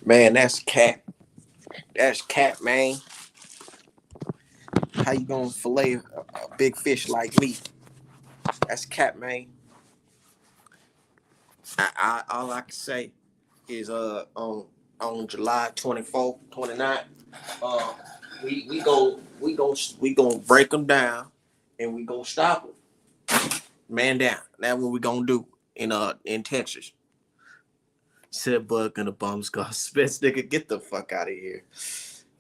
Man, that's cat. That's cat, man. How you gonna fillet a big fish like me? That's cat, man. All I can say is on July 24th, 29th, uh we gonna break them down and we gonna stop them. Man down. That's what we gonna do in Texas. Said Bud gonna bum skull. Spence nigga, get the fuck out of here.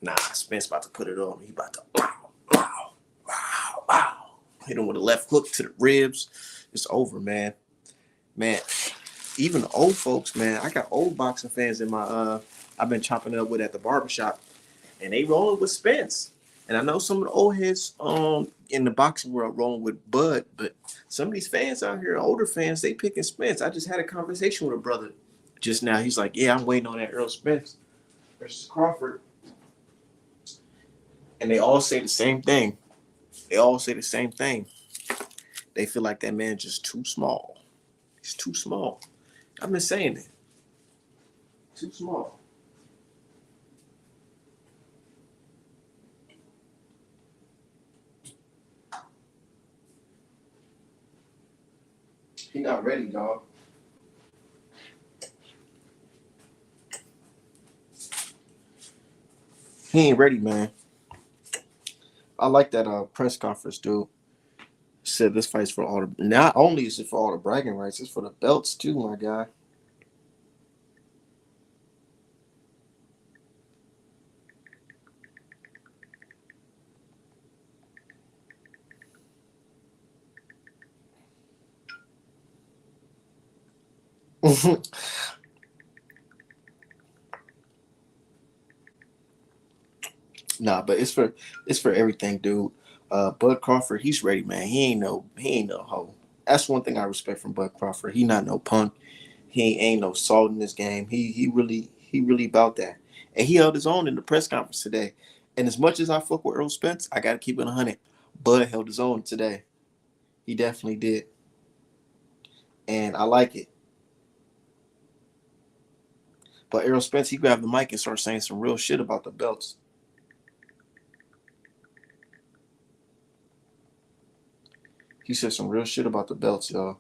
Nah, Spence about to put it on. He about to wow, wow, wow. Hit him with a left hook to the ribs. It's over, man. Man, even the old folks, man. I got old boxing fans in my I've been chopping up with at the barbershop, and they rolling with Spence. And I know some of the old heads in the boxing world rolling with Bud, but some of these fans out here, older fans, they picking Spence. I just had a conversation with a brother just now. He's like, "Yeah, I'm waiting on that Earl Spence versus Crawford," and they all say the same thing. They all say the same thing. They feel like that man's just too small. He's too small. I've been saying it. Too small. He not ready, dog. He ain't ready, man. I like that press conference, dude. Said this fight's for all the. Not only is it for all the bragging rights, it's for the belts too, my guy. Nah, but it's for everything, dude. Bud Crawford, he's ready, man. He ain't no hoe. That's one thing I respect from Bud Crawford. He not no punk. He ain't no salt in this game. He really about that. And he held his own in the press conference today. And as much as I fuck with Earl Spence, I gotta keep it 100. Bud held his own today. He definitely did. And I like it. But Errol Spence, he grabbed the mic and started saying some real shit about the belts. He said some real shit about the belts, y'all.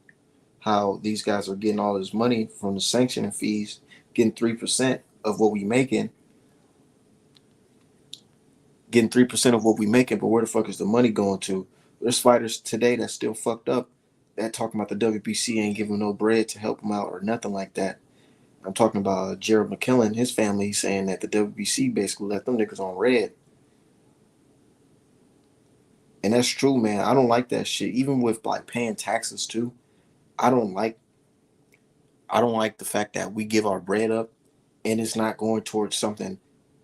How these guys are getting all this money from the sanctioning fees, getting 3% of what we making, getting 3% of what we making, but where the fuck is the money going to? There's fighters today that's still fucked up that talking about the WBC ain't giving no bread to help them out or nothing like that. I'm talking about Jared McKillen, his family, saying that the WBC basically left them niggas on red. And that's true, man. I don't like that shit. Even with like paying taxes too. I don't like I don't like the fact that we give our bread up and it's not going towards something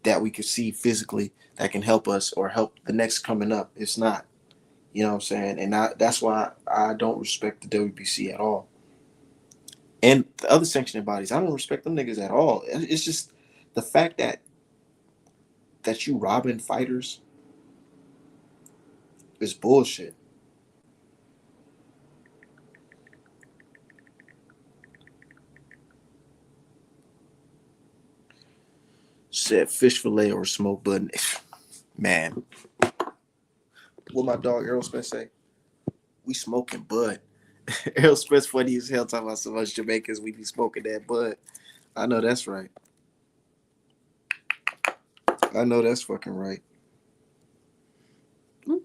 that we could see physically that can help us or help the next coming up. It's not. You know what I'm saying? And that's why I don't respect the WBC at all. And the other sanctioning bodies, I don't respect them niggas at all. It's just the fact that you robbing fighters is bullshit. Said fish fillet or smoked button. Man, what my dog Errol Spence say? We smoking bud. Errol Spence funny as hell talking about so much Jamaicans we be smoking that bud. I know that's right. I know that's fucking right. Ooh,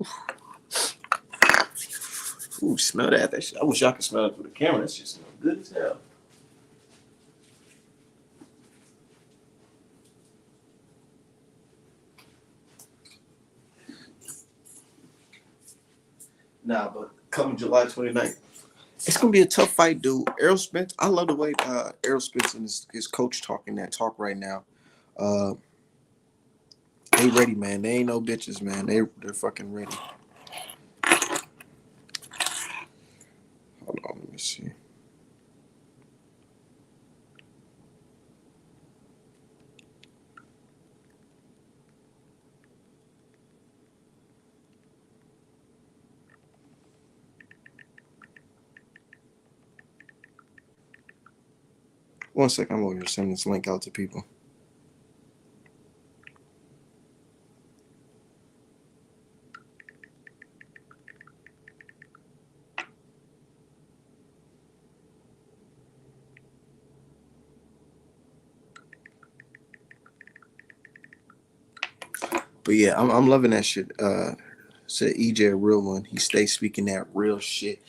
Ooh smell that. That shit. I wish y'all could smell it through the camera. That shit smells good as hell. Nah, but coming July 29th, it's gonna be a tough fight, dude. Errol Spence. I love the way Errol Spence and his coach talking that talk right now. Uh, they ready, man. They ain't no bitches, man. They're fucking ready. Hold on, let me see. One second, I'm over here sending this link out to people. But yeah, I'm loving that shit. Said EJ a real one. He stays speaking that real shit,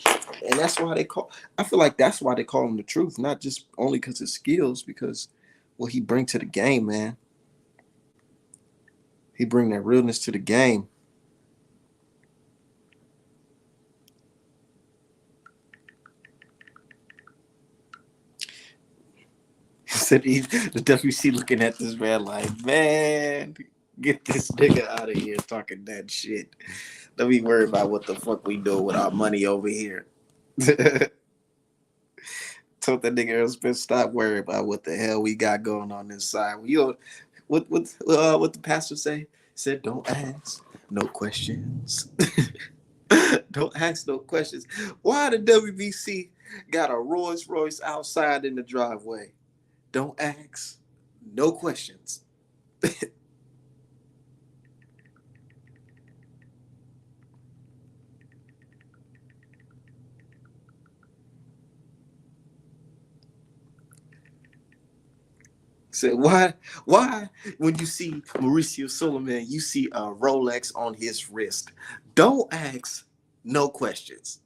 and that's why they call. I feel like that's why they call him the truth, not just only because his skills, because what he bring to the game, man. He bring that realness to the game. He said the WC looking at this man like, man, get this nigga out of here talking that shit. Don't be worried about what the fuck we do with our money over here. Told that nigga Spence, stop worrying about what the hell we got going on this side. You know, what the pastor say? He said, don't ask no questions. Don't ask no questions. Why the WBC got a Rolls Royce outside in the driveway? Don't ask no questions. Said why when you see Mauricio Suleiman, you see a Rolex on his wrist. Don't ask no questions.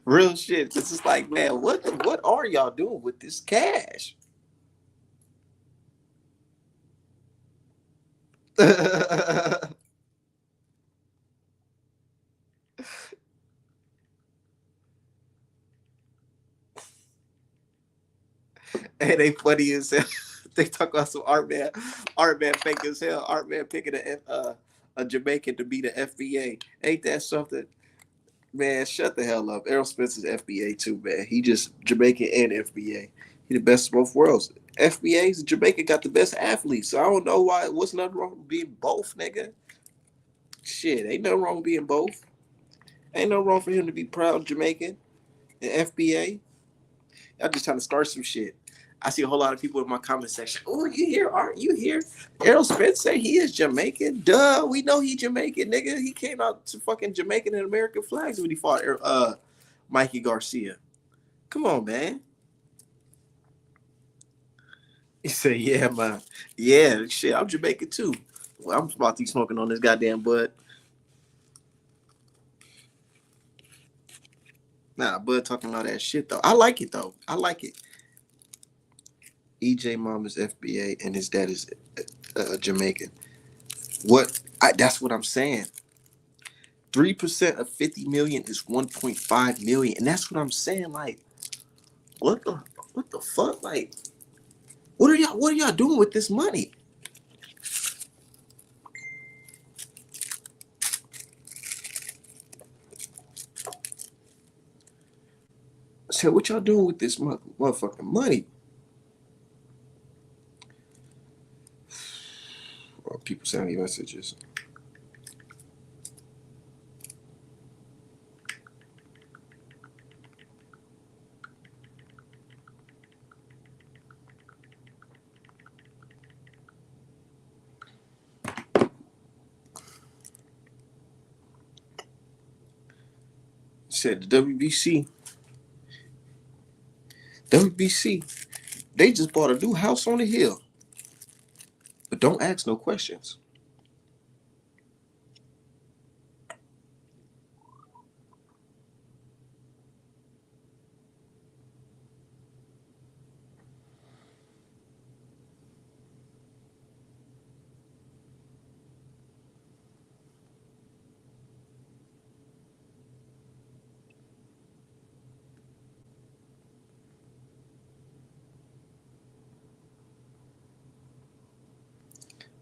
Real shit. This is like, man, what are y'all doing with this cash? And they funny as hell. They talk about some art man fake as hell. Art man picking a Jamaican to be the FBA. Ain't that something? Man, shut the hell up. Errol Spence is FBA too, man. He just Jamaican and FBA. He the best of both worlds. FBA's Jamaica got the best athletes. So I don't know why. What's nothing wrong with being both, nigga? Shit, ain't nothing wrong with being both. Ain't no wrong for him to be proud Jamaican and FBA. I'm just trying to start some shit. I see a whole lot of people in my comment section. Oh, you hear Art? You hear Errol Spence say he is Jamaican? Duh, we know he Jamaican, nigga. He came out to fucking Jamaican and American flags when he fought Mikey Garcia. Come on, man. He said, yeah, man. Yeah, shit, I'm Jamaican too. Well, I'm about to be smoking on this goddamn bud. Nah, bud talking all that shit though. I like it though. I like it. EJ mom is FBA and his dad is Jamaican. That's what I'm saying. 3% of 50 million is 1.5 million. And that's what I'm saying. Like, what the fuck? Like, what are y'all doing with this money? I said, what y'all doing with this motherfucking money? Or people sending me messages. Said the WBC, they just bought a new house on the hill. But don't ask no questions.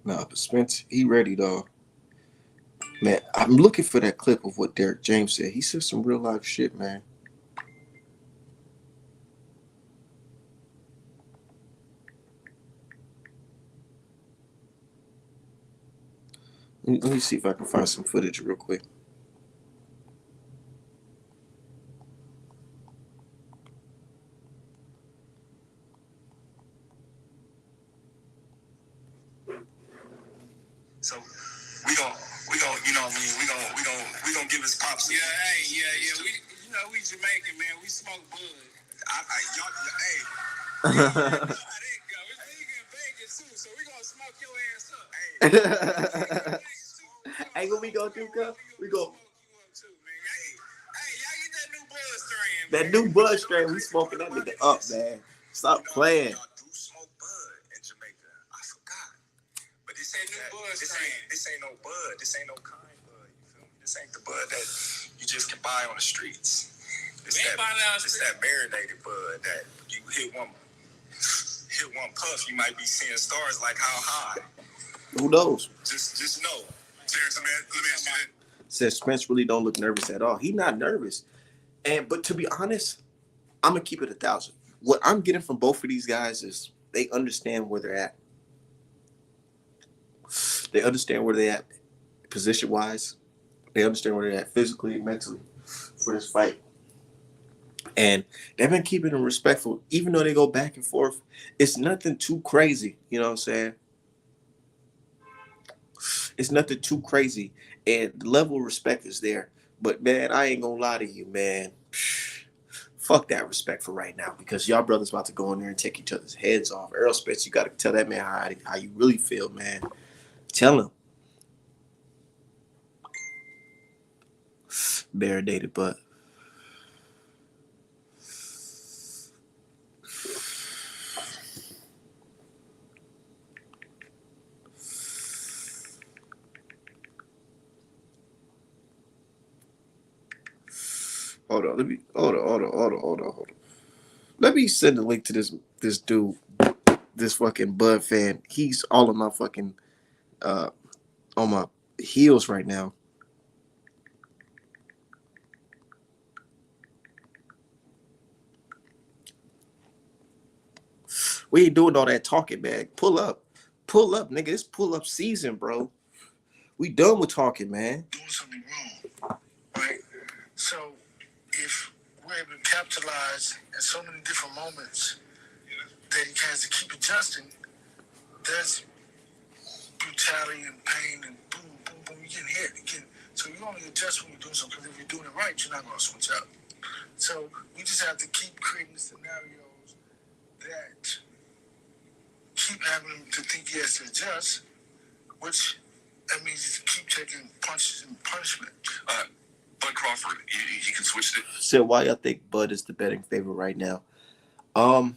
Nah, but Spence, he ready though. Man, I'm looking for that clip of what Derek James said. He said some real life shit, man. Let me see if I can find some footage real quick. So we gonna, you know what I mean, we gonna give his props. Yeah, hey, yeah. We Jamaican, man. We smoke bud. Y'all, hey. There you go. It's legal in Vegas too, so we gonna smoke your ass up. Hey, Hey, what we gonna do, cuz? We go that new bud strain. We smoking that nigga up, man. Stop playing. Y'all do smoke bud in Jamaica. I forgot. But this ain't new bud strain. This ain't no bud. This ain't no kind bud. You feel me? This ain't the bud that you just can buy on the streets. It's that marinated bud that you hit one puff, you might be seeing stars like how high. Who knows? Just know. Seriously, man. Let me ask you that. Says Spence really don't look nervous at all. He not nervous. But to be honest, I'm gonna keep it 1,000. What I'm getting from both of these guys is they understand where they're at. They understand where they're at position wise. They understand where they're at physically and mentally for this fight. And they've been keeping them respectful, even though they go back and forth. It's nothing too crazy, you know what I'm saying? It's nothing too crazy, and the level of respect is there. But man, I ain't gonna lie to you, man. Fuck that respect for right now, because y'all brothers about to go in there and take each other's heads off. Earl Spence, you got to tell that man how you really feel, man. Tell him. Marinated butt. Hold on, hold on. Let me send a link to this dude, this fucking Bud fan. He's all on my fucking on my heels right now. We ain't doing all that talking, man. Pull up, nigga. It's pull up season, bro. We done with talking, man. Doing something wrong, right? So if we're able to capitalize in so many different moments that he has to keep adjusting, there's brutality and pain and boom, boom, boom. You getting hit again. So you only adjust when you're doing something. Because if you're doing it right, you're not going to switch up. So we just have to keep creating scenarios that keep having him to think he has to adjust, which that means he's keep taking punches and punishment. Bud Crawford, he can switch it. So why y'all think Bud is the betting favorite right now? I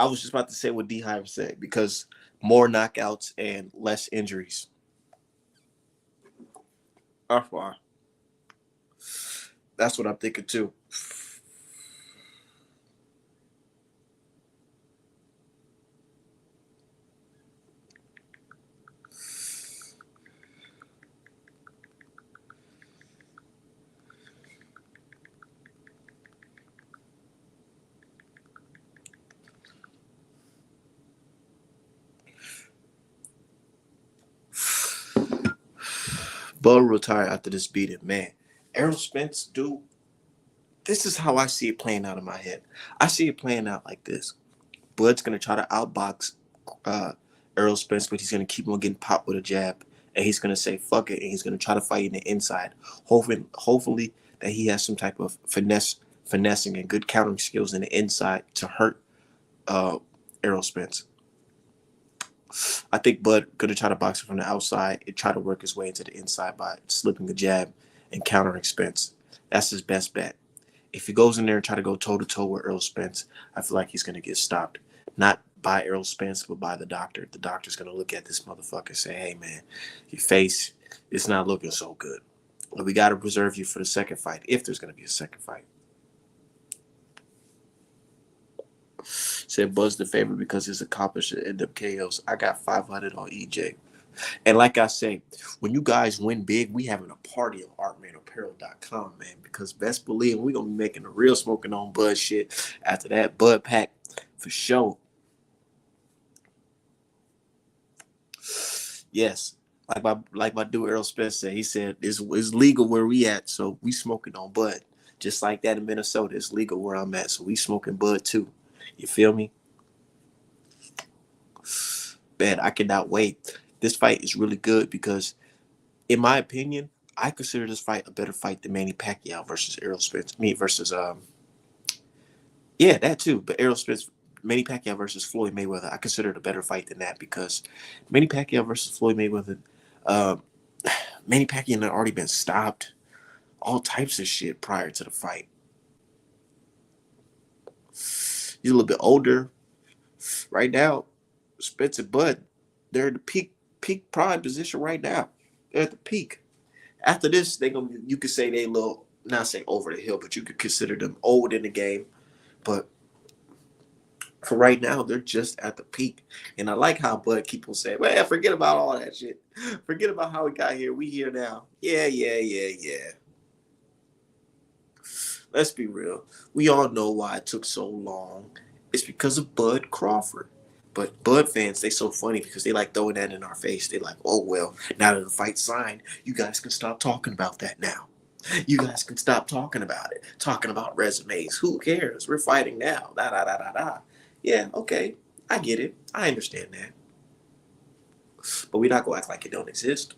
was just about to say what D Hive said, because more knockouts and less injuries. That's why. That's what I'm thinking too. Bud retired after this beating, man. Errol Spence, dude, this is how I see it playing out in my head. I see it playing out like this. Bud's gonna try to outbox Errol Spence, but he's gonna keep on getting popped with a jab, and he's gonna say fuck it, and he's gonna try to fight in the inside, hopefully that he has some type of finessing and good countering skills in the inside to hurt Errol Spence. I think Bud gonna try to box him from the outside and try to work his way into the inside by slipping a jab and countering Spence. That's his best bet. If he goes in there and try to go toe to toe with Errol Spence, I feel like he's gonna get stopped. Not by Errol Spence, but by the doctor. The doctor's gonna look at this motherfucker and say, "Hey man, your face is not looking so good. We gotta preserve you for the second fight, if there's gonna be a second fight." Said Bud's the favorite because he's accomplished to end up KOs. I got 500 on EJ. And like I say, when you guys win big, we having a party on artmanapparel.com, man. Because best believe we're gonna be making the real smoking on Bud shit after that Bud pack for sure. Yes. Like my dude Earl Spence said, he said it's legal where we at, so we smoking on Bud. Just like that in Minnesota, it's legal where I'm at, so we smoking Bud too. You feel me? Man, I cannot wait. This fight is really good because, in my opinion, I consider this fight a better fight than Manny Pacquiao versus Errol Spence. Me versus yeah, that too. But Errol Spence Manny Pacquiao versus Floyd Mayweather, I consider it a better fight than that because Manny Pacquiao versus Floyd Mayweather, uh, Manny Pacquiao had already been stopped, all types of shit prior to the fight. He's a little bit older right now. Spence and Bud, they're in the peak prime position right now. They're at the peak. After this, they gonna you could say they a little not say over the hill, but you could consider them old in the game. But for right now, they're just at the peak. And I like how Bud keep on saying, "Man, forget about all that shit. Forget about how we got here. We here now. Yeah. Let's be real. We all know why it took so long. It's because of Bud Crawford. But Bud fans, they so funny because they like throwing that in our face. They like, oh well, now that the fight's signed, you guys can stop talking about that now. You guys can stop talking about it. Talking about resumes. Who cares? We're fighting now. Da da da da da. Yeah, okay. I get it. I understand that. But we're not gonna act like it don't exist.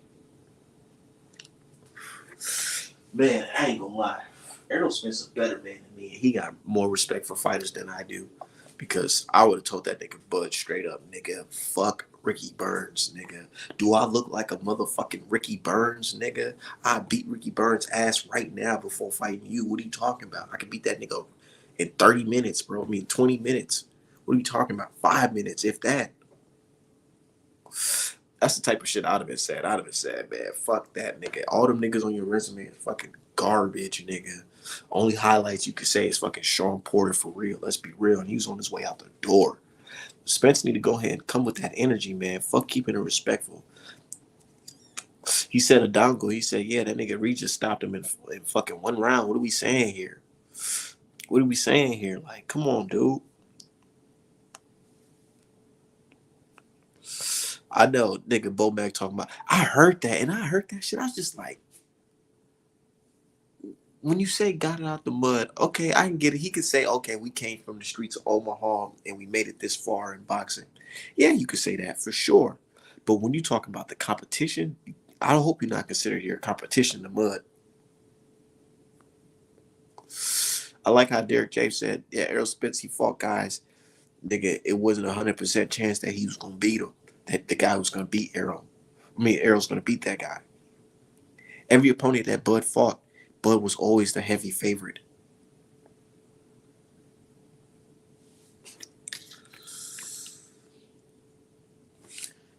Man, I ain't gonna lie. Errol Spence is a better man than me. He got more respect for fighters than I do. Because I would have told that nigga Bud straight up, nigga, fuck Ricky Burns, nigga. Do I look like a motherfucking Ricky Burns, nigga? I beat Ricky Burns' ass right now before fighting you. What are you talking about? I could beat that nigga in 30 minutes, bro. I mean, 20 minutes. What are you talking about? 5 minutes, if that. That's the type of shit I'd have been said. I'd have been said, man, fuck that, nigga. All them niggas on your resume is fucking garbage, nigga. Only highlights you could say is fucking Sean Porter for real. Let's be real. And he was on his way out the door. Spence need to go ahead and come with that energy, man. Fuck keeping it respectful. He said a dongle. He said, yeah, that nigga Reed just stopped him in fucking one round. What are we saying here? What are we saying here? Like, come on, dude. I know, nigga, Bo Mac talking about, I heard that, and I heard that shit. I was just like, when you say got it out the mud, okay, I can get it. He could say, okay, we came from the streets of Omaha and we made it this far in boxing. Yeah, you could say that for sure. But when you talk about the competition, I hope you're not considered your competition in the mud. I like how Derek James said, yeah, Errol Spence, he fought guys, nigga, it wasn't 100% chance that he was going to beat him, that the guy was going to beat Errol. I mean, Errol's going to beat that guy. Every opponent that Bud fought, Bud was always the heavy favorite.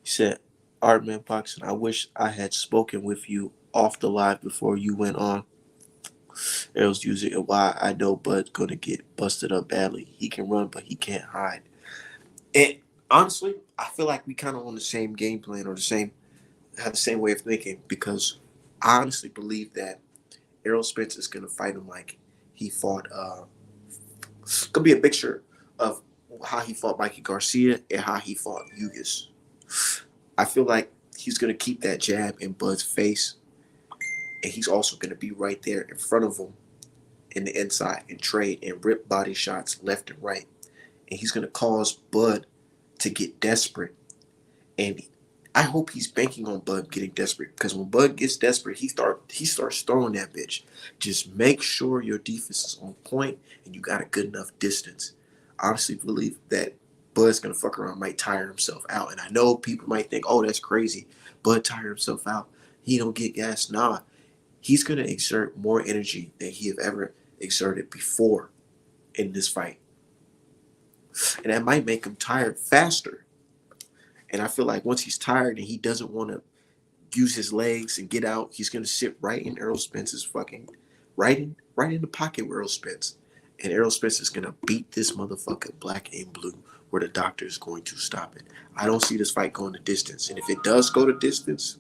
He said, Artman Boxing, I wish I had spoken with you off the live before you went on. Errol's using it. Why I know Bud's going to get busted up badly. He can run, but he can't hide. And honestly, I feel like we kind of on the same game plan or have the same way of thinking because I honestly believe that Errol Spence is going to fight him like he fought. Could be a mixture of how he fought Mikey Garcia and how he fought Yugas. I feel like he's going to keep that jab in Bud's face, and he's also going to be right there in front of him in the inside and trade and rip body shots left and right. And he's going to cause Bud to get desperate. And I hope he's banking on Bud getting desperate because when Bud gets desperate, he starts throwing that bitch. Just make sure your defense is on point and you got a good enough distance. I honestly believe that Bud's gonna fuck around, might tire himself out. And I know people might think, oh, that's crazy. Bud tire himself out. He don't get gas. Nah, he's gonna exert more energy than he have ever exerted before in this fight. And that might make him tired faster. And I feel like once he's tired and he doesn't want to use his legs and get out, he's gonna sit right in Errol Spence's fucking right in the pocket with Errol Spence. And Errol Spence is gonna beat this motherfucker black and blue where the doctor is going to stop it. I don't see this fight going the distance. And if it does go the distance,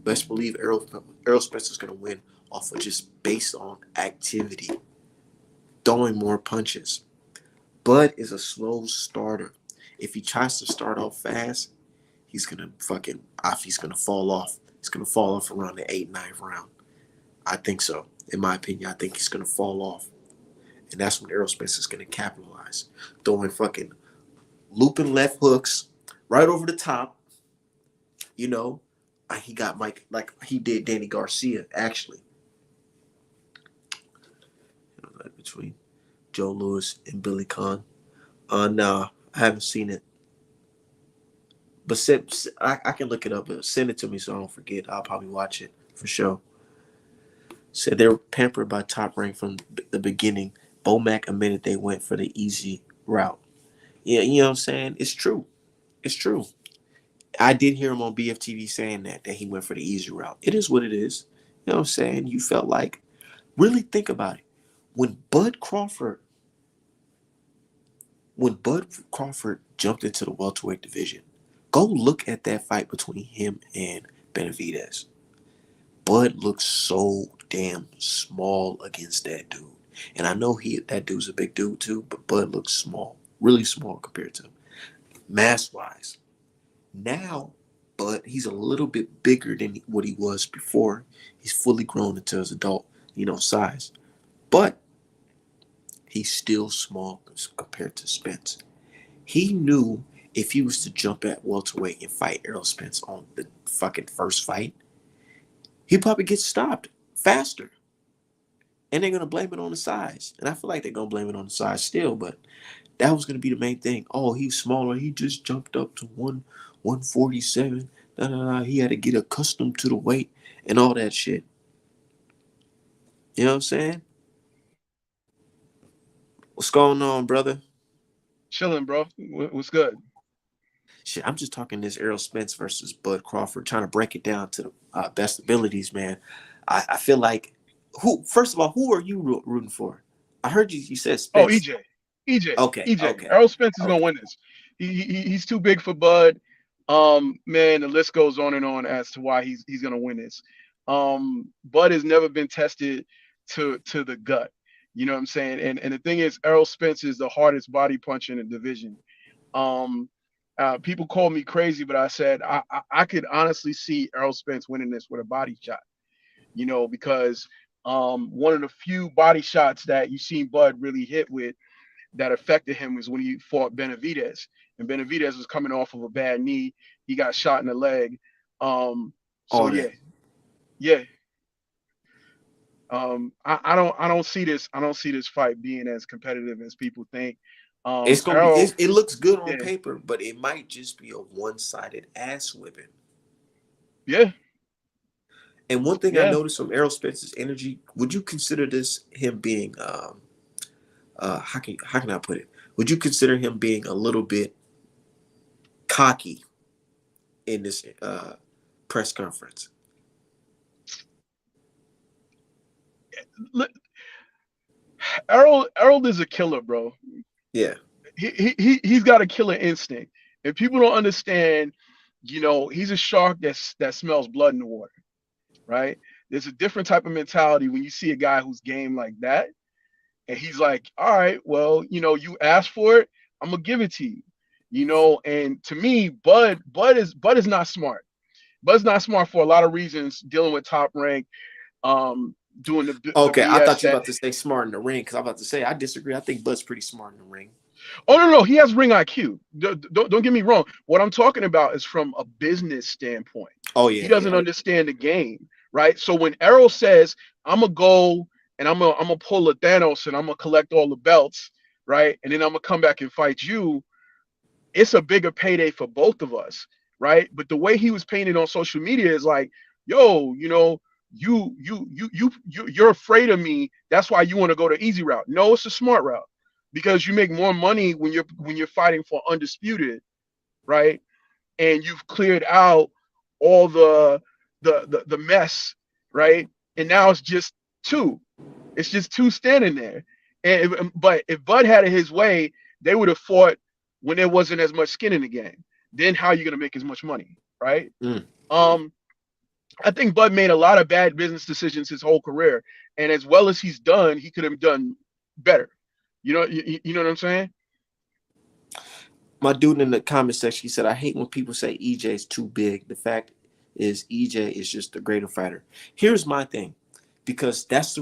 best believe Errol Spence is gonna win off of just based on activity, throwing more punches. Bud is a slow starter. If he tries to start off fast, he's gonna fall off. He's gonna fall off around the 8th, 9th round. I think so. In my opinion, I think he's gonna fall off. And that's when Errol Spence is gonna capitalize. Throwing fucking looping left hooks right over the top. You know, he got Mike like he did Danny Garcia, actually. Between Joe Louis and Billy Conn. No, I haven't seen it. But I can look it up. But send it to me so I don't forget. I'll probably watch it for sure. Said they were pampered by Top Rank from the beginning. Bomac admitted they went for the easy route. Yeah, you know what I'm saying? It's true. It's true. I did hear him on BFTV saying that he went for the easy route. It is what it is. You know what I'm saying? You felt like, really think about it. When Bud Crawford, when Bud Crawford jumped into the welterweight division, go look at that fight between him and Benavidez. Bud looks so damn small against that dude. And I know that dude's a big dude too, but Bud looks small. Really small compared to him. Mass wise. Now, but he's a little bit bigger than what he was before. He's fully grown into his adult, size. But he's still small compared to Spence. He knew if he was to jump at welterweight and fight Errol Spence on the fucking first fight, he'd probably get stopped faster. And they're gonna blame it on the size. And I feel like they're gonna blame it on the size still, but that was gonna be the main thing. Oh, he's smaller. He just jumped up to 147. He had to get accustomed to the weight and all that shit. You know what I'm saying? What's going on, brother? Chilling, bro. What's good? Shit, I'm just talking this Errol Spence versus Bud Crawford, trying to break it down to the best abilities, man. I feel like first of all, who are you rooting for? I heard you said Oh, Spence. EJ, EJ, Okay, EJ. okay, Errol Spence is gonna okay. win this. He's too big for Bud. Man, the list goes on and on as to why he's gonna win this. Bud has never been tested to the gut. You know what I'm saying? And the thing is, Errol Spence is the hardest body puncher in the division. Um, People call me crazy, but I said I could honestly see Errol Spence winning this with a body shot. Because one of the few body shots that you seen Bud really hit with that affected him was when he fought Benavidez, and Benavidez was coming off of a bad knee. He got shot in the leg. So All yeah, that. yeah. I don't see this. I don't see this fight being as competitive as people think. It's gonna be. Errol, It looks good on yeah, paper, but it might just be a one-sided ass whipping. yeah, And one thing I yeah. noticed from Errol Spence's energy, would you consider this him being how can I put it? Would you consider him being a little bit cocky in this press conference? Look, Errol is a killer, bro. Yeah. He's got a killer instinct. If people don't understand, he's a shark that smells blood in the water, right? There's a different type of mentality when you see a guy who's game like that, and he's like, all right, well, you asked for it, I'm gonna give it to you. And to me, Bud is not smart. Bud's not smart for a lot of reasons, dealing with Top Rank, doing the Okay, I BS thought you were that. about to say smart in the ring because I'm about to say I disagree. I think Bud's pretty smart in the ring. Oh no, no, he has ring IQ. Don't get me wrong. What I'm talking about is from a business standpoint. Oh He yeah, doesn't yeah. understand the game, right? So when Errol says, "I'm gonna go and I'm gonna pull a Thanos and I'm gonna collect all the belts," right, and then I'm gonna come back and fight you, it's a bigger payday for both of us, right? But the way he was painted on social media is like, yo, you're afraid of me. That's why you want to go the easy route. No, it's a smart route because you make more money when you're fighting for undisputed, right? And you've cleared out all the mess, right? And now it's just two. It's just two standing there. But if Bud had it his way, they would have fought when there wasn't as much skin in the game. Then how are you gonna make as much money, right? Mm. Um, I think Bud made a lot of bad business decisions his whole career, and as well as he's done, he could have done better. You know what I'm saying? My dude in the comment section, he said, I hate when people say EJ is too big. The fact is, EJ is just a greater fighter. Here's my thing, because that's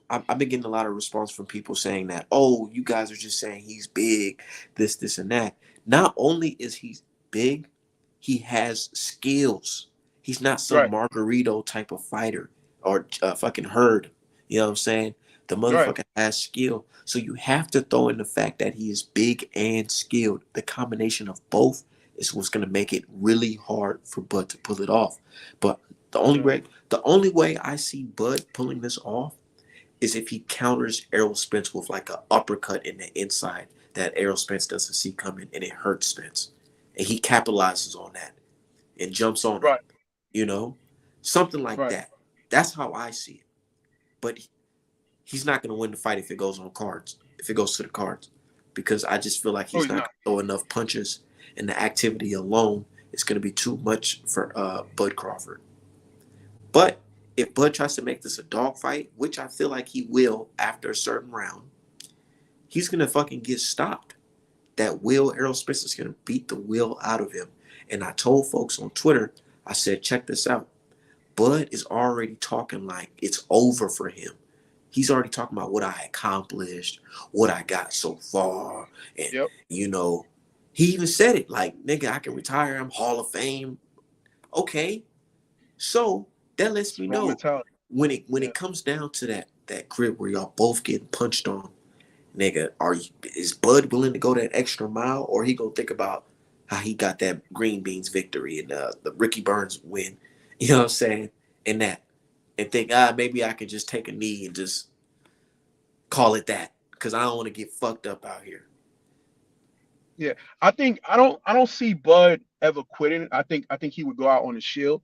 I've been getting a lot of response from people saying that, oh, you guys are just saying he's big, this, and that. Not only is he big, he has skills. He's not some Right. Margarito type of fighter or fucking herd. You know what I'm saying? The Right. motherfucker has skill. So you have to throw in the fact that he is big and skilled. The combination of both is what's gonna make it really hard for Bud to pull it off. But Yeah. the only way I see Bud pulling this off is if he counters Errol Spence with like a uppercut in the inside that Errol Spence doesn't see coming and it hurts Spence. And he capitalizes on that and jumps on him. Right. You know? Something like Right. that. That's how I see it. But he's not going to win the fight if it goes on cards, if it goes to the cards, because I just feel like Oh, he's he's not not. going to throw enough punches, and the activity alone is going to be too much for Bud Crawford. But if Bud tries to make this a dogfight, which I feel like he will after a certain round, he's going to fucking get stopped. That will Errol Spence is going to beat the will out of him. And I told folks on Twitter, I said, check this out. Bud is already talking like it's over for him. He's already talking about what I accomplished, what I got so far. And, Yep. you know, he even said it like, nigga, I can retire. I'm Hall of Fame. Okay. So that lets It's me wrong know mentality. when Yeah. it comes down to that grip where y'all both getting punched on, nigga, is Bud willing to go that extra mile, or he gonna think about how he got that Green Beans victory and the Ricky Burns win? You know what I'm saying? And that, and think, maybe I could just take a knee and just call it that because I don't want to get fucked up out here. Yeah. I don't see Bud ever quitting. I think he would go out on a shield.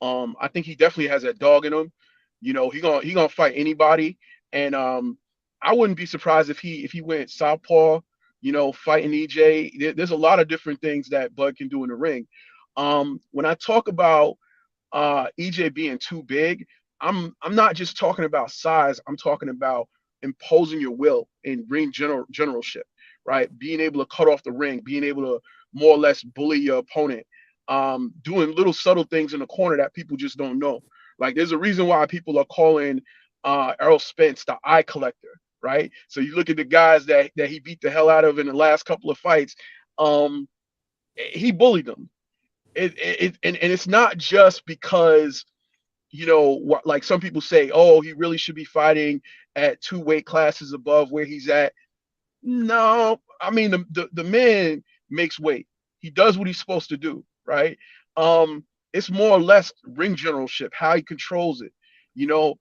I think he definitely has that dog in him. He gonna fight anybody. And I wouldn't be surprised if he went southpaw, fighting EJ. There's a lot of different things that Bud can do in the ring. When I talk about EJ being too big, I'm not just talking about size. I'm talking about imposing your will in ring generalship, right? Being able to cut off the ring, being able to more or less bully your opponent, doing little subtle things in the corner that people just don't know. Like there's a reason why people are calling Errol Spence the eye collector, right? So you look at the guys that he beat the hell out of in the last couple of fights. Um, he bullied them. And it's not just because like some people say, oh, he really should be fighting at two weight classes above where he's at. No, I mean the man makes weight. He does what he's supposed to do, right? It's more or less ring generalship, how he controls it. You know,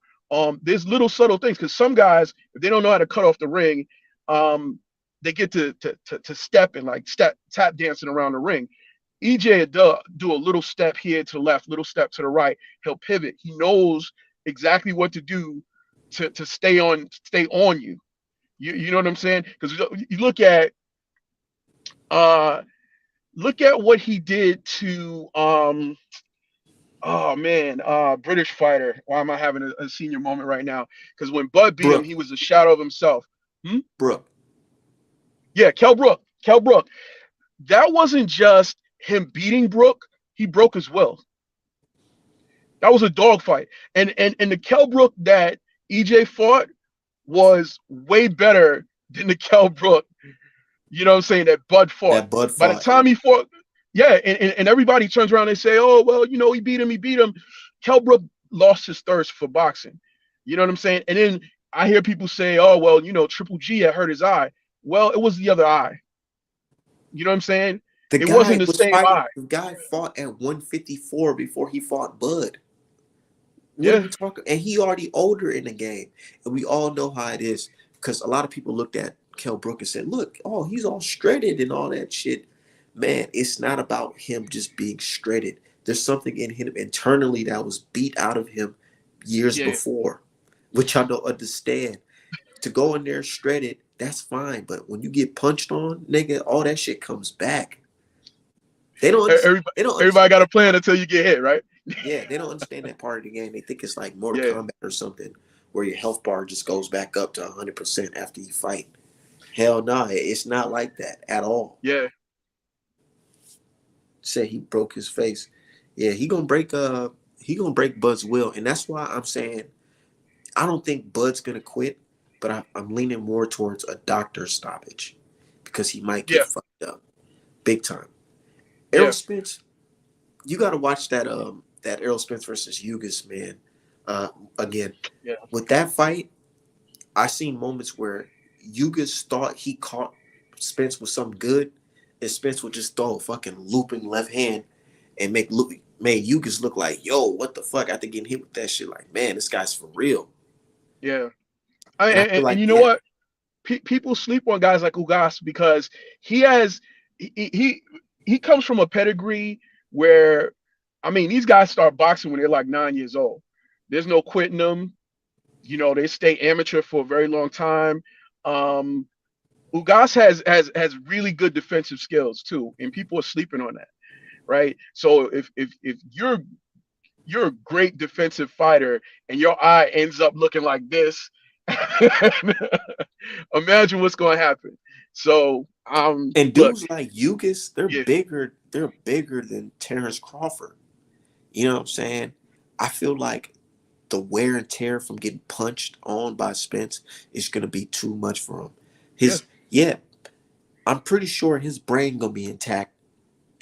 there's little subtle things because some guys, if they don't know how to cut off the ring, um, they get to step and like step tap dancing around the ring. EJ do a little step here to the left, little step to the right. He'll pivot. He knows exactly what to do to stay on you. You know what I'm saying? Because you uh look at what he did to oh man, British fighter. Why am I having a senior moment right now? Because when Bud beat him, Brooke, he was a shadow of himself. Hmm? Brooke, Yeah, Kell Brook. Kell Brook. That wasn't just him beating Brook. He broke his will. That was a dogfight. And the Kell Brook that EJ fought was way better than the Kell Brook, what I'm saying, that Bud fought. that Bud By the fought. time he fought, yeah, and everybody turns around and say, oh, well, he beat him. Kell Brook lost his thirst for boxing. You know what I'm saying? And then I hear people say, oh, well, Triple G had hurt his eye. Well, it was the other eye. You know what I'm saying? It wasn't the same eye. The guy fought at 154 before he fought Bud. What are Yeah, we talking? And he already older in the game, and we all know how it is because a lot of people looked at Kell Brook and said, "Look, oh, he's all shredded and all that shit." Man, it's not about him just being shredded. There's something in him internally that was beat out of him years yeah. before, which I don't understand. To go in there shredded, that's fine, but when you get punched on, nigga, all that shit comes back. They don't. Everybody, They don't everybody understand got a that plan part. until you get hit, right? Yeah, they don't understand that part of the game. They think it's like Mortal Yeah. Kombat or something, where your health bar just goes back up to 100% after you fight. Hell no, it's not like that at all. Yeah. Say he broke his face. Yeah, he gonna break Bud's will, and that's why I'm saying I don't think Bud's gonna quit, but I'm leaning more towards a doctor stoppage because he might get Yeah. fucked up big time. Errol Yeah. Spence, you got to watch that Errol Spence versus Yugas, man. Uh, again, Yeah. with that fight, I seen moments where Yugas thought he caught Spence with something good, and Spence would just throw a fucking looping left hand and made Yugas look like, yo, what the fuck? After getting hit with that shit, like, man, this guy's for real. Yeah. And I feel And like, you know yeah, what? People sleep on guys like Ugas because he has he comes from a pedigree where, I mean, these guys start boxing when they're like 9 years old. There's no quitting them. You know, they stay amateur for a very long time. Um, Ugas has really good defensive skills too, and people are sleeping on that, right? So if you're a great defensive fighter and your eye ends up looking like this, imagine what's going to happen. So, and look, dudes like Yugas, they're yeah, bigger. They're bigger than Terrence Crawford. You know what I'm saying? I feel like the wear and tear from getting punched on by Spence is gonna be too much for him. yeah, His Yeah, I'm pretty sure his brain gonna be intact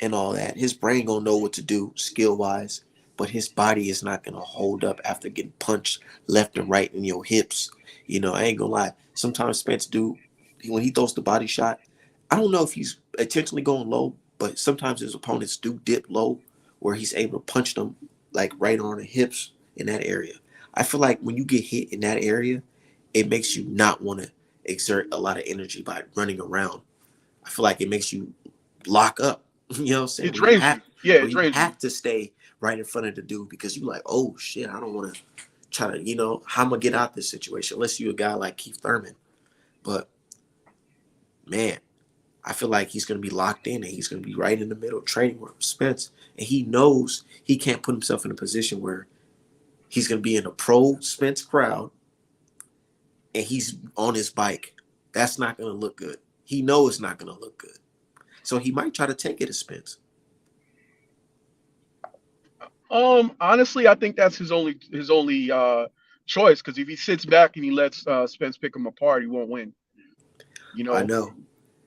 and all that. His brain gonna know what to do skill wise, but his body is not gonna hold up after getting punched left and right in your hips. I ain't gonna lie. Sometimes Spence do when he throws the body shot. I don't know if he's intentionally going low, but sometimes his opponents do dip low where he's able to punch them like right on the hips in that area. I feel like when you get hit in that area, it makes you not want to exert a lot of energy by running around. I feel like it makes you lock up. You know what I'm saying? it drains you. Yeah, Where it you drains you. have to stay right in front of the dude because you like, oh shit, I don't want to try to, how I'm gonna get out this situation. Unless you a guy like Keith Thurman. But man, I feel like he's gonna be locked in and he's gonna be right in the middle training with Spence. And he knows he can't put himself in a position where he's gonna be in a pro Spence crowd and he's on his bike. That's not gonna look good. He knows it's not gonna look good. So he might try to take it to Spence. Honestly, I think that's his only choice because if he sits back and he lets Spence pick him apart, he won't win. You I know, know.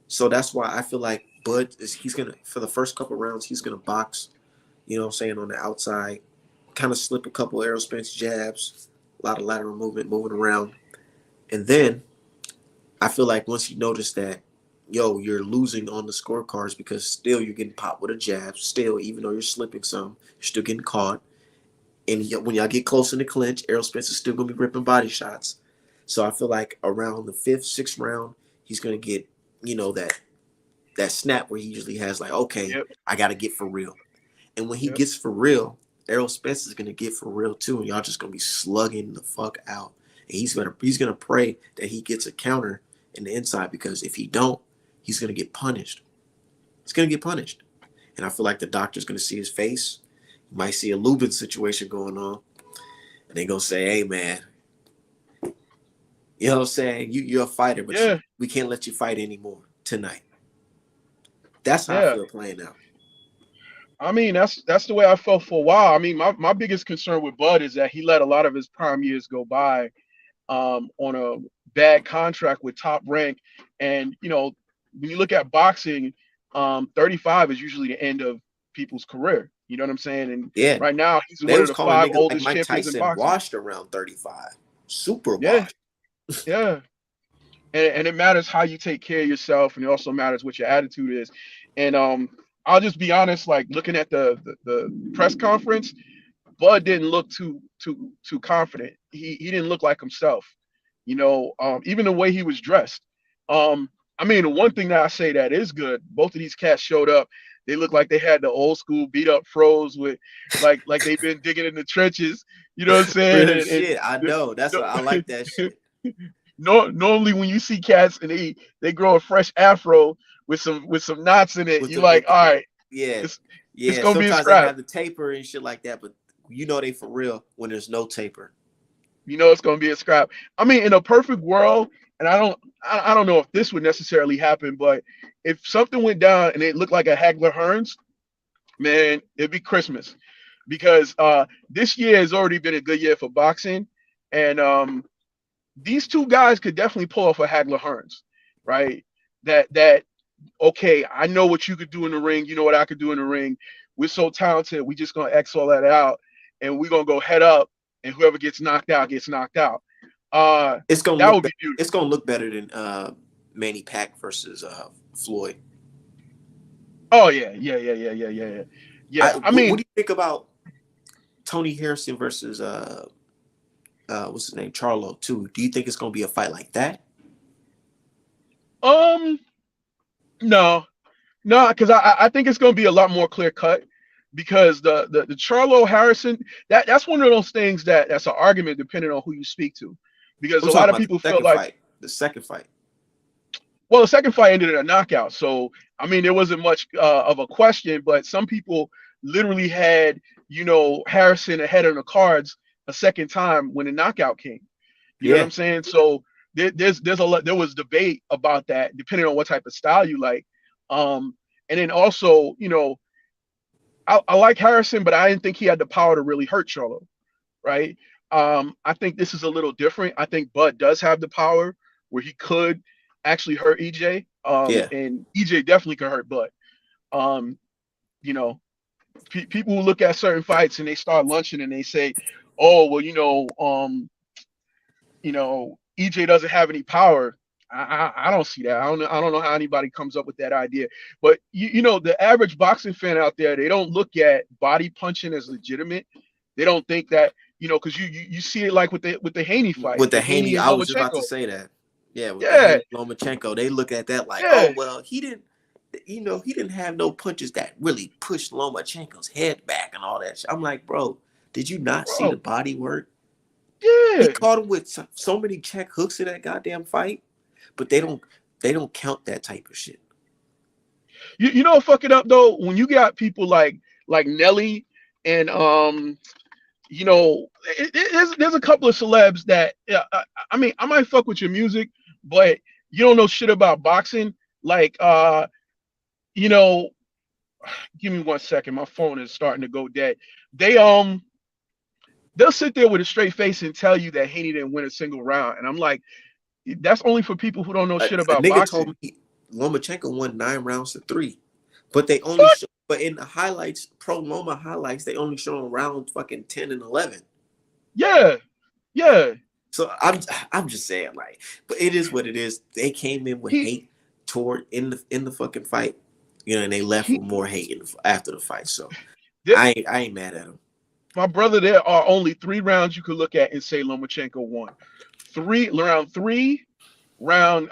So that's why I feel like Bud is he's gonna for the first couple rounds he's gonna box, what I'm saying, on the outside, kind of slip a couple Errol Spence jabs, a lot of lateral movement, moving around. And then I feel like once you notice that, yo, you're losing on the scorecards because still you're getting popped with a jab, still, even though you're slipping some, you're still getting caught. And when y'all get close in the clinch, Errol Spence is still gonna be ripping body shots. So I feel like around the fifth, sixth round, he's gonna get, that snap where he usually has like, okay, yep, I gotta get for real. And when he yep. gets for real, Errol Spence is gonna get for real too, and y'all just gonna be slugging the fuck out. And he's gonna pray that he gets a counter in the inside because if he don't, he's gonna get punished. He's gonna get punished. And I feel like the doctor's gonna see his face. You might see a Lubin situation going on, and they gonna say, "Hey man, you know what I'm saying? You're a fighter, but Yeah, we can't let you fight anymore tonight." That's how I yeah. feel playing out. I mean, that's the way I felt for a while. I mean, my biggest concern with Bud is that he let a lot of his prime years go by on a bad contract with Top Rank. And when you look at boxing, 35 is usually the end of people's career. You know what I'm saying? And Yeah, right now, he's they one of was the calling five niggas like oldest Mike champions in Tyson boxing. washed around 35, super Yeah, washed. yeah. And it matters how you take care of yourself, and it also matters what your attitude is. And I'll just be honest, like looking at the press conference, Bud didn't look too confident. He didn't look like himself. Even the way he was dressed. I mean, the one thing that I say that is good, both of these cats showed up. They look like they had the old school beat up froze with like they've been digging in the trenches. You know what I'm saying? Real And shit. I know. That's what I like that shit. no, normally when you see cats and they grow a fresh afro with some knots in it, With you the like, with the all right, yeah, it's yeah. gonna be a Sometimes they scrap. have the taper and shit like that, but they for real when there's no taper. It's gonna be a scrap. I mean, in a perfect world, and I don't know if this would necessarily happen, but if something went down and it looked like a Hagler Hearns, man, it'd be Christmas because this year has already been a good year for boxing, and these two guys could definitely pull off a Hagler Hearns, right? That okay, I know what you could do in the ring. You know what I could do in the ring. We're so talented. We just gonna X all that out, and we're gonna go head up, and whoever gets knocked out gets knocked out. It's gonna that look would be better. beautiful. It's gonna look better than Manny Pac versus Floyd. Oh yeah. I What do mean, you think about Tony Harrison versus what's his name, Charlo too? Do you think it's gonna be a fight like that? um, no, no, because I think it's gonna be a lot more clear cut because the Charlo Harrison that's one of those things that's an argument depending on who you speak to, because I'm a lot talking of about the people felt second like, fight. The second fight. well, the second fight ended in a knockout, so I mean there wasn't much of a question, but some people literally had Harrison ahead of the cards a second time when the knockout came. You know what Yeah, I'm saying? So there's a lot. There was debate about that, depending on what type of style you like. And then also, I like Harrison, but I didn't think he had the power to really hurt Charlo, right? I think this is a little different. I think Bud does have the power where he could actually hurt EJ. yeah. And EJ definitely could hurt Bud. Um, you know, people who look at certain fights and they start lunching and they say, "Oh, well, EJ doesn't have any power." I don't see that. I don't know how anybody comes up with that idea. But the average boxing fan out there, they don't look at body punching as legitimate. They don't think that, because you see it like with the Haney fight, With the with Haney Haney, and I was just about to Lomachenko. say that. Yeah, with the Yeah, Haney Lomachenko, they look at that like, yeah. oh well, he didn't. He didn't have no punches that really pushed Lomachenko's head back and all that shit. I'm like, bro, did you not see the Bro, body work? He yeah. caught him with so many check hooks in that goddamn fight, but they don't count that type of shit. You know what fuck it up though? When you got people like Nelly and there's a couple of celebs that, yeah, I mean, I might fuck with your music, but you don't know shit about boxing. Like, you know, give me 1 second. My phone is starting to go dead. They they'll sit there with a straight face and tell you that Haney didn't win a single round, and I'm like, that's only for people who don't know shit A about nigga told boxing. me Lomachenko won 9 rounds to 3, but they only What? show, but in the highlights, pro Loma highlights, they only show round fucking 10 and 11. Yeah, yeah. So I'm just saying, like, but it is what it is. They came in with He hate toward in the fucking fight, and they left he. with more hate after the fight. So Th- I ain't mad at him. my brother, there are only 3 rounds you could look at and say Lomachenko won. Round three, round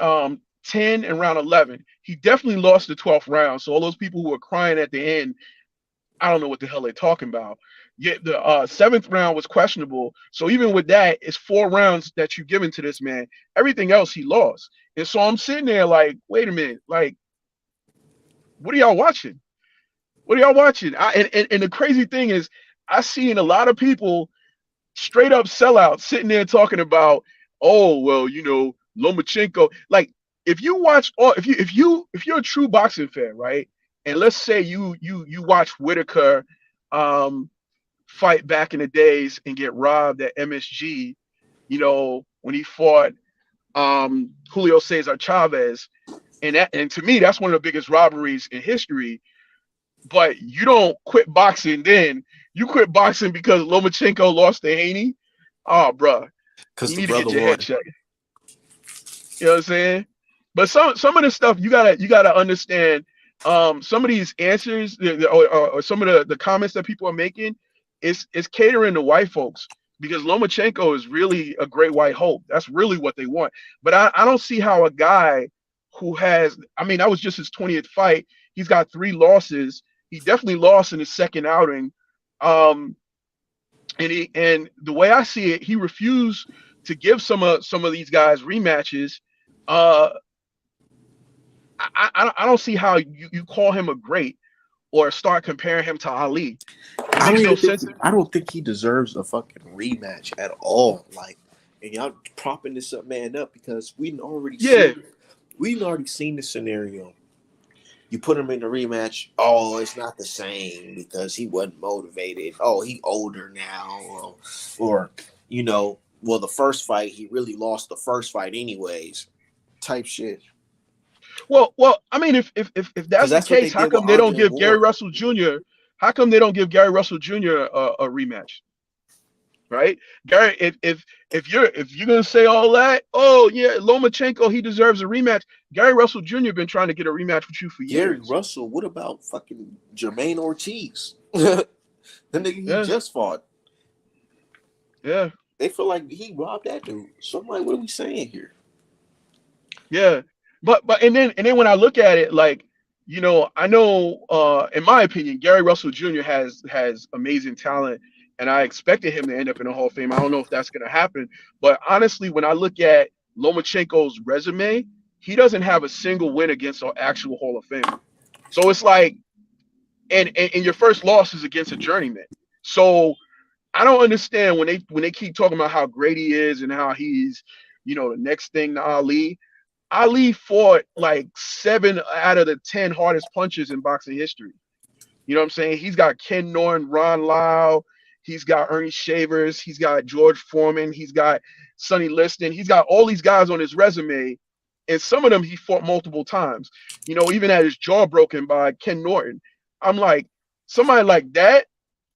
10, and round 11. He definitely lost the 12th round. So all those people who were crying at the end, I don't know what the hell they're talking about. Yet the seventh round was questionable. So even with that, it's 4 rounds that you've given to this man. Everything else he lost. And so I'm sitting there like, wait a minute, like, what are y'all watching? What are y'all watching? And the crazy thing is, I seen a lot of people straight up sellouts sitting there talking about, oh well, Lomachenko. Like, if you watch, or if you're a true boxing fan, right? And let's say you watch Whitaker fight back in the days and get robbed at MSG, when he fought Julio Cesar Chavez, and to me that's one of the biggest robberies in history. But you don't quit boxing then. You quit boxing because Lomachenko lost to Haney. Oh, bro, Because you the need to brother get your head won. checked. You know what I'm saying? But some of the stuff you gotta understand. Some of these answers, or some of the comments that people are making, is catering to white folks, because Lomachenko is really a great white hope. That's really what they want. But I don't see how a guy who has, I mean, that was just his 20th fight. He's got 3 losses. He definitely lost in his second outing. Um, and the way I see it, he refused to give some of these guys rematches. Uh, I don't see how you call him a great or start comparing him to Ali. It makes no sense. I don't think he deserves a fucking rematch at all. Like, and y'all propping this up man up because Yeah. we already seen the scenario. You put him in the rematch. Oh, it's not the same because he wasn't motivated. Oh, he older now, or well, the first fight he really lost the first fight anyways, type shit. Well, I mean, if Because that's the that's what they case, how did with come they don't Andre give Gary Ward. Russell Jr. How come they don't give Gary Russell Jr. a rematch? Right? Gary, if if you're gonna say all that, oh yeah, Lomachenko, he deserves a rematch. Gary Russell Jr. been trying to get a rematch with you for Gary years. Russell. What about fucking Jermaine Ortiz? The nigga he Yeah, just fought. yeah, They feel like he robbed that dude. So I'm like, what are we saying here? yeah. But and then when I look at it, like, I know, in my opinion, Gary Russell Jr. has amazing talent, and I expected him to end up in the Hall of Fame. I don't know if that's gonna happen, but honestly, when I look at Lomachenko's resume, he doesn't have a single win against an actual Hall of Famer. So it's like, and your first loss is against a journeyman. So I don't understand when they keep talking about how great he is and how he's, the next thing to Ali. Ali fought like 7 out of the 10 hardest punches in boxing history. You know what I'm saying? He's got Ken Norton, Ron Lau, he's got Ernie Shavers, he's got George Foreman, he's got Sonny Liston, he's got all these guys on his resume, and some of them he fought multiple times. Even had his jaw broken by Ken Norton. I'm like, somebody like that,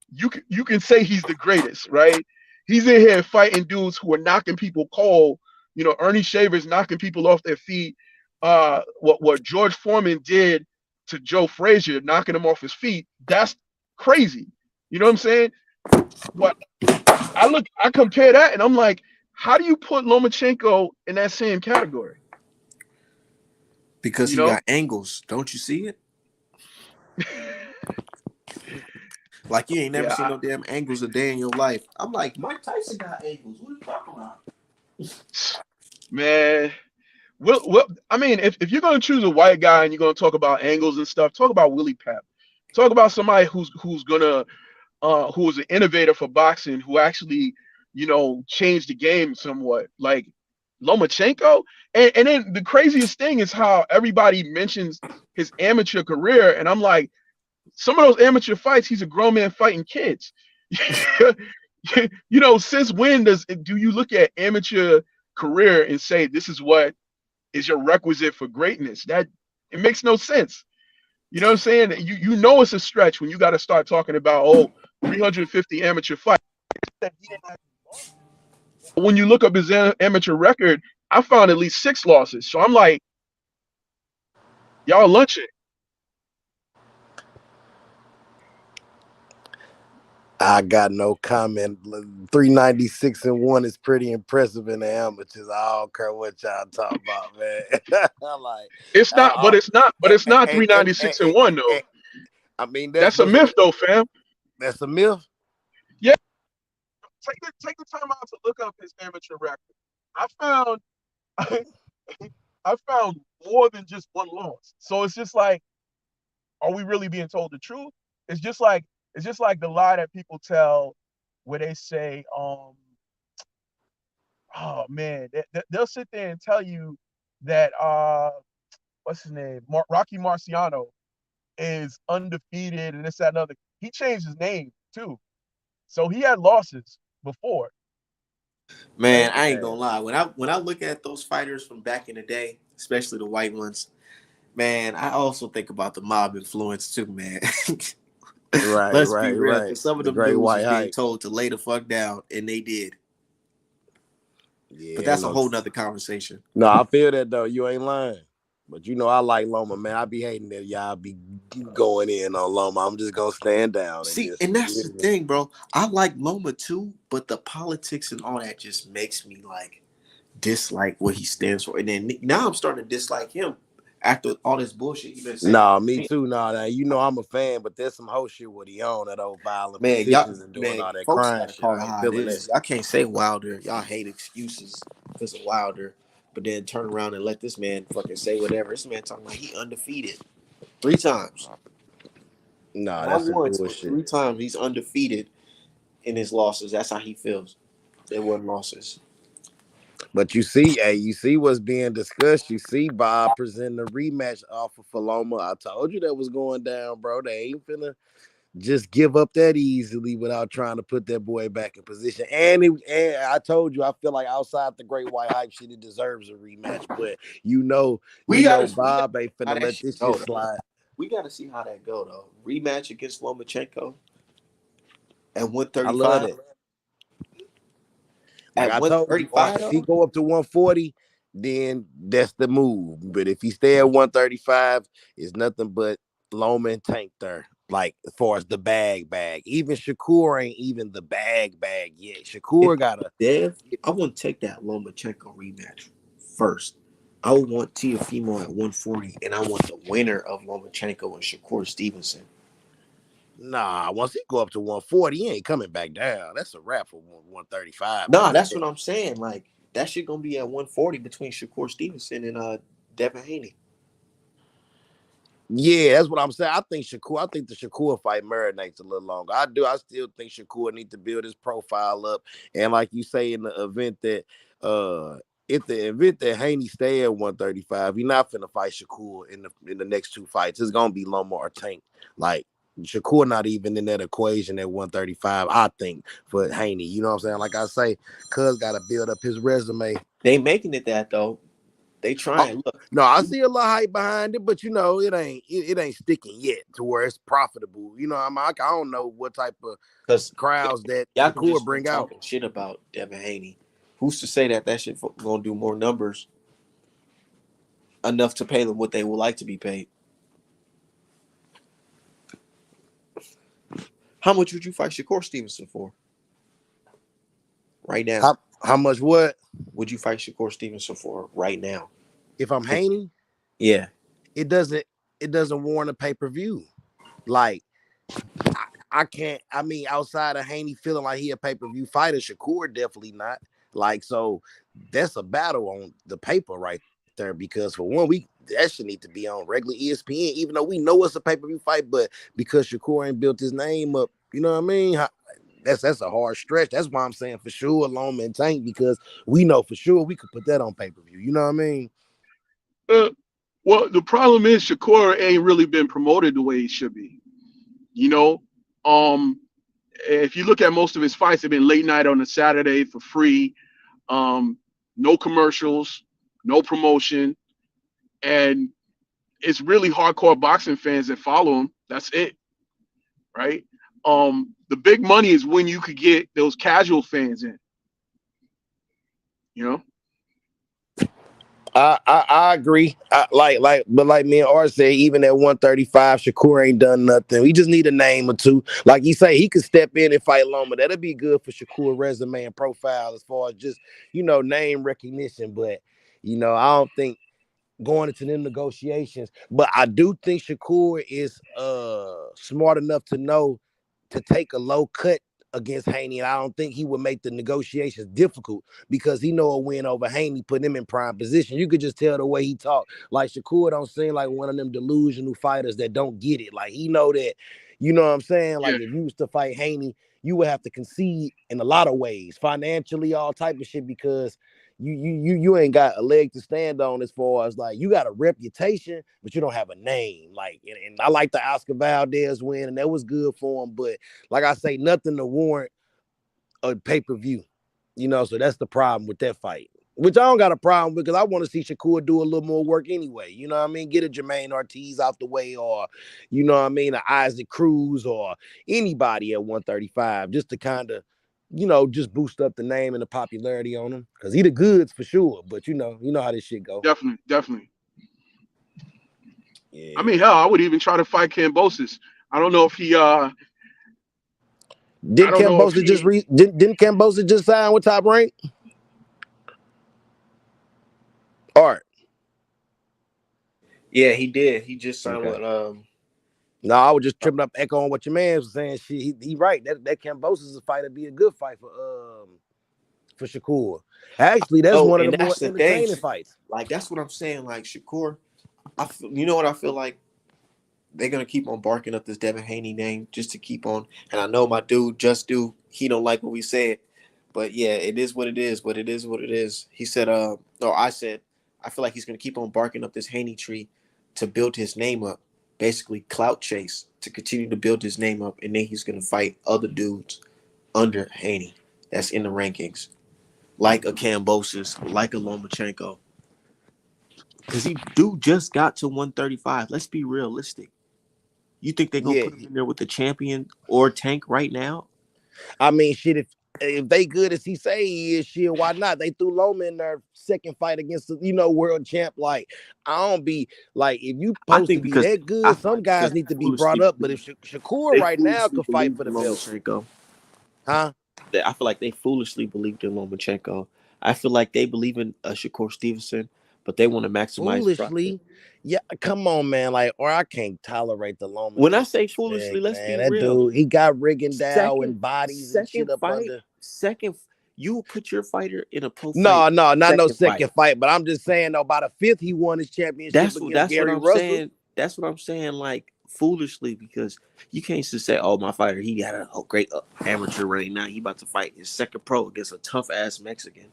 you can say he's the greatest, right? He's in here fighting dudes who are knocking people cold. Ernie Shavers knocking people off their feet. What George Foreman did to Joe Frazier, knocking him off his feet, that's crazy. You know what I'm saying? But I compare that, and I'm like, how do you put Lomachenko in that same category? Because You he know? got angles. Don't you see it? Like you ain't never Yeah, seen no damn angles a day in your life. I'm like, Mike Tyson got angles. What are you talking about? man. I mean, if you're gonna choose a white guy and you're gonna talk about angles and stuff, talk about Willie Pep. Talk about somebody who's gonna who was an innovator for boxing, who actually, changed the game somewhat, like Lomachenko. And then the craziest thing is how everybody mentions his amateur career, and I'm like, some of those amateur fights, he's a grown man fighting kids. Since when do you look at amateur career and say this is what is your requisite for greatness? That it makes no sense. You know what I'm saying? You know it's a stretch when you got to start talking about 350 amateur fights. When you look up his amateur record, I found at least 6 losses. So I'm like, y'all lunching. I got no comment. 396-1 is pretty impressive in the amateurs. I don't care what y'all talk about, man. I'm like, It's not, but it's not, but it's not and 396 and one though. I mean That's a myth though, fam. that's a myth. Yeah, take the time out to look up his amateur record. I found I found more than just one loss. So it's just like, are we really being told the truth? It's just like the lie that people tell where they say, oh man, they'll sit there and tell you that what's his name, Rocky Marciano is undefeated and this that and other. He changed his name too, so he had losses before, Man, right? I ain't Man, gonna lie. When I look at those fighters from back in the day, especially the white ones, man, I also think about the mob influence too, man. right, Let's be right, real, right. because some of The them great dudes white was being hype. told to lay the fuck down, and they did. But Yeah, that's a no, whole nother conversation. no, I feel that though. You ain't lying. But I like Loma, man. I be hating that y'all be going in on Loma. I'm just gonna stand down and See, just and that's the thing, bro. I like Loma too, but the politics and all that just makes me like dislike what he stands for. And then now I'm starting to dislike him after all this bullshit he been saying. Nah, me too. Nah, nah, I'm a fan, but there's some whole shit with he on that old violent Man, y'all, petitions and doing man, all that folks crime gotta shit. call it I ain't how it feeling that. is. I can't say Wilder. Y'all hate excuses because of Wilder, but then turn around and let this man fucking say whatever. This man talking like he undefeated 3 times, Nah, not that's some once, but bullshit. 3 times he's undefeated in his losses. That's how he feels. They weren't losses. But you see what's being discussed. You see Bob presenting a rematch offer for Loma. I told you that was going down, bro. They ain't finna just give up that easily without trying to put that boy back in position. And I told you, I feel like outside the great white hype shit, he deserves a rematch. But We gotta Bob ain't see how finna that let shit this go shit though. slide. We gotta see how that go though. Rematch against Lomachenko at I love 135. that. Like At I told you, or 135 if he though? go up to 140, then that's the move. But if he stay at 135, it's nothing but Loma and Tank there. Like as far as the bag, even Shakur ain't even the bag yet. If Shakur got a Dev, I wouldn't take that Lomachenko rematch first. I would want Tiafimo at 140, and I want the winner of Lomachenko and Shakur Stevenson. nah. Once he go up to 140, he ain't coming back down. That's a wrap for 135 Nah, after that's that. what I'm saying. Like that shit gonna be at 140 between Shakur Stevenson and Devin Haney. Yeah, that's what I'm saying. I think the Shakur fight marinates a little longer. I do. I still think Shakur need to build his profile up. And like you say in the event that uh if the event that Haney stay at 135, you're not finna fight Shakur in the next two fights. It's gonna be Loma or Tank. Like Shakur not even in that equation at 135, I think, for Haney. You know what I'm saying? Like I say, Cuz gotta build up his resume. They making it that though. They Oh, trying. Look, no, I see a lot of hype behind it, but it ain't sticking yet to where it's profitable. You know, I don't know what type of because crowds that y'all can Shakur just be bring out. talking shit about Devin Haney. Who's to say that that shit gonna do more numbers enough to pay them what they would like to be paid? How much would you fight Shakur Stevenson for right now? How much what? Would you fight Shakur Stevenson for right now? If I'm Haney, Yeah, it doesn't it doesn't warrant a pay-per-view. Like I can't. I mean, outside of Haney feeling like he a pay per view fighter, Shakur definitely not. Like, so that's a battle on the paper right there. Because for one, that should need to be on regular ESPN, even though we know it's a pay per view fight. But because Shakur ain't built his name up, you know what I mean? That's a hard stretch. That's why I'm saying for sure Loma and Tank, because we know for sure we could put that on pay per view. You know what I mean? Uh, well, the problem is Shakur ain't really been promoted the way he should be. You know, um, if you look at most of his fights, they've been late night on a Saturday for free. Um, no commercials, no promotion, and it's really hardcore boxing fans that follow him. That's it, right? The big money is when you could get those casual fans in. You know, I agree. But like me and Art said, even at 135, Shakur ain't done nothing. We just need a name or two. Like you say, he could step in and fight Loma. That'll be good for Shakur resume and profile as far as just name recognition. But I don't think going into them negotiations. But I do think Shakur is smart enough to know to take a low cut against Haney. And I don't think he would make the negotiations difficult because he know a win over Haney put him in prime position. You could just tell the way he talked. Like Shakur don't seem like one of them delusional fighters that don't get it. Like he know that, you know what I'm saying? yeah, Like if you was to fight Haney, you would have to concede in a lot of ways, financially, all type of shit, because you ain't got a leg to stand on as far as like you got a reputation, but you don't have a name. Like and I like the Oscar Valdez win, and that was good for him. But like I say, nothing to warrant a pay-per-view. So that's the problem with that fight. Which I don't got a problem with because I want to see Shakur do a little more work anyway. You know what I mean? Get a Jermaine Ortiz out the way, or an Isaac Cruz or anybody at 135, just to kind of just boost up the name and the popularity on him. Because he the goods for sure. But you know how this shit go. definitely, definitely. I Yeah. mean, hell, I would even try to fight Cambosis. I don't know if he. I Didn't don't know if Cambosa just he. didn't Cambosa just sign with Top Rank? All right. yeah, he did. He just signed Okay. with No, I was just tripping up, echoing what your man was saying. He right. That Cambosa's fight would be a good fight for Shakur. Actually, that's oh, one of the and more that's the thing. entertaining fights. Like that's what I'm saying. Like Shakur, you know what I feel like they're gonna keep on barking up this Devin Haney name just to keep on. And I know my dude, Just Do, he don't like what we said, but yeah, it is what it is. But it is what it is. He said, no, I said, I feel like he's gonna keep on barking up this Haney tree to build his name up, basically clout chase to continue to build his name up, and then he's gonna fight other dudes under Haney that's in the rankings, like a Kambosos, like a Lomachenko. Because he dude just got to 135. Let's be realistic. You think they're gonna Yeah, put him in there with the champion or Tank right now? I mean, shit. if they good as he say he is, shit, why not? They threw Loma in their second fight against the, world champ. Like, I don't be like, if you I supposed to think be because that I good, feel some like because guys they need to be brought foolishly up. But believe, if Shakur right now could fight for in the belt, Lomachenko. huh? I feel like they foolishly believed in Lomachenko. I feel like they believe in Shakur Stevenson, but they want to maximize profit. Foolishly, yeah, come on, man. Like, or I can't tolerate the Loma When I say foolishly, disrespect, let's be man. That real. dude, he got Rigondeaux Second, and bodies and shit second up fight, under. you will put your fighter in a pro fight. No, not no Second fight. second fight. But I'm just saying, though, by the fifth, he won his championship against That's what Gary I'm Russell. saying. That's what I'm saying. Like foolishly, because you can't just say, "Oh, my fighter, he got a great amateur right now. He about to fight his second pro against a tough ass Mexican."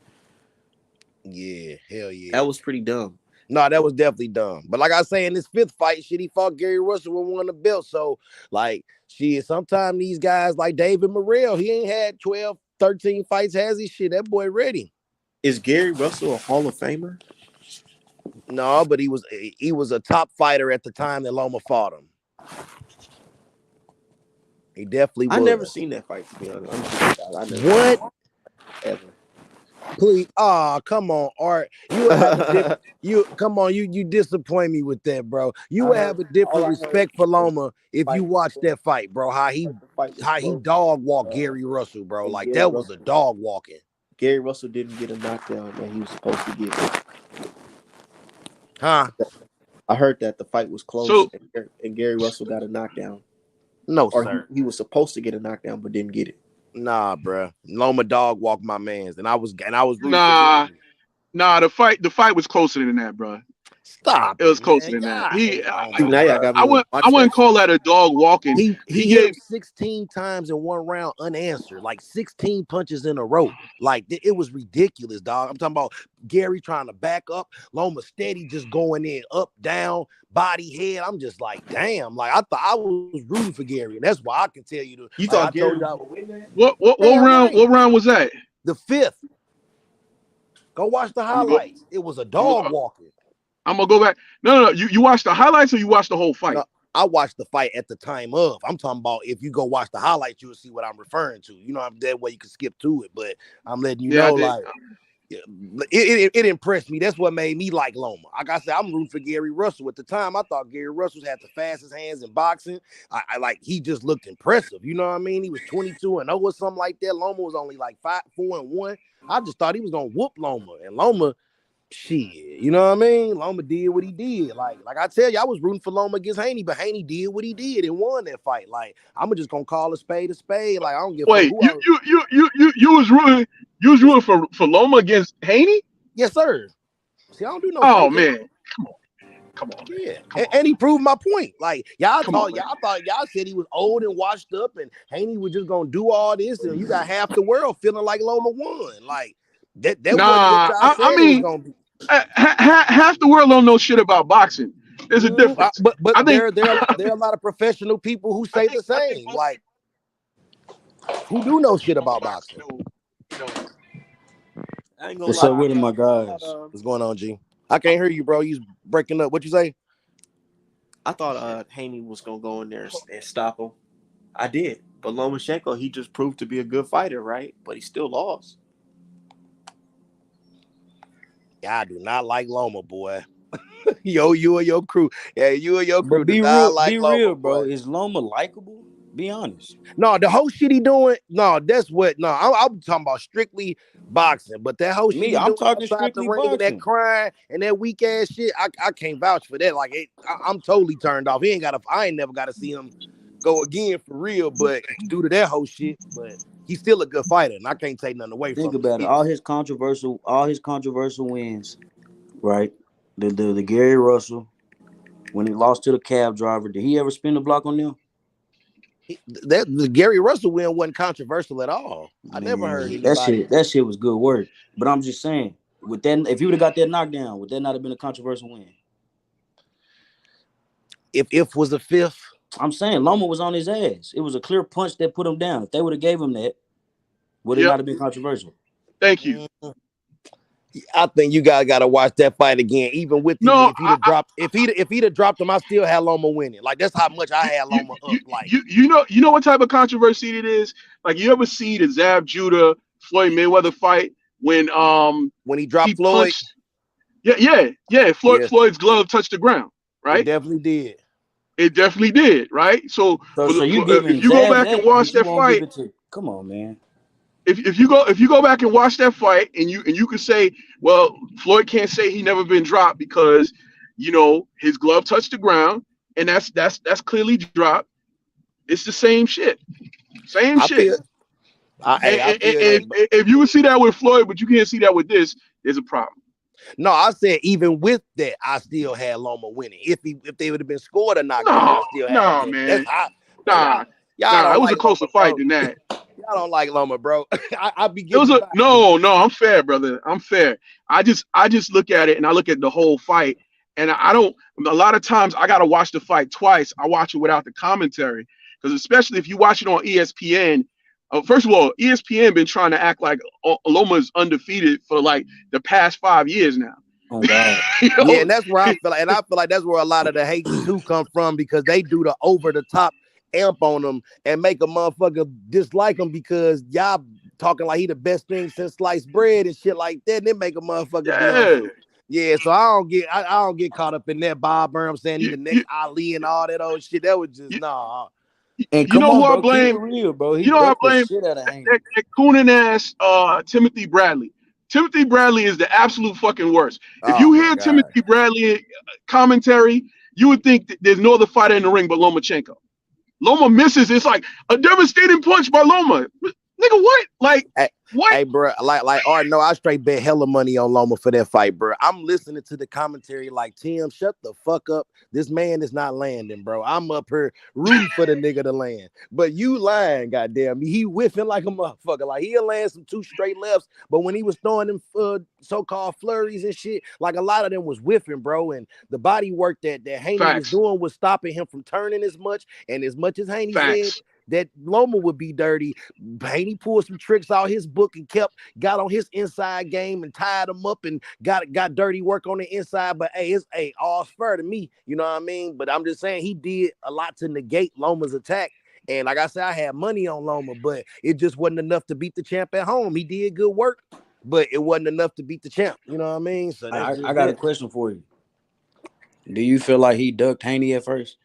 Yeah, hell yeah. That was pretty dumb. No, that was definitely dumb. But like I say, in this fifth fight, shit, he fought Gary Russell and won the belt. So, like, shit, sometimes these guys like David Morrell, he ain't had 12, 13 fights, has he? Shit, that boy ready. Is Gary Russell a Hall of Famer? No, but he was a top fighter at the time that Loma fought him. He definitely was. I never seen that fight, to be honest. I'm just I never What? ever. Please, come on, Art. You come on, you disappoint me with that, bro. You would have a different respect for Loma if you watched that fight, bro. How he dog walked Gary Russell, bro. Like that was a dog walking. Gary Russell didn't get a knockdown that he was supposed to get. Huh? I heard that the fight was close and Gary Russell got a knockdown. No, or sir. He was supposed to get a knockdown but didn't get it. Nah, bro. Loma dog walked my man's, and I was rooting Nah, for him. nah. The fight was closer than that, bro. Stop. It was closer man. than that. I wouldn't call that a dog walking. He hit him 16 times in one round unanswered, like 16 punches in a row. Like it was ridiculous, dog. I'm talking about Gary trying to back up, Loma steady just going in, up, down, body, head. I'm just like, damn. Like I thought I was rooting for Gary, and that's why I can tell you. You thought Gary would win that? What round? Right. What round was that? The fifth. Go watch the highlights. It was a dog walking. I'm gonna go back. No. You watched the highlights or you watched the whole fight? No, I watched the fight at the time of. I'm talking about if you go watch the highlights, you'll see what I'm referring to. You know, that way you can skip to it. But I'm letting you know, like, it impressed me. That's what made me like Loma. Like I said, I'm rooting for Gary Russell. At the time, I thought Gary Russell had the fastest hands in boxing. I like he just looked impressive. You know what I mean? He was 22-0 or something like that. Loma was only like 4-1. I just thought he was gonna whoop Loma, and Loma. Shit, you know what I mean? Loma did what he did. Like I tell you, I was rooting for Loma against Haney, but Haney did what he did and won that fight. Like I'm just gonna call a spade a spade. Like I don't give. Wait, you was rooting for Loma against Haney? Yes, sir. See, I don't do no. Oh man, come on. Yeah, and he proved my point. Like y'all thought y'all said he was old and washed up, and Haney was just gonna do all this, and you got half the world feeling like Loma won. Like that. Nah, I mean. Gonna be. Half the world don't know shit about boxing. There's a difference. But I think there are a lot of professional people who say the same. Like, who do know shit about boxing? What's up with my guys? What's going on, G? I can't hear you, bro. You breaking up. What you say? I thought Haney was gonna go in there and stop him. I did, but Lomachenko, he just proved to be a good fighter, right? But he still lost. I do not like Loma, boy. You and your crew. Yeah, you and your crew. But be real, bro. Is Loma likable? Be honest. No, the whole shit he doing. No, that's what. No, I'm talking about strictly boxing. But that whole shit I'm talking strictly boxing. That crying and that weak ass shit. I can't vouch for that. Like I'm totally turned off. I ain't never got to see him go again for real. But due to that whole shit, but. He's still a good fighter, and I can't take nothing away from him. Think about it. All his controversial wins, right? The Gary Russell, when he lost to the cab driver, did he ever spin the block on them? The Gary Russell win wasn't controversial at all. I never heard anybody. That shit was good work. But I'm just saying, with that, if you would have got that knockdown, would that not have been a controversial win? If was a fifth. I'm saying Loma was on his ass. It was a clear punch that put him down. If they would have gave him that, would it not have been controversial? Thank you. I think you guys got to watch that fight again. Even with him, No, if he'd have dropped, if he'd have dropped him, I still had Loma winning. Like that's how much I had Loma up. Like you know what type of controversy it is. Like you ever see the Zab Judah Floyd Mayweather fight when when he he dropped Floyd, punched yeah yeah, Floyd's glove touched the ground, it right? definitely did. It definitely did, right? So So you if giving you go Zab back and that, watch but you that won't give fight, it to. Come on, man. if you go back and watch that fight, and you can say, well, Floyd can't say he never been dropped because his glove touched the ground, and that's clearly dropped. It's the same shit, same I shit. feel, I And feel that. if you would see that with Floyd, but you can't see that with this, there's a problem. No, I said even with that, I still had Loma winning. If they would have been scored or knocked out, I No, still had him no, winning. That's man, how, bro. nah, Y'all nah. don't It was a like closer Loma, fight bro. than that. Y'all don't like Loma, bro. I be It was getting a vibes. no. I'm fair, brother. I'm fair. I just look at it and I look at the whole fight, and I don't. A lot of times I gotta watch the fight twice. I watch it without the commentary because especially if you watch it on ESPN. First of all, ESPN been trying to act like Loma's undefeated for like the past 5 years now. Oh God. you Yeah, know, and that's where I feel like, and I feel like that's where a lot of the hate too come from because they do the over the top amp on them and make a motherfucker dislike him because y'all talking like he the best thing since sliced bread and shit like that, and it make a motherfucker be on yeah. some. Yeah, so I don't get caught up in that Bob Burnham saying he You, the you, next Ali and all that old shit. That was just you, nah. And you come know on, who I bro, keep it blame? real, bro. He You know who I ducked the blame? shit out of Haney. That Coonan ass Timothy Bradley. Timothy Bradley is the absolute fucking worst. If Oh you my hear god. Timothy Bradley commentary, you would think that there's no other fighter in the ring but Lomachenko. Loma misses. It's like a devastating punch by Loma. Nigga, what? Like, Hey, what? hey, bro, like, Art, no, I straight bet hella money on Loma for that fight, bro. I'm listening to the commentary like, Tim, shut the fuck up. This man is not landing, bro. I'm up here rooting for the nigga to land. But you lying, goddamn. He whiffing like a motherfucker. Like, he'll land some two straight lefts, but when he was throwing them so-called flurries and shit, like, a lot of them was whiffing, bro. And the body work that Haney was Facts. doing was stopping him from turning as much. And as much as Haney said Facts. that Loma would be dirty, Haney pulled some tricks out his book and got on his inside game and tied him up and got dirty work on the inside. But hey, it's all fair to me, you know what I mean? But I'm just saying he did a lot to negate Loma's attack. And like I said, I had money on Loma, but it just wasn't enough to beat the champ at home. He did good work, but it wasn't enough to beat the champ. You know what I mean? So that's I just got a it. question for you. Do you feel like he ducked Haney at first?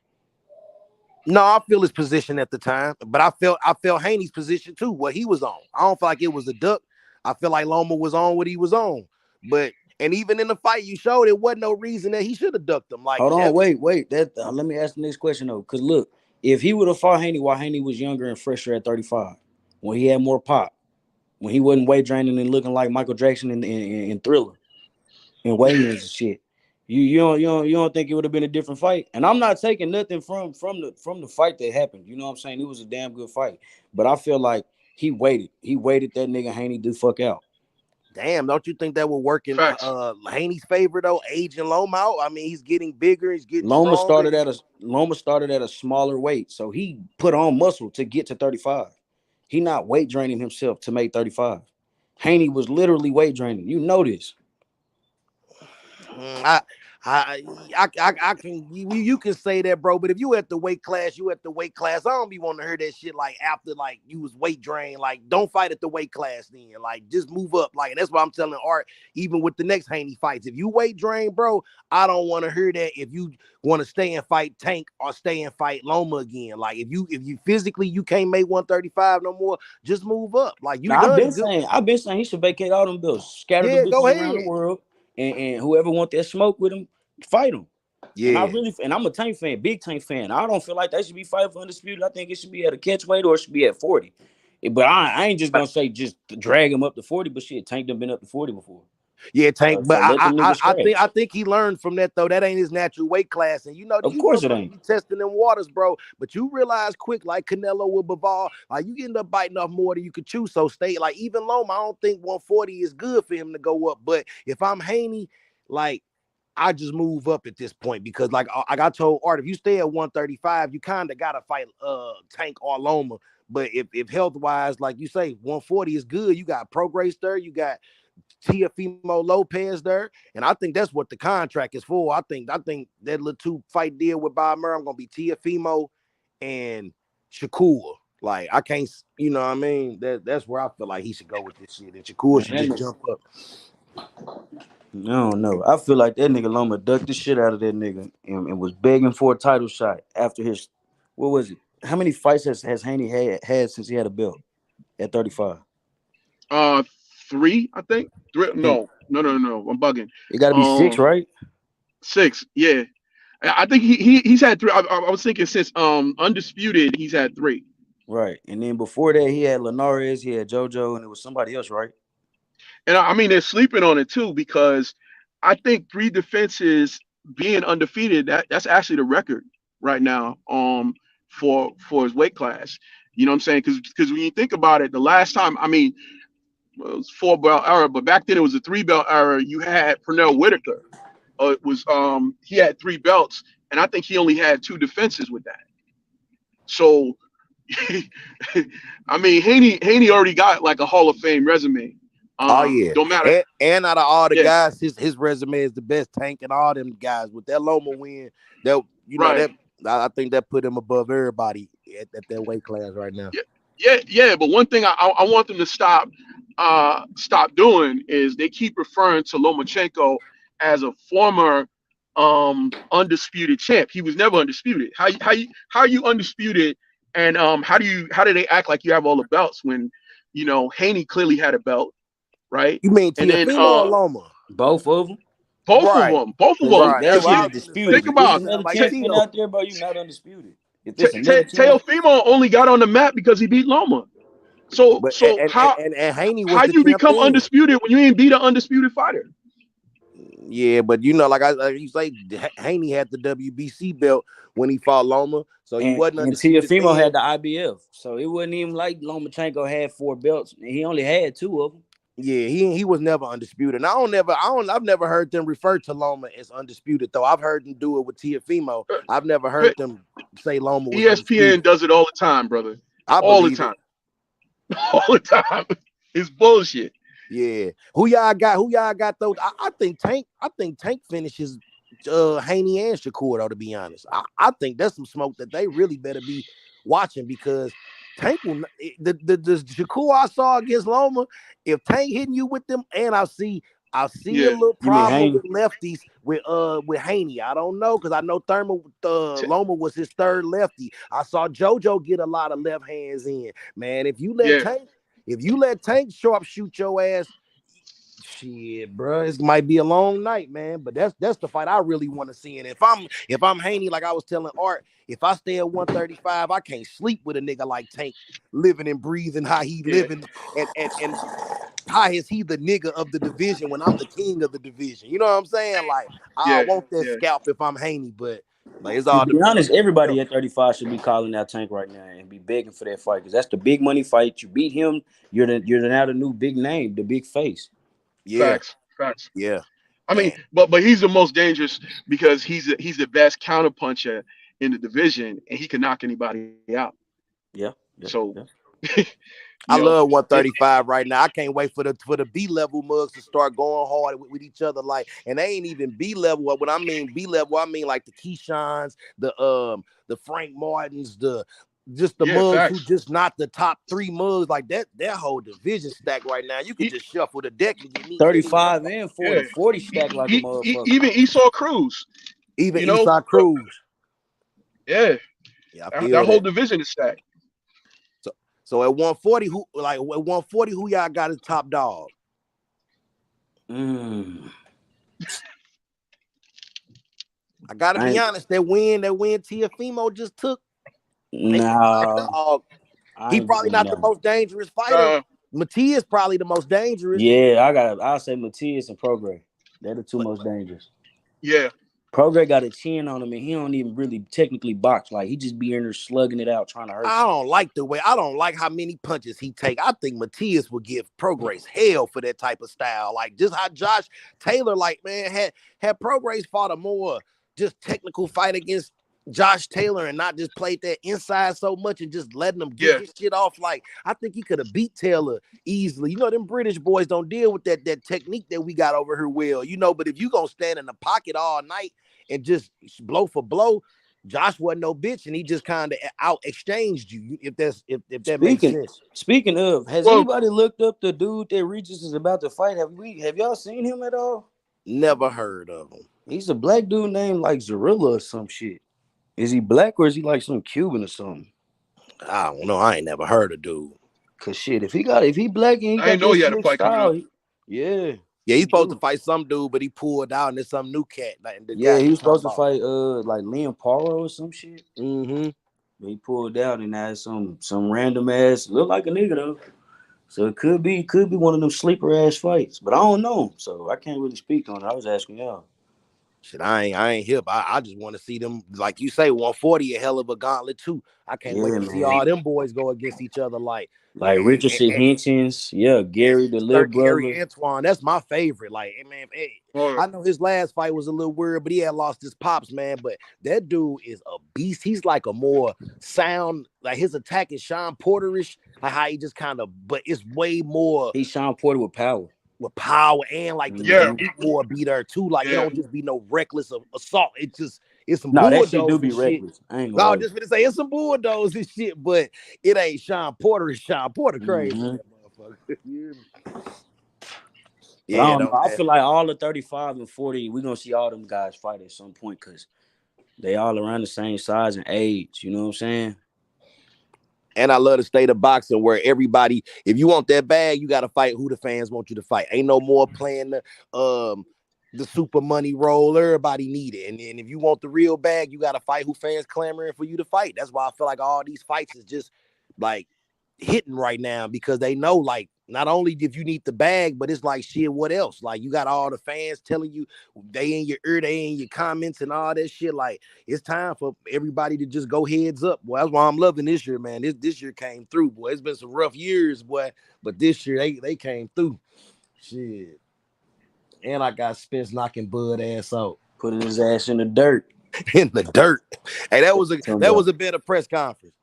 No, I feel his position at the time, but I felt Haney's position too, what he was on. I don't feel like it was a duck. I feel like Loma was on what he was on. But and even in the fight you showed, it wasn't no reason that he should have ducked him. Like Hold on, that. wait. That let me ask the next question though. Cause look, if he would have fought Haney while Haney was younger and fresher at 35, when he had more pop, when he wasn't weight draining and looking like Michael Jackson in Thriller and weigh-ins and shit, you don't think it would have been a different fight? And I'm not taking nothing from the fight that happened. You know what I'm saying? It was a damn good fight, but I feel like he waited. He waited that nigga Haney the fuck out. Damn, don't you think that would work in Facts. Haney's favor though? Aging Loma out. I mean, he's getting bigger, he's getting Loma stronger. started at a smaller weight, so he put on muscle to get to 35. He not weight draining himself to make 35. Haney was literally weight draining. You know this. I, I can you can say that, bro. But if you at the weight class, you at the weight class. I don't be wanting to hear that shit like after like you was weight drained. Like don't fight at the weight class then. Like just move up. Like that's what I'm telling Art. Even with the next Haney fights, if you weight drain, bro, I don't want to hear that. If you want to stay and fight Tank or stay and fight Loma again, like if you physically you can't make 135 no more, just move up. Like you Now done good. I've been saying he should vacate all them bills, scatter the Yeah, go bitches around the ahead. world, and whoever want that smoke with him, fight him. Yeah. And I'm a Tank fan, big Tank fan. I don't feel like they should be fighting for undisputed. I think it should be at a catch weight or it should be at 40. But I ain't just gonna say just drag him up to 40, but shit, Tank done been up to 40 before. Yeah, Tank, but So let them niggas I scratch. think he learned from that though. That ain't his natural weight class, and you know Of these course it motherfuckers ain't. be testing them waters, bro. But you realize quick, like Canelo with Bivol, like you end up biting off more than you could chew. So stay like even Loma, I don't think 140 is good for him to go up. But if I'm Haney, like I just move up at this point because like I told Art, if you stay at 135, you kind of gotta fight Tank or Loma. But if health wise, like you say, 140 is good. You got Prograis there, you got Teofimo Lopez there, and I think that's what the contract is for. I think that little 2-fight deal with Bob Murray, I'm gonna be Teofimo and Shakur. Like I can't, you know what I mean? That's where I feel like he should go with this shit, and Shakur should just jump up. I don't know. I feel like that nigga Loma ducked the shit out of that nigga and was begging for a title shot after his. What was it? How many fights has Haney had since he had a belt at 35? 3, I think. 3, no. I'm bugging. It got to be 6, right? 6, yeah. I think he's had 3. I was thinking since Undisputed, he's had 3. Right, and then before that, he had Linares, he had JoJo, and it was somebody else, right? And I mean, they're sleeping on it too because I think 3 defenses being undefeated, that's actually the record right now for his weight class. You know what I'm saying? Because when you think about it, the last time, I mean, it was 4-belt era, but back then it was a 3-belt era. You had Pernell Whitaker. It was he had 3 belts, and I think he only had 2 defenses with that. So, I mean, Haney already got like a Hall of Fame resume. Oh yeah, Don't matter. And out of all the guys, his resume is the best. Tank and all them guys with that Loma win, that that I think that put him above everybody at that weight class right now. Yeah. But one thing I want them to stop doing is they keep referring to Lomachenko as a former undisputed champ. He was never undisputed. How are you undisputed? And how do they act like you have all the belts when Haney clearly had a belt? Right. You mean Teofimo or Loma? Both of them. Both of them. Right. That's why disputed. Think about another champion out there, bro. You're not undisputed. Teofimo only got on the map because he beat Loma. So how Haney was how the you become champion. Undisputed when you ain't beat an undisputed fighter? Yeah, but like you say, Haney had the WBC belt when he fought Loma, so he wasn't undisputed. And Teofimo had the IBF, so it wasn't even like Lomachenko had 4 belts, and he only had 2 of them. Yeah, he was never undisputed. And I've never heard them refer to Loma as undisputed, though. I've heard them do it with Teofimo. I've never heard them say Loma was ESPN undisputed. does it all the time, brother. All the time. All the time. It's bullshit. Yeah. Who y'all got though? I think Tank finishes Haney and Shakur, though, to be honest. I think that's some smoke that they really better be watching, because Tank will the Shakur I saw against Loma, if Tank hitting you with them, and I see a little problem with lefties with Haney. I don't know, because I know Loma was his 3rd lefty. I saw JoJo get a lot of left hands in. Man, if you let Tank sharpshoot your ass, shit, bro, it might be a long night, man. But that's the fight I really want to see. And if I'm Haney, like I was telling Art, if I stay at 135, I can't sleep with a nigga like Tank, living and breathing how he living, and how is he the nigga of the division when I'm the king of the division? You know what I'm saying? Like, I want that scalp if I'm Haney, but like, it's all. To be honest, everybody at 35 should be calling out Tank right now and be begging for that fight, because that's the big money fight. You beat him, you're now the new big name, the big face. Yeah. Facts. Yeah. I mean, but he's the most dangerous because he's the best counterpuncher in the division, and he can knock anybody out. Yeah. So I love 135 right now. I can't wait for the B level mugs to start going hard with each other. Like, and they ain't even B level. When I mean B level, I mean like the Keyshawn's, the Frank Martins, the mugs facts. who just not the top 3 mugs. Like that whole division stack right now. You can just shuffle the deck and get me 35 and 40. 40 stack like a motherfucker. Even Esau Cruz. Esau Cruz. Yeah. That whole division is stacked. So at 140, who y'all got as top dog? I gotta be honest, that win Teofimo just took. No, he probably not the most dangerous fighter. Matias probably the most dangerous. Yeah, I'll say Matias and Prograis. They're the 2 most dangerous. Yeah. Prograis got a chin on him, and he don't even really technically box. Like, he just be in there slugging it out, trying to hurt. I don't like how many punches he take. I think Matias will give Prograis hell for that type of style. Like, just how Josh Taylor, like, man, had Prograis fought a more just technical fight against Josh Taylor and not just played that inside so much and just letting him get Yeah. his shit off. Like, I think he could have beat Taylor easily. You know, them British boys don't deal with that technique that we got over here well, you know, but if you gonna stand in the pocket all night and just blow for blow, Josh wasn't no bitch and he just kind of out exchanged you, if that makes sense. Speaking of, has Well, anybody looked up the dude that Regis is about to fight? Have y'all seen him at all? Never heard of him. He's a black dude named like Zorilla or some shit. Is he black or is he like some Cuban or something? I don't know. I ain't never heard of dude. Cause shit, if he black and he I got didn't know this he had a slick fight coming style, up. yeah. Yeah, he's supposed to do. fight some dude, but he pulled out and there's some new cat. Like the Yeah, guy he you was supposed to talking fight like Liam Paro or some shit. Mm-hmm. But he pulled out and had some random ass look like a nigga though. So it could be one of them sleeper ass fights. But I don't know. So I can't really speak on it. I was asking y'all. Shit, I ain't hip. I just want to see them, like you say, 140, a hell of a gauntlet too. I can't wait Yeah, to see man. all them boys go against each other. Like Like Richardson Hinchins, yeah, Gary, the little Gary brother. Antoine, that's my favorite. Like, man, I know his last fight was a little weird, but he had lost his pops, man. But that dude is a beast. He's like a more sound, like his attack is Sean Porterish, like how he just kind of, but it's way more. He's Sean Porter with power. With power and like the Yeah. technique more be there too. Like it don't just be no reckless assault. It's some No, that shit do bulldoze be and shit. reckless. I ain't I gonna was just gonna say it's some bulldoze and shit, but it ain't Sean Porter. It's Sean Porter crazy. That motherfucker. Yeah, I don't know. I feel like all the 35 and 40, we're gonna see all them guys fight at some point because they all around the same size and age. You know what I'm saying? And I love the state of boxing where everybody, if you want that bag, you got to fight who the fans want you to fight. Ain't no more playing the super money role. Everybody need it. And if you want the real bag, you got to fight who fans clamoring for you to fight. That's why I feel like all these fights is just like hitting right now because they know like not only if you need the bag, but it's like shit, what else? Like you got all the fans telling you they in your ear, they in your comments and all that shit. Like it's time for everybody to just go heads up. Boy, that's why I'm loving this year, man. This year came through, boy. It's been some rough years, boy, but this year they came through. Shit. And I got Spence knocking Bud ass out. Putting his ass in the dirt. In the dirt. Hey, that was a better press conference.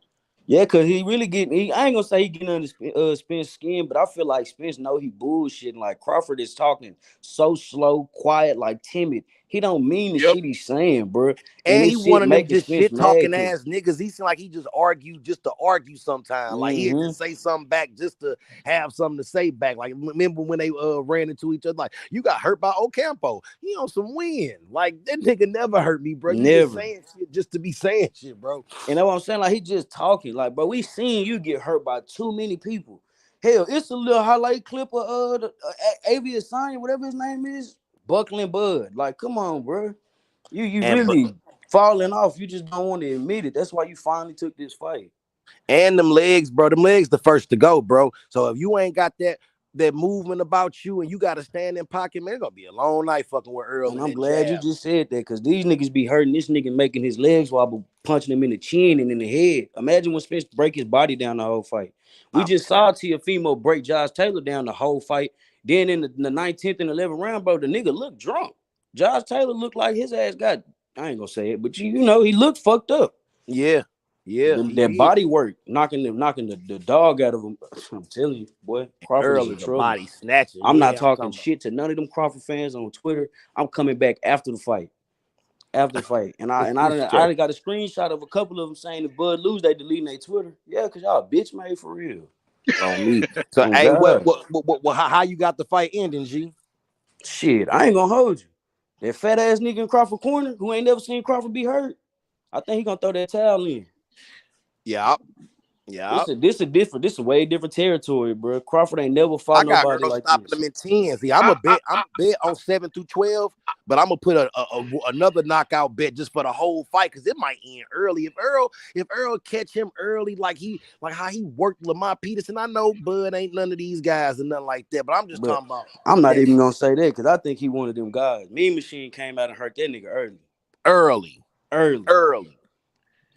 Yeah, cause he really getting. I ain't gonna say he getting under Spence's skin, but I feel like Spence know he bullshitting. Like Crawford is talking so slow, quiet, like timid. He don't mean the shit he's saying, bro. And he one of them just shit talking mad, ass niggas. He seem like he just argue just to argue sometimes. Like he had to say something back just to have something to say back. Like remember when they ran into each other? Like you got hurt by Ocampo. He on some win. Like that nigga never hurt me, bro. You just saying shit just to be saying shit, bro. And that's what I'm saying. Like he just talking. Like, bro, we seen you get hurt by too many people. Hell, it's a little highlight clip of Avi Asanya, whatever his name is, buckling Bud. Like, come on, bro. You really falling off. You just don't want to admit it. That's why you finally took this fight. And them legs, bro. Them legs the first to go, bro. So if you ain't got that movement about you and you got to stand in pocket, man, it's going to be a long night fucking with Earl. And I'm glad you just said that because these niggas be hurting this nigga making his legs wobble, punching him in the chin and in the head. Imagine when Spence break his body down the whole fight. We just saw Teofimo break Josh Taylor down the whole fight. Then in the 19th and 11th round, bro, the nigga looked drunk. Josh Taylor looked like his ass got, I ain't gonna say it, but you know, he looked fucked up. Yeah. Yeah. That body work, knocking the dog out of him. I'm telling you, boy, Crawford is in trouble. Body snatcher. I'm not talking shit to none of them Crawford fans on Twitter. I'm coming back after the fight. And I got a screenshot of a couple of them saying if Bud lose, they deleting their Twitter. Yeah, because y'all bitch made for real. On me. So hey, how you got the fight ending, G? Shit, I ain't gonna hold you. That fat ass nigga in Crawford corner who ain't never seen Crawford be hurt, I think he gonna throw that towel in. Yeah. This a way different territory, bro. Crawford ain't never fought nobody like this. Stopping them in 10. See, I'm a bet on 7 through 12, but I'm gonna put another knockout bet just for the whole fight because it might end early. If Earl catch him early, like how he worked Lamont Peterson. I know Bud ain't none of these guys and nothing like that, but I'm just talking about. I'm not even gonna say that because I think he one of them guys. Mean Machine came out and hurt that nigga early.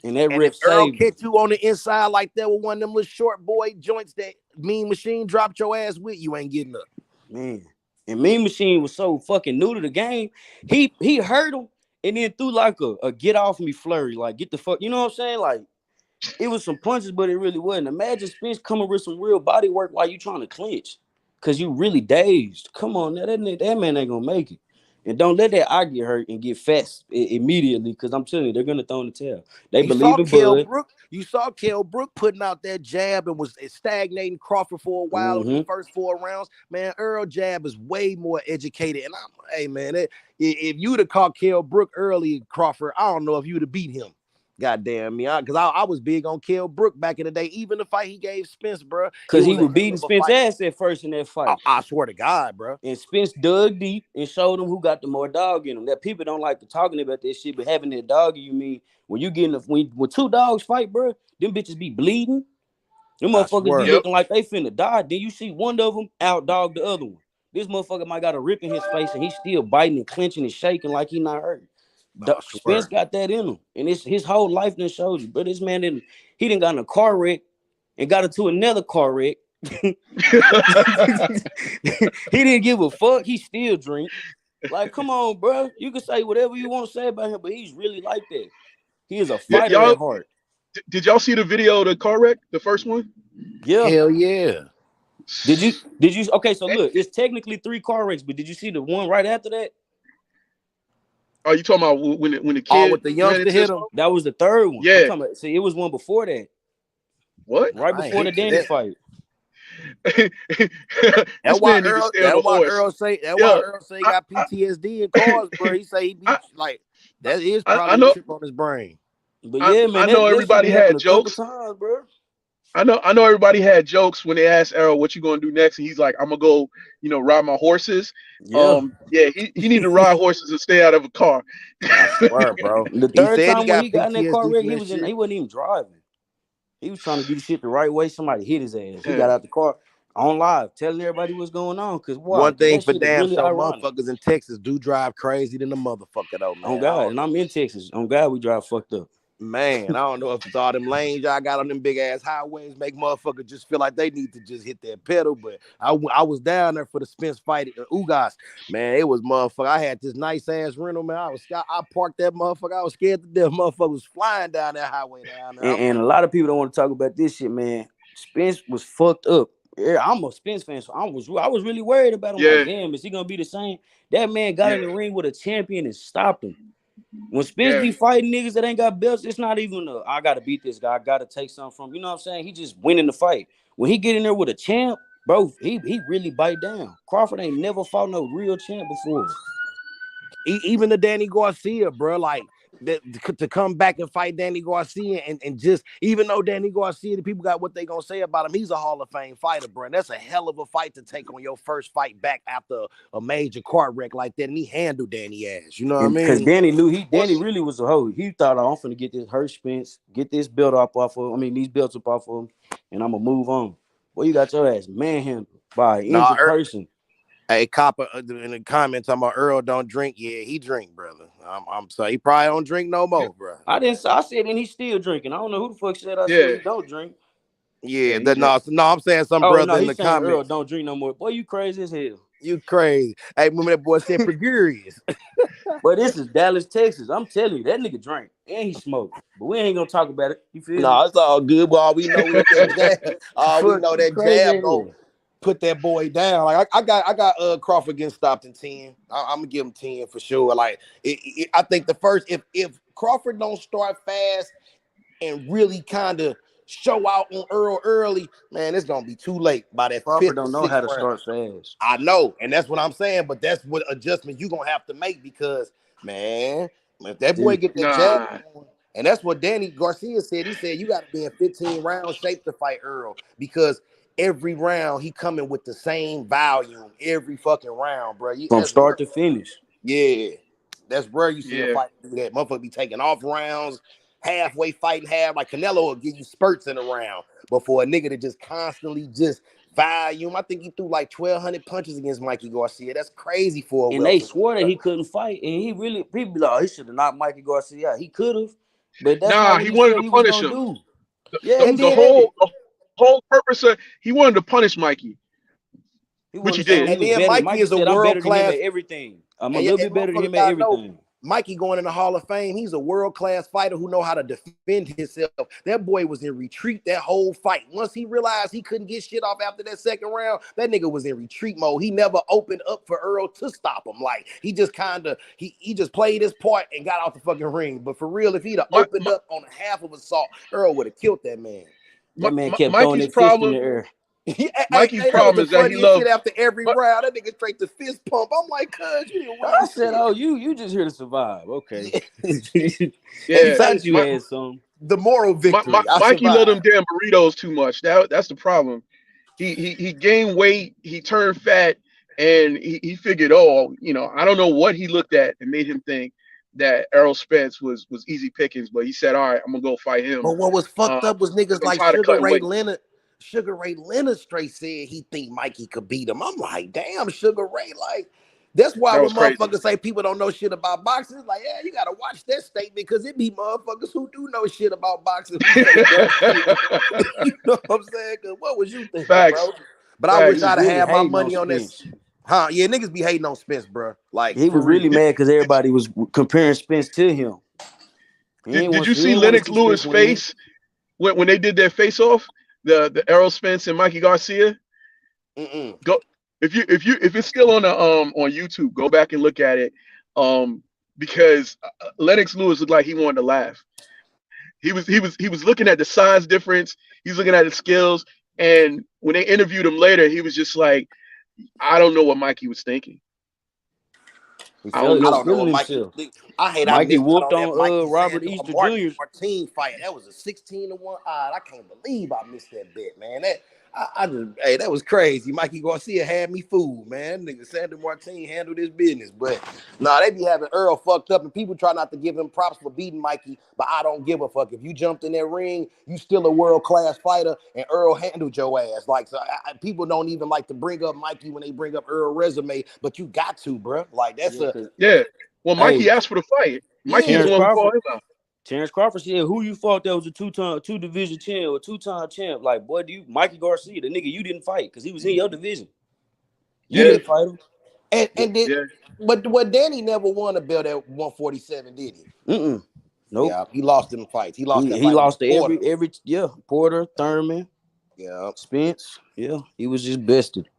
And that rip if Earl catch you on the inside like that with one of them little short boy joints that Mean Machine dropped your ass with, you ain't getting up. Man. And Mean Machine was so fucking new to the game. He hurt him and then threw like a get off me flurry, like get the fuck, you know what I'm saying? Like it was some punches, but it really wasn't. Imagine Spence coming with some real body work while you trying to clinch, cause you really dazed. Come on, now that man ain't gonna make it. And don't let that eye get hurt and get fat immediately, because I'm telling you, they're gonna throw in the tail. They believe in Bud. You saw Kell Brook putting out that jab and was stagnating Crawford for a while in the first 4 rounds. Man, Earl jab is way more educated. And hey man, if you'd have caught Kell Brook early, Crawford, I don't know if you'd have beat him. Goddamn me, because I was big on Kell Brook back in the day. Even the fight he gave Spence, bro, because he was beating Spence ass at first in that fight. I swear to God, bro. And Spence dug deep and showed him who got the more dog in him. That people don't like to talking about that shit, but having that dog in you mean when you getting when 2 dogs fight, bro, them bitches be bleeding. Them motherfuckers be looking like they finna die. Then you see one of them out dog the other one. This motherfucker might got a rip in his face and he's still biting and clenching and shaking like he not hurt. Spence got that in him, and it's his whole life done showed you. But this man didn't got in a car wreck and got into another car wreck. He didn't give a fuck. He still drink. Like, come on, bro. You can say whatever you want to say about him, but he's really like that. He is a fighter at heart. Did y'all see the video of the car wreck, the first one? Yeah. Hell yeah. Did you? Okay, so look, it's technically 3 car wrecks, but did you see the one right after that? Are you talking about when the kid with the youngster hit him? That was the third one. Yeah. See, it was one before that. What? Right before the Danny fight. That's why Earl say he got PTSD in cars, bro. He say he be like that is probably a trip on his brain. But yeah, man, I know everybody had jokes. Times, bro. I know everybody had jokes when they asked Errol, what you gonna do next? And he's like, I'm gonna go, ride my horses. Yeah. He need to ride horses and stay out of a car. I swear, bro. The third time when he got in that car wreck, he wasn't even driving. He was trying to do the shit the right way. Somebody hit his ass. He got out the car on live, telling everybody what's going on. Cause one thing for damn sure, motherfuckers in Texas do drive crazy than the motherfucker though, man. On God, and I'm in Texas. On God, we drive fucked up. Man, I don't know if it's all them lanes y'all got on them big ass highways make motherfuckers just feel like they need to just hit that pedal. But I was down there for the Spence fight at Ugas. Man, it was motherfucker. I had this nice ass rental, man. I parked that motherfucker. I was scared to death. Motherfucker was flying down that highway down there. And a lot of people don't want to talk about this shit, man. Spence was fucked up. Yeah, I'm a Spence fan, so I was really worried about him. Yeah. Like, damn, is he gonna be the same? That man got in the ring with a champion and stopped him. When Spence be fighting niggas that ain't got belts, it's not even I gotta beat this guy. I gotta take something from. You know what I'm saying? He just winning the fight. When he get in there with a champ, bro, he really bite down. Crawford ain't never fought no real champ before. Even the Danny Garcia, bro, like to come back and fight Danny Garcia and just, even though Danny Garcia, the people got what they gonna say about him, he's a Hall of Fame fighter, bro. And that's a hell of a fight to take on your first fight back after a major car wreck like that. And he handled Danny ass, you know what I mean? Because Danny knew Danny really was a hoe. He thought, I'm finna get this hurt Spence, get this belt off of him. These belts up off of him, and I'm gonna move on. Well, you got your ass manhandled by an injured person. Hey, Copper in the comments talking about Earl don't drink. Yeah, he drink, brother. I'm sorry, he probably don't drink no more, bro. I said, and he's still drinking. I don't know who the fuck said said he don't drink. Yeah, I'm saying some brother in the comments. Earl don't drink no more. Boy, you crazy as hell. You crazy. Hey, remember that boy said Pregurious. But this is Dallas, Texas. I'm telling you, that nigga drank and he smoked. But we ain't gonna talk about it. You feel me? No, it's all good. But all we know is that jab go put that boy down. Like I got Crawford getting stopped in 10. I'm gonna give him 10 for sure. Like I think the first, if Crawford don't start fast and really kind of show out on Earl early, man, it's gonna be too late by that. Crawford don't know how to start fast. I know, and that's what I'm saying. But that's what adjustment you gonna have to make, because man, if that boy get the jab on, and that's what Danny Garcia said. He said you got to be in 15 round shape to fight Earl, because every round he coming with the same volume every fucking round, bro. From start to finish. Yeah, that's where you see a fight do that. Motherfucker be taking off rounds, halfway fighting half. Like Canelo will give you spurts in a round, but for a nigga to just constantly just volume, I think he threw like 1,200 punches against Mikey Garcia. That's crazy for a and they swore that he couldn't fight, and he really, people be like, he should have knocked Mikey Garcia out. He could have, but that's not what he wanted to punish him. Do. The whole purpose of he wanted to punish Mikey, which he did. And then Mikey is a world class everything. I'm a little bit better than him at everything. Mikey going in the Hall of Fame. He's a world-class fighter who know how to defend himself. That boy was in retreat that whole fight. Once he realized he couldn't get shit off after that second round, that nigga was in retreat mode. He never opened up for Earl to stop him. Like, he just kind of, he just played his part and got out the fucking ring. But for real, if he'd have opened up on a half of assault, Earl would have killed that man. That man kept throwing that fist in the air. Mikey's problem is that he loves shit after every round. That nigga straight to fist pump. I'm like, cuz you didn't win. I said, "Oh, you just here to survive." Okay. Yeah, thought you had some. The moral victory. Mikey loved them damn burritos too much. That's the problem. He gained weight. He turned fat, and he figured, oh, you know, I don't know what he looked at and made him think that Errol Spence was easy pickings. But he said, all right, I'm gonna go fight him. But what was fucked up was niggas like Sugar Ray Leonard. Sugar Ray Leonard straight said he think Mikey could beat him. I'm like, damn, Sugar Ray. Like, that's why when motherfuckers say people don't know shit about boxing, it's like, yeah, you gotta watch that statement because it be motherfuckers who do know shit about boxing. You know what I'm saying? Cause what was you thinking, bro? But I wish I'd have had my money on this. Huh? Yeah, niggas be hating on Spence, bro. Like, he was really mad because everybody was comparing Spence to him. Did you see Lennox Lewis' face when they did their face off? The Errol Spence and Mikey Garcia. Go if it's still on the on YouTube, go back and look at it. Because Lennox Lewis looked like he wanted to laugh. He was looking at the size difference. He's looking at the skills, and when they interviewed him later, he was just like, I don't know what Mikey was thinking. I don't know what Mikey. I hate Mikey whooped on Robert Easter Jr. Martin fight. That was a 16-1 odd. I can't believe I missed that bet, man. That was crazy. Mikey Garcia had me fooled, man. Nigga Sandra Martin handled his business. But they be having Earl fucked up, and people try not to give him props for beating Mikey, but I don't give a fuck. If you jumped in that ring, you still a world-class fighter, and Earl handled your ass. Like, so people don't even like to bring up Mikey when they bring up Earl's resume, but you got to, bro. Like, that's Well, Mikey asked for the fight. Mikey's the one who fought him out. Terrence Crawford said, who you fought that was a two-division champ or two-time champ? Like, boy, Mikey Garcia, the nigga you didn't fight because he was in your division. You didn't fight him. But Danny never won a belt at 147, did he? Nope. Yeah, he lost them fights. He lost to every Porter, Thurman, Spence. Yeah, he was just bested.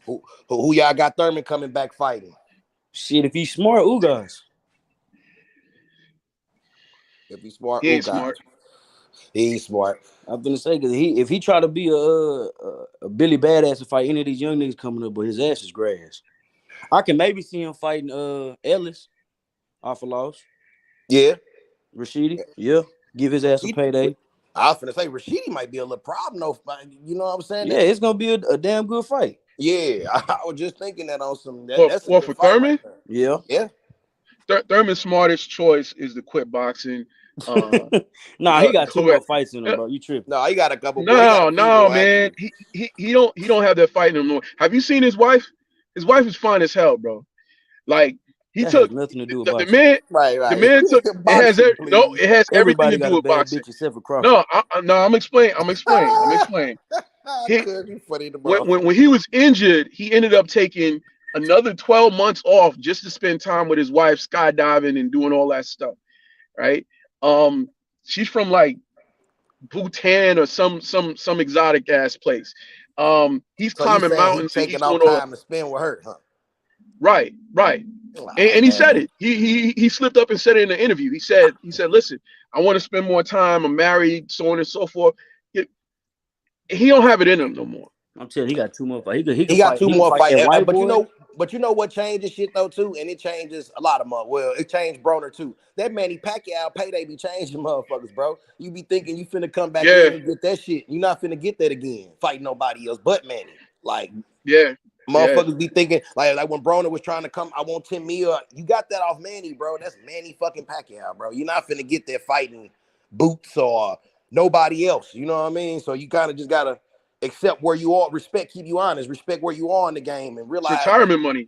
Who y'all got Thurman coming back fighting? Shit, if he's smart, Ugas. If he's smart, he ain't smart. He's smart. I'm gonna say because if he try to be a Billy Badass to fight any of these young niggas coming up, but his ass is grass. I can maybe see him fighting Ellis off a loss. Yeah, Rashidi. Yeah, give his ass a payday. I was gonna say Rashidi might be a little problem though. You know what I'm saying? Yeah, it's gonna be a damn good fight. Yeah, I was just thinking that on some. That's for Thurman. Yeah. Thurman's smartest choice is to quit boxing. He got 2 more fights in him, bro. You tripping? No, he got a couple. No, man. He don't have that fight in him no more. Have you seen his wife? His wife is fine as hell, bro. Like he took nothing to do with the man. Right. The man took it has everything to do with boxing. Except for Crawford. I'm explaining. When he was injured, he ended up taking another 12 months off just to spend time with his wife, skydiving and doing all that stuff. Right. She's from like Bhutan or some exotic ass place. He's climbing mountains. He's taking all time to spend with her, huh? Right. And he said it. He slipped up and said it in the interview. He said, listen, I want to spend more time. I'm married, so on and so forth. He don't have it in him no more. I'm telling you, he got 2 more fights. He got 2 more fights. But you know what changes shit though too, and it changes a lot of them. Well, it changed Broner too. That Manny Pacquiao payday be changing motherfuckers, bro. You be thinking you finna come back in and get that shit. You're not finna get that again. Fighting nobody else but Manny. Like, motherfuckers be thinking like when Broner was trying to come, I want 10 mil. You got that off Manny, bro. That's Manny fucking Pacquiao, bro. You're not finna get that fighting Boots or nobody else. You know what I mean? So you kind of just gotta accept where you are, respect, keep you honest, respect where you are in the game, and realize retirement money.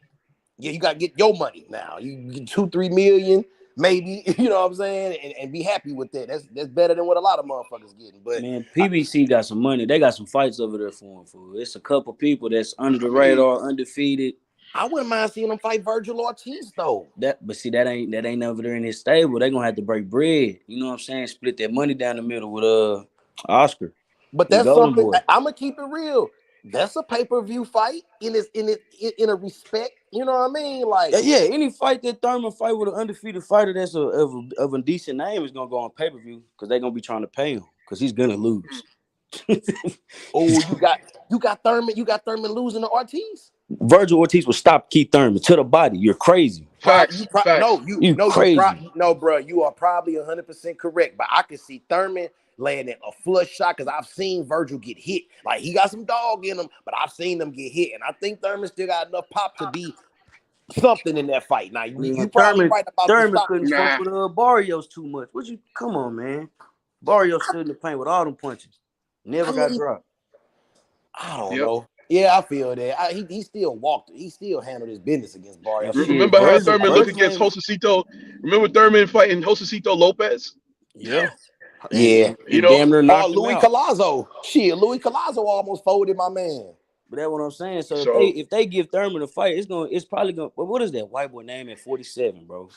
Yeah, you gotta get your money now. You get 2-3 million, maybe, you know what I'm saying, and be happy with that. That's better than what a lot of motherfuckers getting. But man, PBC got some money. They got some fights over there for him. It's a couple people that's under the radar, undefeated. I wouldn't mind seeing him fight Virgil Ortiz though. But see, that ain't over there in his stable. They gonna have to break bread. You know what I'm saying? Split that money down the middle with Oscar But and that's Golden something Boy. I'm gonna keep it real. That's a pay-per-view fight in a respect. You know what I mean? Like, Yeah, any fight that Thurman fight with an undefeated fighter that's of a decent name is gonna go on pay-per-view because they're gonna be trying to pay him because he's gonna lose. oh, you got Thurman losing to Ortiz. Virgil Ortiz will stop Keith Thurman to the body. You're crazy. Facts. Facts. You crazy. Bro. You are probably 100% correct. But I can see Thurman landing a flush shot because I've seen Virgil get hit. Like he got some dog in him, but I've seen them get hit, and I think Thurman still got enough pop to be something in that fight. Now you probably right about the Thurman stock. couldn't fuck with Barrios too much. Come on, man. Barrios stood in the paint with all them punches. Never got dropped. I don't know. Yeah, I feel that. He still walked. He still handled his business against Barrios. Remember how Thurman looked against Josecito? Remember Thurman fighting Josecito Lopez? Yeah. You know, damn near knocked him Louis out. Collazo. Shit, Louis Collazo almost folded my man. But that's what I'm saying. So if they give Thurman a fight, it's probably gonna. What is that white boy name at 47, bro?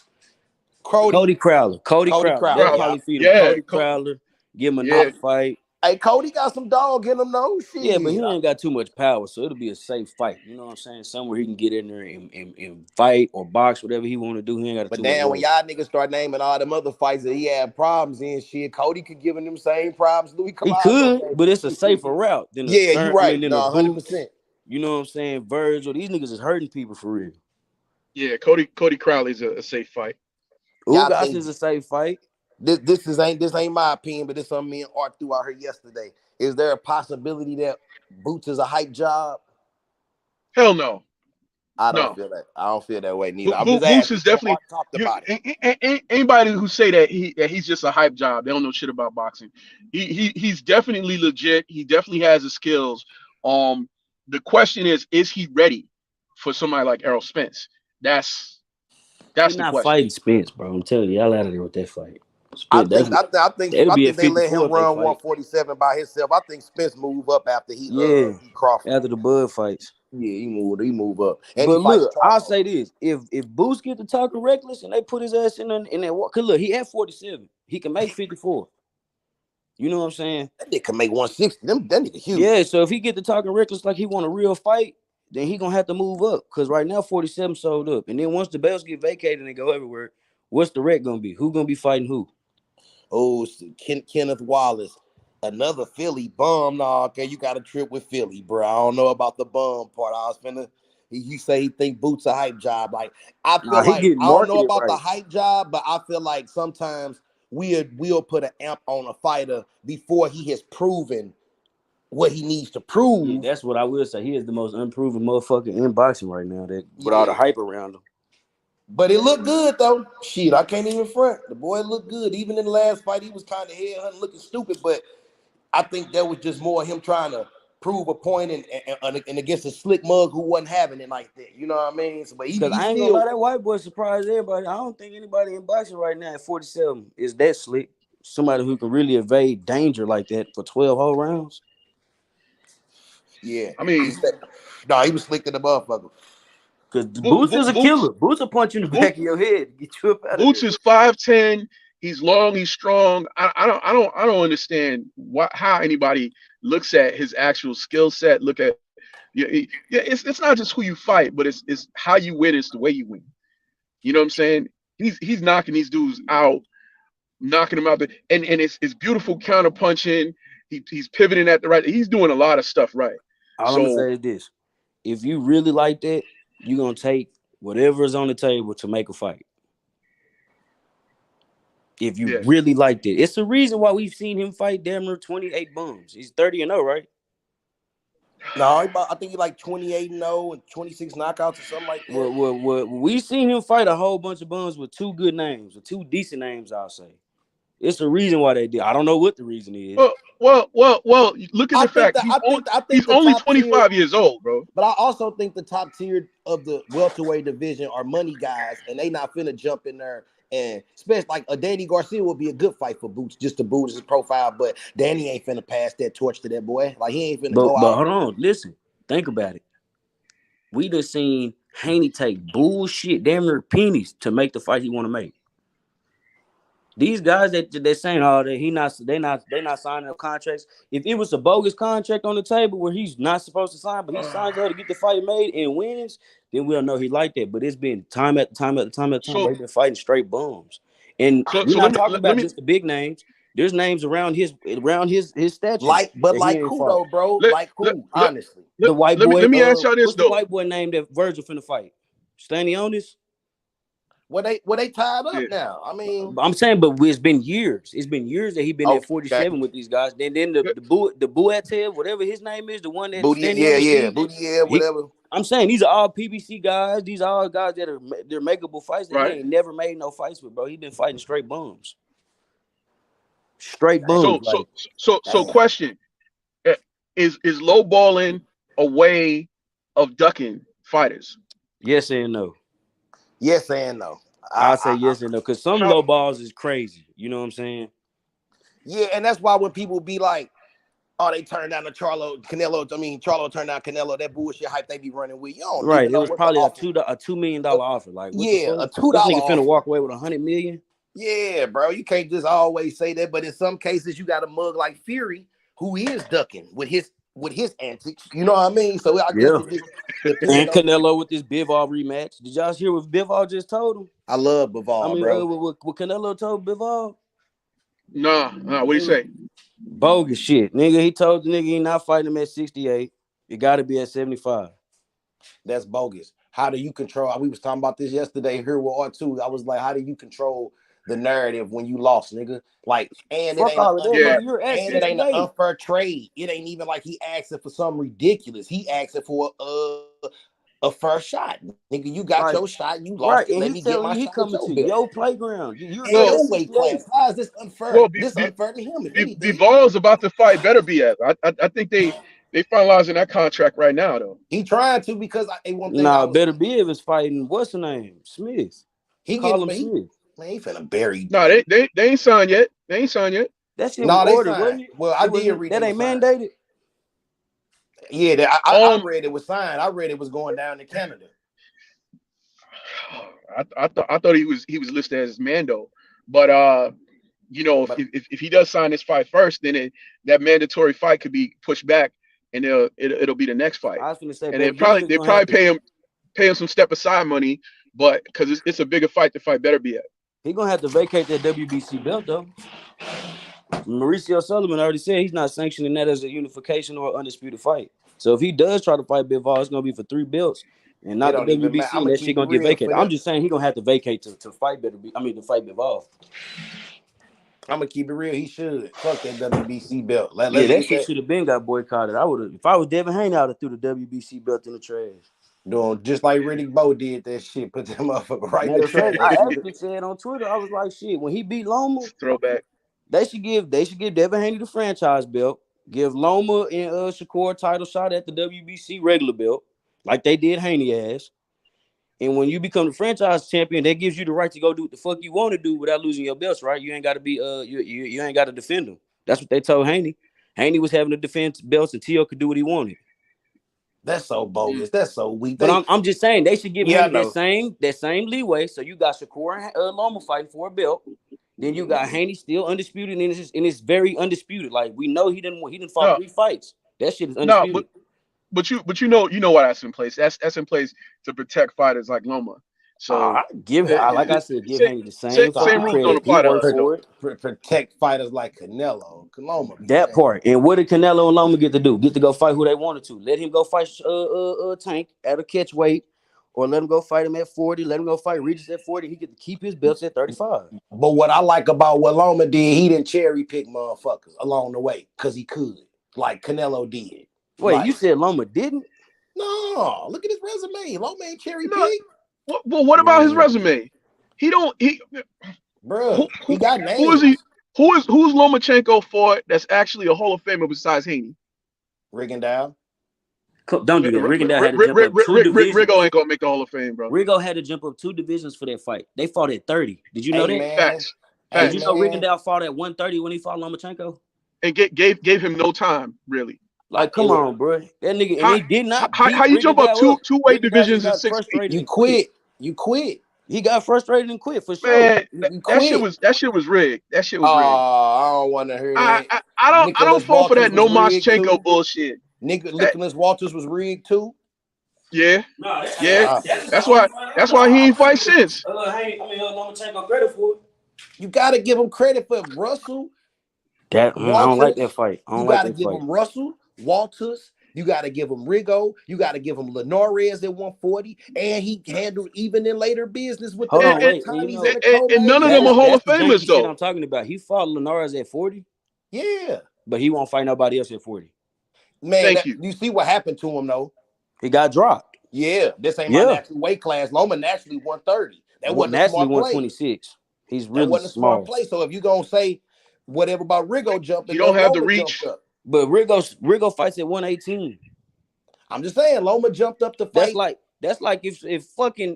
Cody Crowler. Cody Crowler. They'll probably feed him Cody Crowler. Give him a knock fight. Hey, Cody got some dog in him, though. Shit. Yeah, but he ain't got too much power, so it'll be a safe fight. You know what I'm saying? Somewhere he can get in there and fight or box, whatever he want to do. He ain't got to. But damn, when y'all niggas start naming all them other fights that he had problems in, shit, Cody could give him them same problems Louis Collazo. He could, but it's a safer route than you're right. No, 100%. You know what I'm saying? Virgil, these niggas is hurting people for real. Yeah, Cody Crowley's a safe fight. Ugas is a safe fight. This ain't my opinion, but it's something me and Art threw out here yesterday. Is there a possibility that Boots is a hype job? Hell no. I don't feel that. I don't feel that way neither. Boots is definitely talked about it. Anybody who say that he's just a hype job, they don't know shit about boxing. He's definitely legit. He definitely has the skills. The question is he ready for somebody like Errol Spence? That's He's the not question. Fighting Spence, bro. I'm telling you, y'all out of there with that fight. I think they let him run 147 by himself. I think Spence move up after he Crawford. After the Bud fights. Yeah, he move up. And but look, I'll say this: if Boots get to talking reckless and they put his ass in that walk, cause look, he at 47, he can make 54. You know what I'm saying? That nigga can make 160. That nigga huge. Yeah, so if he get to talking reckless like he want a real fight, then he gonna have to move up. Cause right now 47 sold up, and then once the belts get vacated and they go everywhere, what's the rec gonna be? Who gonna be fighting who? Oh, Kenneth Wallace, another Philly bum. Nah, okay, you got a trip with Philly, bro. I don't know about the bum part. I was finna. You say he think Boots a hype job. Like I feel like I don't know about the hype job, but I feel like sometimes we'll put an amp on a fighter before he has proven what he needs to prove. Yeah, that's what I will say. He is the most unproven motherfucker in boxing right now. That with all the hype around him. But it looked good though. Shit, I can't even front. The boy looked good. Even in the last fight, he was kind of headhunting, looking stupid. But I think that was just more him trying to prove a point and against a slick mug who wasn't having it like that. You know what I mean? So, but because I ain't gonna lie, that white boy surprised everybody. I don't think anybody in boxing right now at 47 is that slick. Somebody who can really evade danger like that for 12 whole rounds. Yeah, I mean, he was slick to the motherfucker. Because Boots is a killer. Boots will punch you in the back of your head to get you up out of Boots is 5'10". He's long. He's strong. I don't understand how anybody looks at his actual skill set. Look at it's not just who you fight, but it's how you win. It's the way you win. You know what I'm saying? He's knocking these dudes out, knocking them out there, and it's beautiful counter punching. He's pivoting at the right. He's doing a lot of stuff right. All I'm gonna say is this: if you really like that, you're gonna take whatever is on the table to make a fight. If you really liked it, it's the reason why we've seen him fight damn near 28 bums. He's 30-0, right? No, I think he like 28-0 and 26 knockouts or something like that. Well, we seen him fight a whole bunch of bums with two good names, or two decent names, I'll say. It's the reason why they did. I don't know what the reason is. Well. Look at the fact he's only 25 years old, bro. But I also think the top tier of the welterweight division are money guys, and they not finna jump in there. And especially like a Danny Garcia would be a good fight for Boots, just to boost his profile. But Danny ain't finna pass that torch to that boy. Like he ain't finna go out. But hold on, listen, think about it. We just seen Haney take bullshit, damn near pennies to make the fight he want to make. These guys that they're saying, oh, they not signing up contracts. If it was a bogus contract on the table where he's not supposed to sign, but he signs her to get the fight made and wins, then we'll know he like that. But it's been time after time after time after time. They've been fighting straight bums, and we're not talking about just the big names. There's names around his statue. Like who though, bro? Like who? Honestly, the white boy. Let me ask y'all this what's though. The white boy name that Virgil finna fight? Stanionis? Well, they tied up now. I mean, I'm saying, but it's been years. It's been years that he been at 47 with these guys. Then the Buatev, whatever his name is, the one that Booty, whatever. I'm saying these are all PBC guys. These are all guys that they're makeable fights that he ain't never made no fights with, bro. He been fighting straight bums. Straight bums. So question: is low balling a way of ducking fighters? Yes and no. Yes and no. I say yes and no, because some low balls is crazy. You know what I'm saying? Yeah, and that's why when people be like, "Oh, they turned down the Charlo turned down Canelo." That bullshit hype they be running with. You don't right. It was probably a $2 million offer. Like, what yeah, the a $2 this nigga offer. finna walk away with $100 million. Yeah, bro. You can't just always say that, but in some cases, you got a mug like Fury who is ducking with his antics. You know what I mean? So I guess and Canelo with this Bivol rematch. Did y'all hear what Bivol just told him? I love Bivol, bro. What Canelo told Bivol? Nah. What do you say? Bogus shit, nigga. He told the nigga he not fighting him at 68. It got to be at 75. That's bogus. How do you control? We was talking about this yesterday here with R2. I was like, how do you control the narrative when you lost, nigga? Like, and fuck all of that. You're at and it ain't an unfair trade. It ain't even like he asking for something ridiculous. He asking for a first shot. Nigga, you got your shot. You lost it. Let me get my shot. He coming to your playground. You're your weight class. How is this unfair? Well, this unfair to him. Bivol's about to fight better be at. I think they finalizing that contract right now though. He trying to because Better be is fighting. What's the name? Smith. He call him Smith. Man, he finna bury. No, they ain't signed yet. They ain't signed yet. That shit was ordered, signed. wasn't it? Well, I did read that ain't mandated. Yeah, I read it was signed. I read it was going down to Canada. I thought he was listed as Mando, but if he does sign this fight first, then that mandatory fight could be pushed back, and it'll be the next fight. I was gonna say, and they probably pay him some step aside money, but because it's a bigger fight, the fight better be at. He gonna have to vacate that WBC belt though. Mauricio Sullivan already said he's not sanctioning that as a unification or undisputed fight. So if he does try to fight Bivol, it's gonna be for 3 belts and not the WBC. And that shit gonna get vacated. I'm just saying he gonna have to vacate to fight to fight Bivol. I'm gonna keep it real. He should fuck that WBC belt. That shit should have been got boycotted. I would have. If I was Devin Haney, I would have threw the WBC belt in the trash. Doing just like Riddick Bowe did that shit. Put that motherfucker right in the trash. I actually said on Twitter, I was like, shit. When he beat Loma, throwback. They should give Devin Haney the franchise belt. Give Loma and Shakur a title shot at the WBC regular belt, like they did Haney ass. And when you become the franchise champion, that gives you the right to go do what the fuck you want to do without losing your belts, right? You ain't got to be you ain't got to defend them. That's what they told Haney. Haney was having to defend belts until could do what he wanted. That's so bogus. That's so weak. But I'm just saying they should give him that same leeway. So you got Shakur and Loma fighting for a belt. Then you got Haney still undisputed, and it's very undisputed. Like we know he didn't fought 3 fights. That shit is undisputed. No, but you know why that's in place. That's in place to protect fighters like Loma. So give Haney the same rules don't apply to us. Protect fighters like Canelo, Loma. That part. And what did Canelo and Loma get to do? Get to go fight who they wanted to. Let him go fight Tank at a catch weight. Or let him go fight him at 40. Let him go fight Regis at 40. He get to keep his belts at 35. But what I like about what Loma did, he didn't cherry pick motherfuckers along the way because he could, like Canelo did. Wait, you said Loma didn't? No, look at his resume. Loma ain't cherry pick. Well, what about his resume? Bro, he got names. Who's Lomachenko for? That's actually a Hall of Famer besides Haney. Rigondeaux. Don't do that. Rigondeaux had to jump up 2 divisions. Rigo ain't gonna make the Hall of Fame, bro. Rigo had to jump up 2 divisions for that fight. They fought at 30. Did you know that? Man. Facts. Did you know Rigondeaux fought at 130 when he fought Lomachenko? And gave him no time, really. Like, come on, bro. That nigga, and How he did not how beat you jump up Rigondeaux up. two weight Rigondeaux just divisions in got 6 weeks? frustrated You and quit. quit. You quit. He got frustrated and quit for sure. Man, You that shit quit. was rigged. That shit was rigged. I don't want to hear that. I don't Nicholas fall for Walters that was no rigged Moschenko too. bullshit. Nicholas Walters was rigged too. Yeah, Nah, yeah. that's That's why he ain't fight since. Lomachenko credit for it. You gotta give him credit for Russell. I don't like Walters. that fight. I don't You like gotta that give fight. him Russell, Walters. You gotta give him Rigo. You gotta give him Linares at 140, and he handled even in later business with Hold the on, wait. Tony's You know, and the And none of co-mains. them are Hall that's of the Famers janky shit though. I'm talking about. He fought Linares at 40, Yeah, but he won't fight nobody else at 40. man. Thank you. You see what happened to him though? He got dropped. Yeah, this ain't my natural weight class. Loma naturally 130. That wasn't a Naturally smart play. 126. He's That really wasn't a small. smart play. So if you gonna say whatever about Rigo jumping, He don't have the Loma reach. jumped up. But Rigo fights at 118. I'm just saying, Loma jumped up to fight. That's like if fucking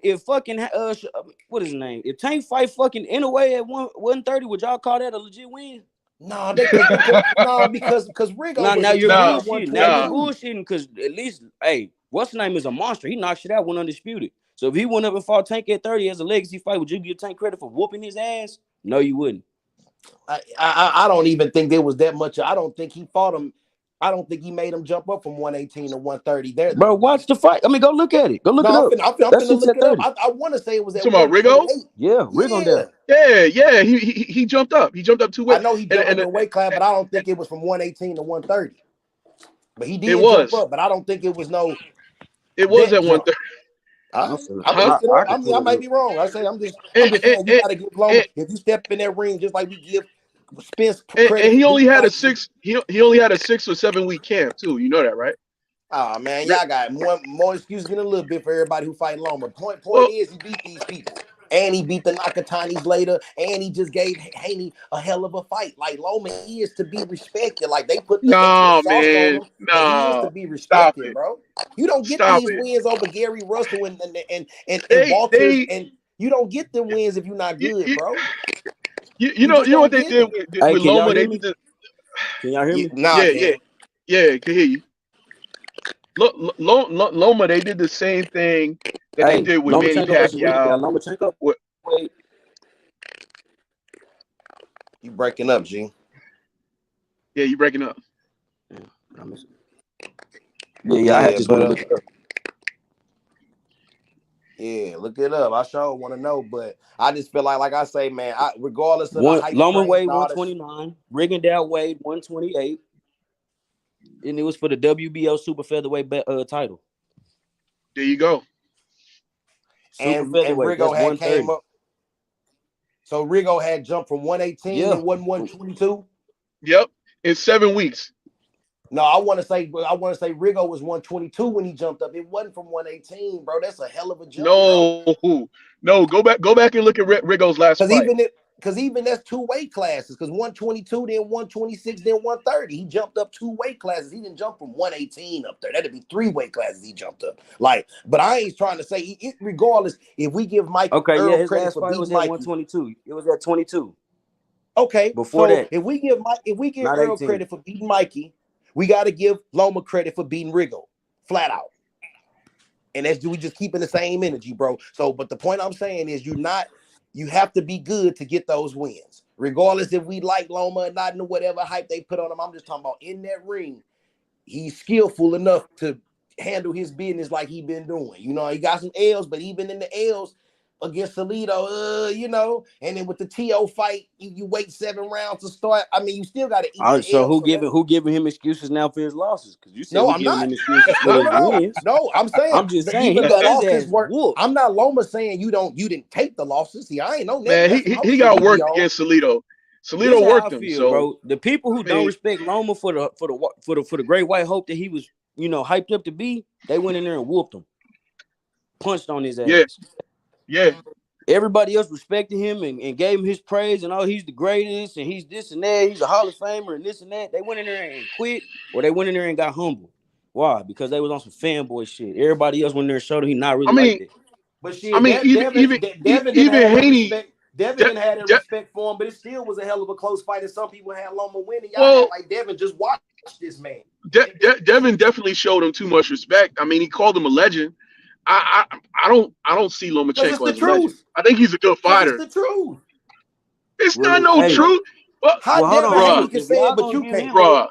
what is his name? If Tank fight fucking Inouye at 130, would y'all call that a legit win? No, because Rigo was Now a you're Nah, bullshitting. Now you're nah. bullshitting because at least, hey, what's his name is a monster. He knocked shit out, went undisputed. So if he went up and fought Tank at 30 as a legacy fight, would you give Tank credit for whooping his ass? No, you wouldn't. I don't even think there was that much. I don't think he fought him. I don't think he made him jump up from 118 to 130. There, Bro, watch the fight. I mean, go look at it. Go look it up. I'm That finna shit's look at it up. 30. I want to say it was at You talking about Rigo? 128. Yeah, Rigo down. Yeah. He jumped up. He jumped up 2 weight. I know he jumped up a weight class, but I don't think it was from 118 to 130. But he did jump up, but I don't think it was no. It was at 130. I might be wrong. I'm just saying you gotta give Loma if you step in that ring just like we give Spence credit. And he only had a 6. He only had a 6 or 7 week camp too. You know that, right? Oh man, y'all got more excuses than a little bit for everybody who fight Loma. Point is he beat these people. And he beat the Nakatanis later, and he just gave Haney a hell of a fight. Like Loma is to be respected. Like they put the sauce on him, but he is to be respected, bro. You don't get these wins over Gary Russell and Walters, and you don't get them wins if you're not good, bro. You know what they did with Loma? They did. Can y'all hear me? Yeah, can hear you. Loma, they did the same thing that they did with Manny Pacquiao. You breaking up, G? Yeah, you breaking up. Yeah, I had to look it up. Yeah, look it up. I sure want to know, but I just feel like I say, man, regardless of the hype Loma weighed train, 129, Rigondeaux weighed 128, and it was for the WBO super featherweight title. There you go. And Rigo had came up. So Rigo had jumped from 118 and wasn't 122. Yep, in 7 weeks. No, I want to say Rigo was 122 when he jumped up. It wasn't from 118, bro. That's a hell of a jump. No, go back and look at Rigo's last fight. Because even that's 2 weight classes. Because 122, then 126, then 130. He jumped up 2 weight classes. He didn't jump from 118 up there. That'd be 3 weight classes he jumped up. But I ain't trying to say regardless. If we give Mike his credit last for fight beating was at Mikey, 122. It was at 22. Okay, before that, if we give Earl 18. credit for beating Mikey, we got to give Loma credit for beating Rigo, flat out. And we just keeping the same energy, bro. So, but the point I'm saying is you have to be good to get those wins. Regardless if we like Loma or not, and whatever hype they put on him. I'm just talking about in that ring, he's skillful enough to handle his business like he been doing. You know, he got some L's, but even in the L's against Salido, and then with the TO fight, you wait 7 rounds to start. I mean, you still got to eat. All right, so who giving him excuses now for his losses? Because you said I'm not. Him excuses for his wins. No, I'm saying. I'm just saying he got his ass whooped. I'm not Loma saying you didn't take the losses. See, I ain't know that. Man, he got worked against Salido. Salido worked him. So, bro, the people who don't respect Loma for the great white hope that he was, hyped up to be, they went in there and whooped him, punched on his ass. Yeah. Everybody else respected him and gave him his praise and he's the greatest and he's this and that. He's a Hall of Famer and this and that. They went in there and quit, or they went in there and got humble. Why? Because they was on some fanboy shit. Everybody else went in there and showed him he not really like that. But shit, Devin didn't have that respect for him, but it still was a hell of a close fight, and some people had Loma winning. Y'all act like Devin just watched this man. Devin definitely showed him too much respect. I mean, he called him a legend. I don't see Because it's Lomachenko the as a legend. truth. I think he's a good Because it's fighter. the truth. It's not Well, no hey, truth. Well, How hold Devin on. bruh, Haney Hey, can if say y'all it, but gonna you give can't. him bruh.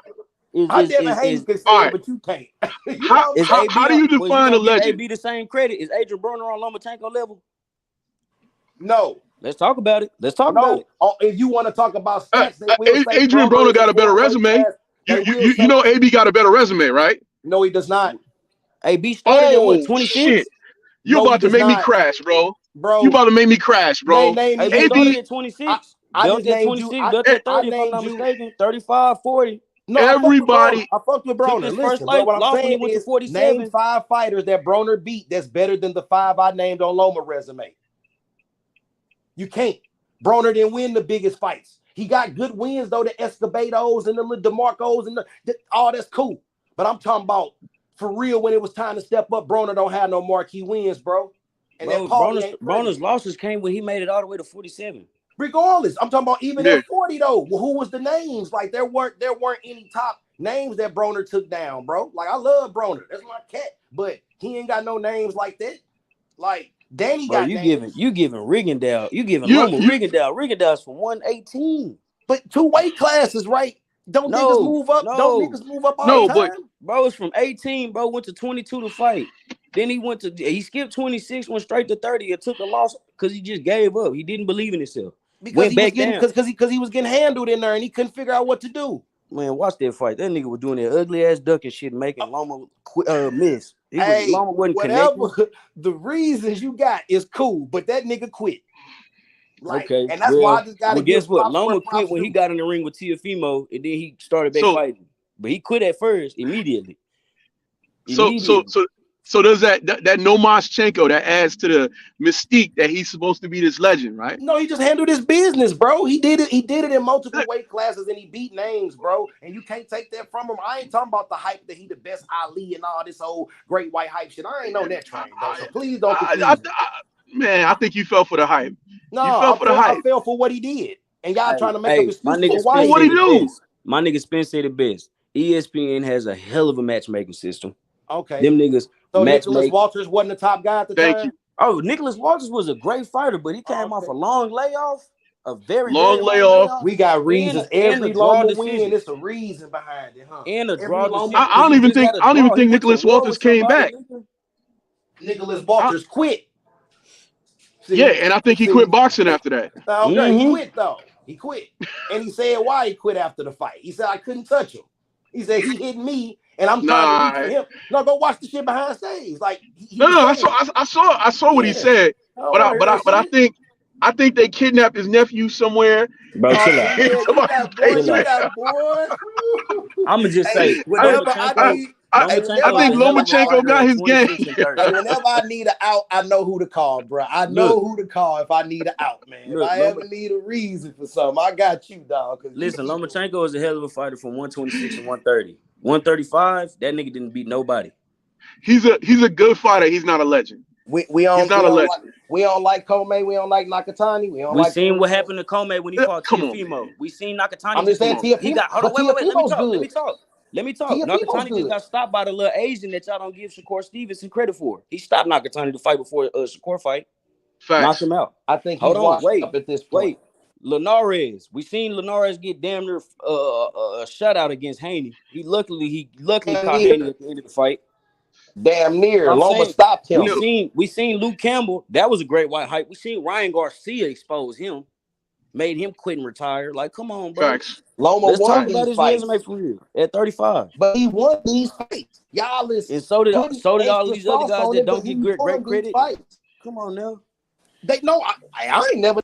How Devin Haney is can say All it, right. but you can't. You How know what I'm is how saying? AB how do you was you define a gonna give legend? AB the same credit? Is Adrian Broner on Lomachenko level? No. Let's talk about it. Let's talk about No. it. Oh, if you want to talk about stats, they will say Adrian Broner Broner is a got a better better weight resume. class. You They you will you you say know AB got a better resume, right? no, he does not. AB started at what, Oh shit! 26? You No, he about to does make me not, crash, bro. You bro. about to make me crash, bro. Name me AB AB, started at AB. I 26. I Belt just at named you. 26, belt at I 30, if I'm named not you. mistaken. 35, 40. No, I fucked with Broner. everybody. I fucked with Took Broner. his first Listen, but what I'm loss when he saying went to is name 47. 5 fighters that Broner beat that's better than the 5 I named on Loma resume. You can't. Broner didn't win the biggest fights. He got good wins, though, the Escobedos and the DeMarcos and all that's cool. But I'm talking about for real when it was time to step up, Broner don't have no marquee wins, bro. And that Bro, Paulie ain't Broner's crazy. losses came when he made it all the way to 47. Regardless, I'm talking about even Yeah. at 40 though. Well, who was the names? Like there weren't any top names that Broner took down, bro. Like I love Broner, that's my cat, but he ain't got no names like that. Like Danny Bro, got names, you giving Rigondeaux, you giving You Loma you Rigondeaux. Rigondeaux's from 118. but 2 weight classes, right? Don't niggas No, move up? Don't no. niggas move up all the no, but time? Bro, it's from 18, bro. Went to 22 to fight. Then he skipped 26, went straight to 30 and took a loss because he just gave up. He didn't believe in himself. Because Went he was back getting down. because he was getting handled in there and he couldn't figure out what to do. Man, watch that fight. That nigga was doing that ugly ass ducking shit, making Loma miss. Hey, Loma wasn't whatever connecting. the reasons you got is cool, but that nigga quit. Like, Okay, and that's why I well, just gotta guess give what? props where Loma quit props when he due. got in the ring with Tiafimo, and then he started back so fighting. But he quit at first immediately. so so Immediately. so so does that Nomaschenko that adds to the mystique that he's supposed to be this legend, right? No, he just handled his business, bro. He did it. He did it in multiple weight classes, and he beat names, bro. And you can't take that from him. I ain't talking about the hype that he the best Ali and all this old great white hype shit. I ain't on that train, bro. So please don't I, confuse me. man, I think you fell for the hype. No, You fell for the I hype. fell for what he did, and y'all trying to make up My excuses nigga for why Well, Spence he what said he it did. do? best. My nigga Spence said it best. ESPN has a hell of a matchmaking system. Okay, Them niggas so match Nicholas make. Walters wasn't the top guy at the Thank you. time. Oh, Nicholas Walters was a great fighter, but he came off Okay, a long layoff, a very, very Long long layoff. layoff, we got and reasons. a Every draw Loma win, decision. it's a reason behind it, huh? And a Every draw Loma, decision. I Because don't he even just think had a draw. He went to Nicholas war Walters with came somebody, back. nigga. Nicholas I, Walters quit. yeah, See, and I think he see. quit boxing after that. Okay, he Mm-hmm. quit though. He quit, and he said why he quit after the fight. He said I couldn't touch him. He said he hit me, and I'm trying to reach Nah, for him. No, go watch the shit behind stage. Like he no, was no. saying, I saw what he yeah. said, I don't want to hear that but shit. I think they kidnapped his nephew somewhere Bro, chill out. in Yeah, you somebody's got boy, Chill you out. basement. got boy. I'ma just Hey, say I, whenever I I, need, hey, I whenever Lomachenko is I think a hell need of a out, Lomachenko fighter got at his game. 26 and 30. hey, whenever I need an out, I know who to call, bro. I know Look, who to call if I need an out, man. If look, I ever need a reason for something, I got you, dog. Cause listen, Lomachenko is a hell of a fighter from 126 and 130. 135, that nigga didn't beat nobody. He's a good fighter. He's not a legend. we He's don't not we a don't like legend. we don't like Komei, we don't like Nakatani, we don't We like seen them. what happened to Kome when he fought Come on, man. Tiafimo. We seen Nakatani I'm just just Come saying get on. he Tiafimo, got hold on, but wait. Let me Tiafimo's talk. good. Let me talk. Tiafimo's Nakatani just good. got stopped by the little Asian that y'all don't give Shakur Stevenson credit for. He stopped Nakatani to fight before Shakur fight. Knocked Facts. him out. I think Hold he's on, washed up at this point. wait. Linares. We seen Linares get damn near a shutout against Haney. He luckily Damn caught Haney near. at the end of the fight. Damn near. I'm Loma saying stopped You him. know, we seen Luke Campbell. That was a great white hype. We seen Ryan Garcia expose him, made him quit and retire. Like, come on, bro. facts. Loma Let's talk won Facts. about these his resume fights, for real. At 35. but he won these fights. Y'all is And so did putting all extra of these other sauce guys on that it, but don't he get great won these credit. fights. Come on now. They know I ain't never.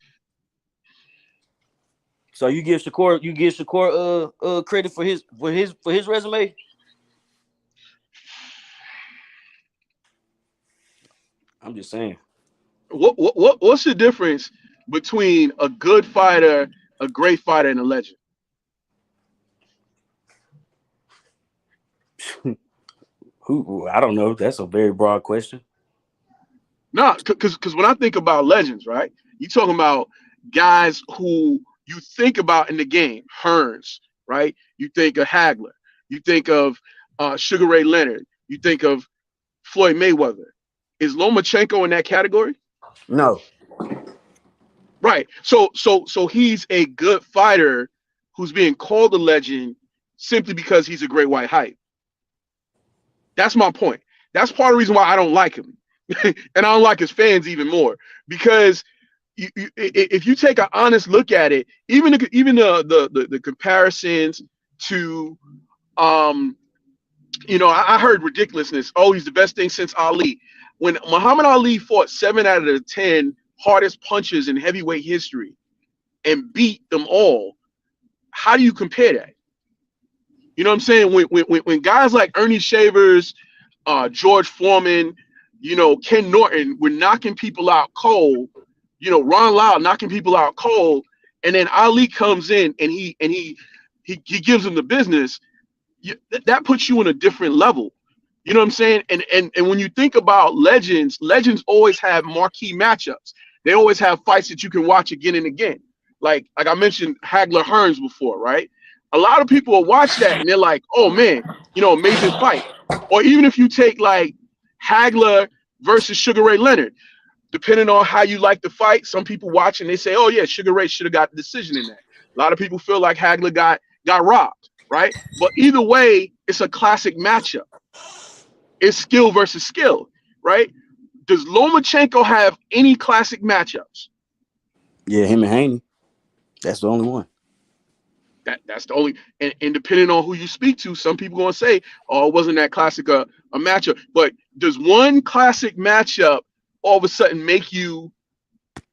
So you give Shakur credit for his resume? I'm just saying. What's the difference between a good fighter, a great fighter, and a legend? Who I don't know. That's a very broad question. No, because when I think about legends, right, you talking about guys who you think about in the game, Hearns, right? You think of Hagler, You think of Sugar Ray Leonard. You think of Floyd Mayweather. Is Lomachenko in that category? No. Right. So he's a good fighter who's being called a legend simply because he's a great white hype. That's my point. That's part of the reason why I don't like him. And I don't like his fans even more because if you take an honest look at it, even the comparisons to I heard ridiculousness. Oh, he's the best thing since Ali. When Muhammad Ali fought 7 out of the 10 hardest punches in heavyweight history and beat them all, how do you compare that? You know what I'm saying? When guys like Ernie Shavers, George Foreman, Ken Norton were knocking people out cold, Ron Lyle knocking people out cold, and then Ali comes in and he gives them the business. That puts you in a different level. You know what I'm saying? And when you think about legends always have marquee matchups. They always have fights that you can watch again and again. Like I mentioned Hagler Hearns before, right? A lot of people will watch that and they're like, oh man, amazing fight. Or even if you take like Hagler versus Sugar Ray Leonard, depending on how you like the fight, some people watch and they say, oh yeah, Sugar Ray should have got the decision in that. A lot of people feel like Hagler got robbed, right? But either way, it's a classic matchup. It's skill versus skill, right? Does Lomachenko have any classic matchups? Yeah, him and Haney. That's the only one. That's the only, and depending on who you speak to, some people gonna say, "Oh, it wasn't that classic a matchup." But does one classic matchup all of a sudden make you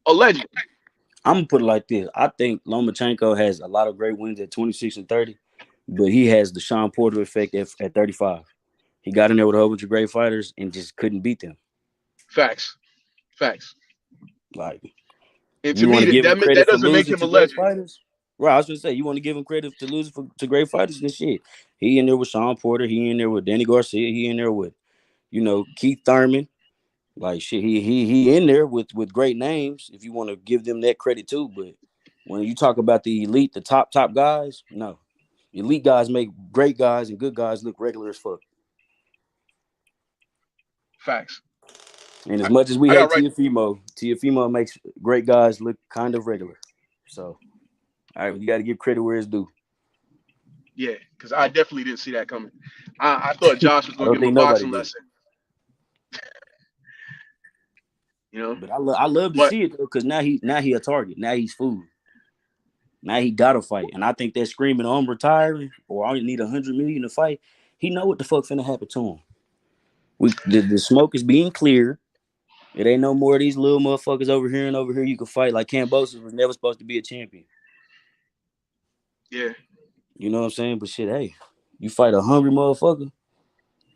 a legend? I'm gonna put it like this: I think Lomachenko has a lot of great wins at 26 and 30, but he has the Sean Porter effect at 35. He got in there with a whole bunch of great fighters and just couldn't beat them. Facts. Like, And to you want me, to give him credit that for doesn't make losing him to a great legend. fighters? Right, I was gonna say you want to give him credit to losing to great fighters and shit. He in there with Sean Porter. He in there with Danny Garcia. He in there with, Keith Thurman. Like shit, he in there with great names. If you want to give them that credit too, but when you talk about the elite, the top guys, no, elite guys make great guys and good guys look regular as fuck. Facts. And as much as we I hate got right. Tiafimo makes great guys look kind of regular. So, all right, you got to give credit where it's due. Yeah, because I definitely didn't see that coming. I thought Josh was I going to don't give him a think nobody boxing did. lesson. But I love to see it though, because now he a target. Now he's food. Now he got to fight, and I think that screaming I'm retiring or I only need $100 million to fight. He know what the fuck finna happen to him. The smoke is being cleared. It ain't no more of these little motherfuckers over here and over here you can fight. Like Kambosos was never supposed to be a champion. Yeah. You know what I'm saying? But shit, hey, you fight a hungry motherfucker,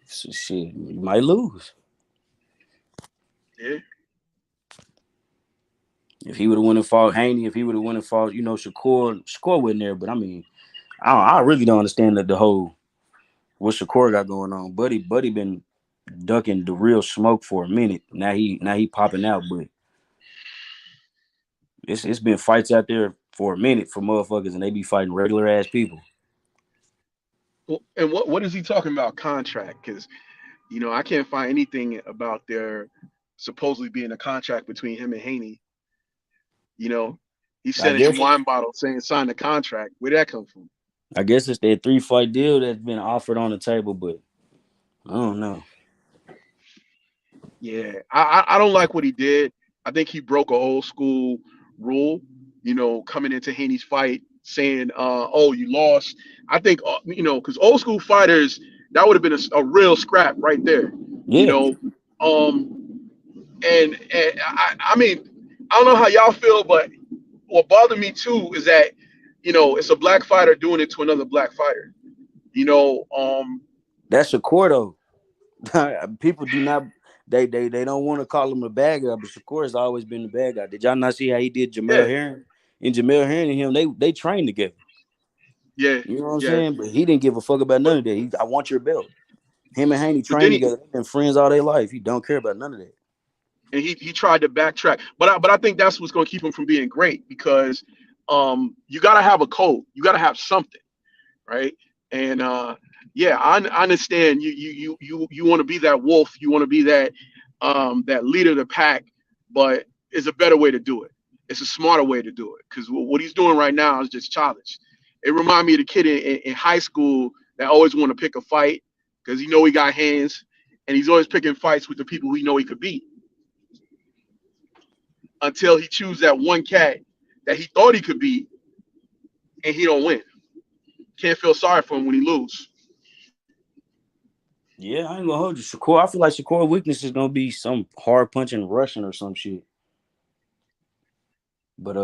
shit, you might lose. Yeah. If he would have won and fought Haney, if he would have won and fought, Shakur wasn't there. But I mean, I really don't understand the whole what Shakur got going on. Buddy been ducking the real smoke for a minute. Now he popping out, but it's been fights out there for a minute for motherfuckers, and they be fighting regular ass people. Well, and what is he talking about contract? Because I can't find anything about there supposedly being a contract between him and Haney. He said it in wine bottle saying sign the contract. Where'd that come from? I guess it's that 3-fight deal that's been offered on the table, but I don't know. Yeah, I don't like what he did. I think he broke a old school rule, coming into Haney's fight saying, oh, you lost. I think, because old school fighters, that would have been a real scrap right there. Yeah. And I mean, I don't know how y'all feel, but what bothered me too is that, it's a black fighter doing it to another black fighter. That's Shakur though. People do not they don't want to call him a bad guy, but Shakur has always been the bad guy. Did y'all not see how he did Jamel Herring? And Jamel Herring and him, they trained together. Yeah. You know what I'm saying? But he didn't give a fuck about none of that. I want your belt. Him and Haney trained together. They've been friends all their life. He don't care about none of that. And he tried to backtrack. But I think that's what's going to keep him from being great because you got to have a code. You got to have something, right? And, I understand you want to be that wolf, you want to be that leader of the pack, but it's a better way to do it. It's a smarter way to do it because what he's doing right now is just childish. It reminds me of the kid in high school that always want to pick a fight because he got hands, and he's always picking fights with the people he could beat until he chooses that one cat that he thought he could beat, and he don't win. Can't feel sorry for him when he lose. Yeah, I ain't gonna hold you. Shakur, I feel like Shakur's weakness is gonna be some hard punching Russian or some shit. But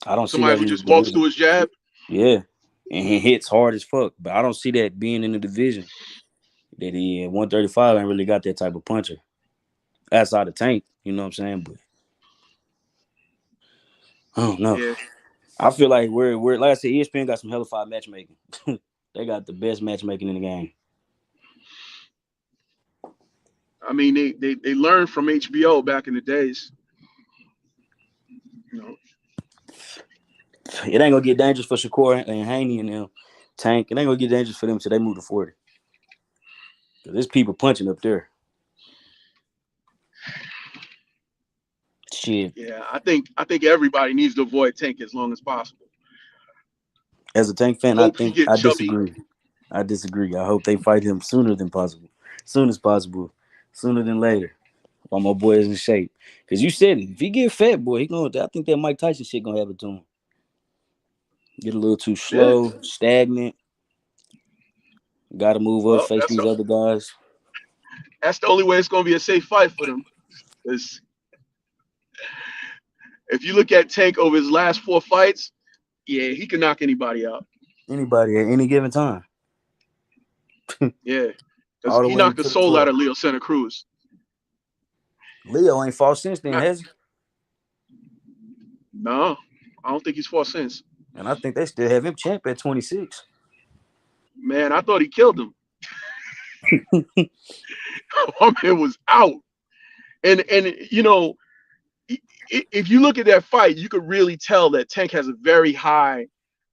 I don't see Somebody that who in the just walks division. through his jab. Yeah. And he hits hard as fuck. But I don't see that being in the division. That he at 135 ain't really got that type of puncher. Outside the Tank, you know what I'm saying? But I don't know. Yeah, I feel like we're like I said, ESPN got some hellified matchmaking. They got the best matchmaking in the game. I mean they learned from HBO back in the days. You know, It ain't gonna get dangerous for Shakur and Haney and them. Tank. It ain't gonna get dangerous for them till they move to 40. Cause there's people punching up there. Shit. yeah, I think everybody needs to avoid Tank as long as possible. As a Tank fan, Hope he get I chubby. disagree. I disagree. I hope they fight him sooner than possible. Soon as possible. Sooner than later. While my boy is in shape. Cause you said it. If he get fat, boy, I think that Mike Tyson shit gonna happen to him. Get a little too Yeah. slow, stagnant. Gotta move up, Well, face these other guys. that's the only way it's gonna be a safe fight for them. Is if you look at Tank over his last 4 fights, yeah, he can knock anybody out. Anybody at any given time. Yeah, because All the he way knocked the into the soul out 12. of Leo Santa Cruz. Leo ain't fought since then, Not, has he? no, I don't think he's fought since. And I think they still have him champ at 26. Man, I thought he killed him. My man was out, and if you look at that fight, you could really tell that Tank has a very high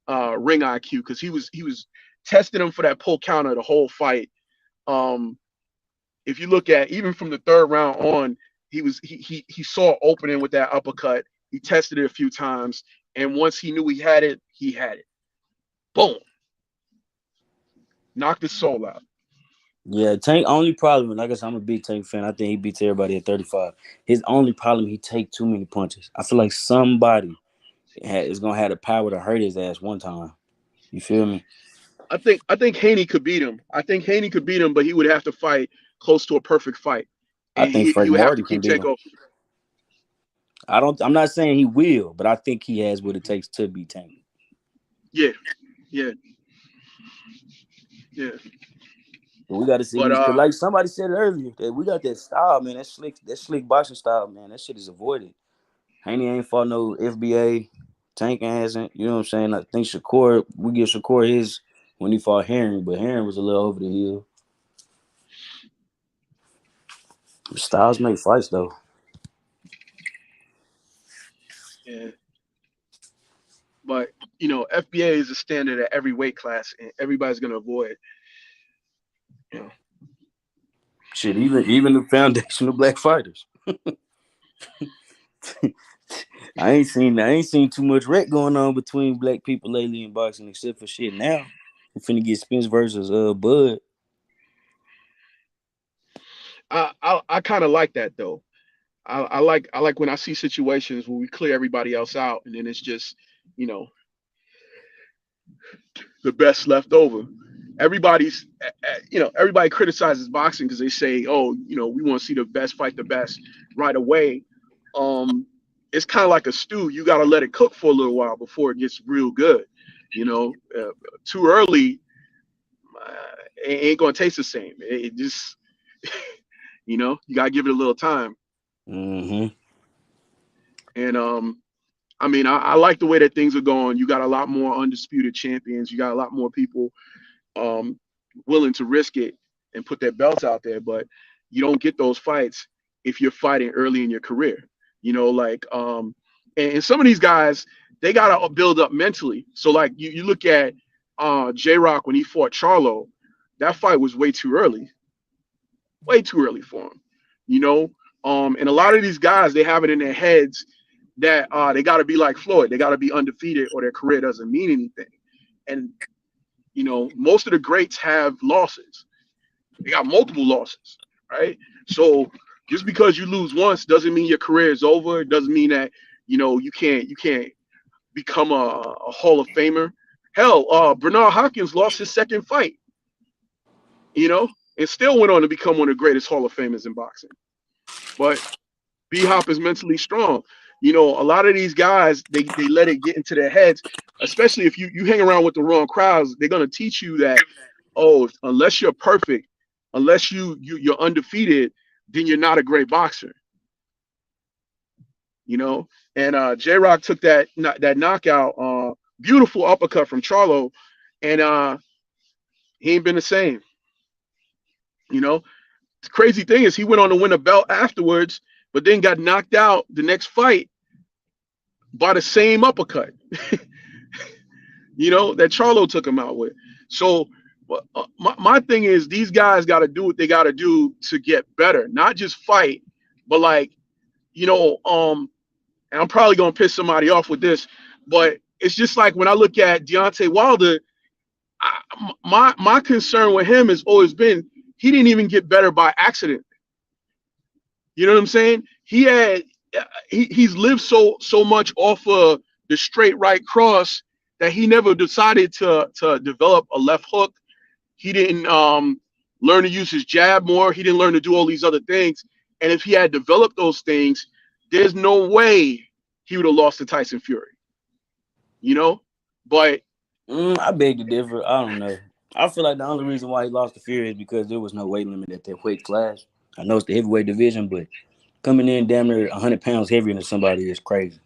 ring IQ because he was testing him for that pull counter the whole fight. Um, if you look at even from the third round on, he saw opening with that uppercut. He tested it a few times, and once he knew he had it, he had it. Boom, knocked his soul out. Yeah, Tank only problem, like I said, I'm a big Tank fan. I think he beats everybody at 35. His only problem, he take too many punches. I feel like somebody is gonna have the power to hurt his ass one time. You feel me? I think Haney could beat him. I think Haney could beat him, but he would have to fight close to a perfect fight, I and think he Frank would have to Marty can keep beat Tank him. off. I'm not saying he will, but I think he has what it takes to beat Tank. Yeah, yeah, yeah. But we got to see But these. Cause like somebody said earlier, that we got that style, man. That slick boxing style, man. That shit is avoided. Haney ain't fought no FBA. Tank hasn't. You know what I'm saying? I think we give Shakur his when he fought Herring, but Herring was a little over the hill. Styles make fights though. yeah, but FBA is a standard at every weight class, and everybody's gonna avoid. You know, Shit, even the foundational black fighters. I ain't seen too much wreck going on between black people lately in boxing, except for shit now. We finna get Spence versus Bud. I kind of like that though. I like when I see situations where we clear everybody else out, and then it's just you know the best left over. Everybody criticizes boxing because they say, oh, we want to see the best fight the best right away. Um, it's kind of like a stew. You got to let it cook for a little while before it gets real good. Too early, it ain't gonna taste the same. It just, you gotta give it a little time. Mm-hmm. And I mean, I like the way that things are going. You got a lot more undisputed champions. You got a lot more people um, willing to risk it and put their belts out there. But you don't get those fights if you're fighting early in your career. And some of these guys, they got to build up mentally. So like you look at J Rock when he fought Charlo. that fight was way too early for him. You know, and a lot of these guys, they have it in their heads that they got to be like Floyd, they got to be undefeated, or their career doesn't mean anything. And you know, most of the greats have losses. They got multiple losses, right? So just because you lose once doesn't mean your career is over. It doesn't mean that you can't become a Hall of Famer. Hell, Bernard Hopkins lost his second fight, and still went on to become one of the greatest Hall of Famers in boxing. But B Hop is mentally strong. A lot of these guys, they let it get into their heads, especially if you hang around with the wrong crowds. They're gonna teach you that, unless you're perfect, unless you're undefeated, then you're not a great boxer. And J-Rock took that knockout, beautiful uppercut from Charlo, and he ain't been the same. The crazy thing is he went on to win a belt afterwards, but then got knocked out the next fight by the same uppercut, that Charlo took him out with. So my thing is, these guys got to do what they got to do to get better, not just fight, but and I'm probably going to piss somebody off with this, but it's just like when I look at Deontay Wilder, my concern with him has always been he didn't even get better by accident. You know what I'm saying? He's lived so much off of the straight right cross that he never decided to develop a left hook. He didn't learn to use his jab more. He didn't learn to do all these other things. And if he had developed those things, there's no way he would have lost to Tyson Fury. But I beg to differ. I don't know. I feel like the only reason why he lost to Fury is because there was no weight limit at that weight class. I know it's the heavyweight division, but coming in damn near 100 pounds heavier than somebody is crazy.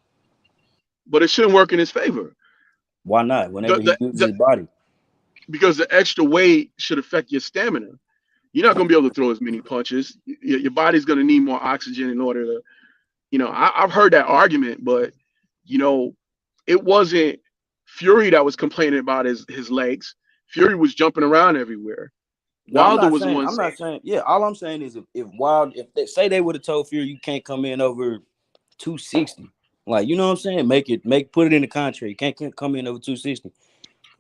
But it shouldn't work in his favor. Why not? Whenever he uses his body. Because the extra weight should affect your stamina. You're not going to be able to throw as many punches. Your body's going to need more oxygen in order to, I've heard that argument, but, it wasn't Fury that was complaining about his legs. Fury was jumping around everywhere. Wilder was the one. I'm not saying. Yeah, all I'm saying is if they say they would have told Fury you can't come in over 260, like you know what I'm saying, put it in the contract. You can't come in over 260.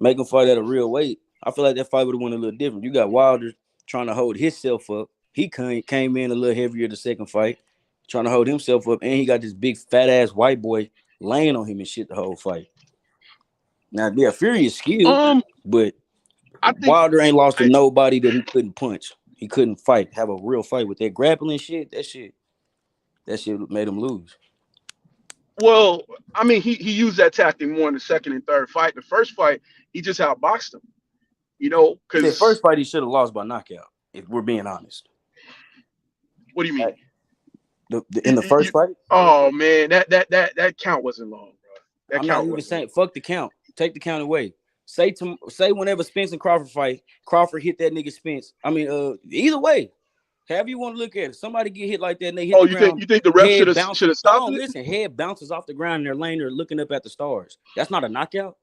Make him fight at a real weight. I feel like that fight would have went a little different. You got Wilder trying to hold himself up. He came in a little heavier the second fight, trying to hold himself up, and he got this big fat ass white boy laying on him and shit the whole fight. Now, yeah, Fury is skilled, but I think Wilder ain't lost to nobody that he couldn't punch. He couldn't have a real fight with that grappling shit. That shit made him lose. Well, I mean, he used that tactic more in the second and third fight. The first fight, he just outboxed him. Because the first fight he should have lost by knockout. If we're being honest. What do you mean? In the first fight? Oh man, that count wasn't long, bro. I'm not even saying fuck the count. Take the count away. Say whenever Spence and Crawford fight, Crawford hit that nigga Spence. I mean, either way, however you want to look at it, somebody get hit like that and they hit the ground. You think the ref should have stopped it? Listen, head bounces off the ground and they're laying there looking up at the stars. That's not a knockout.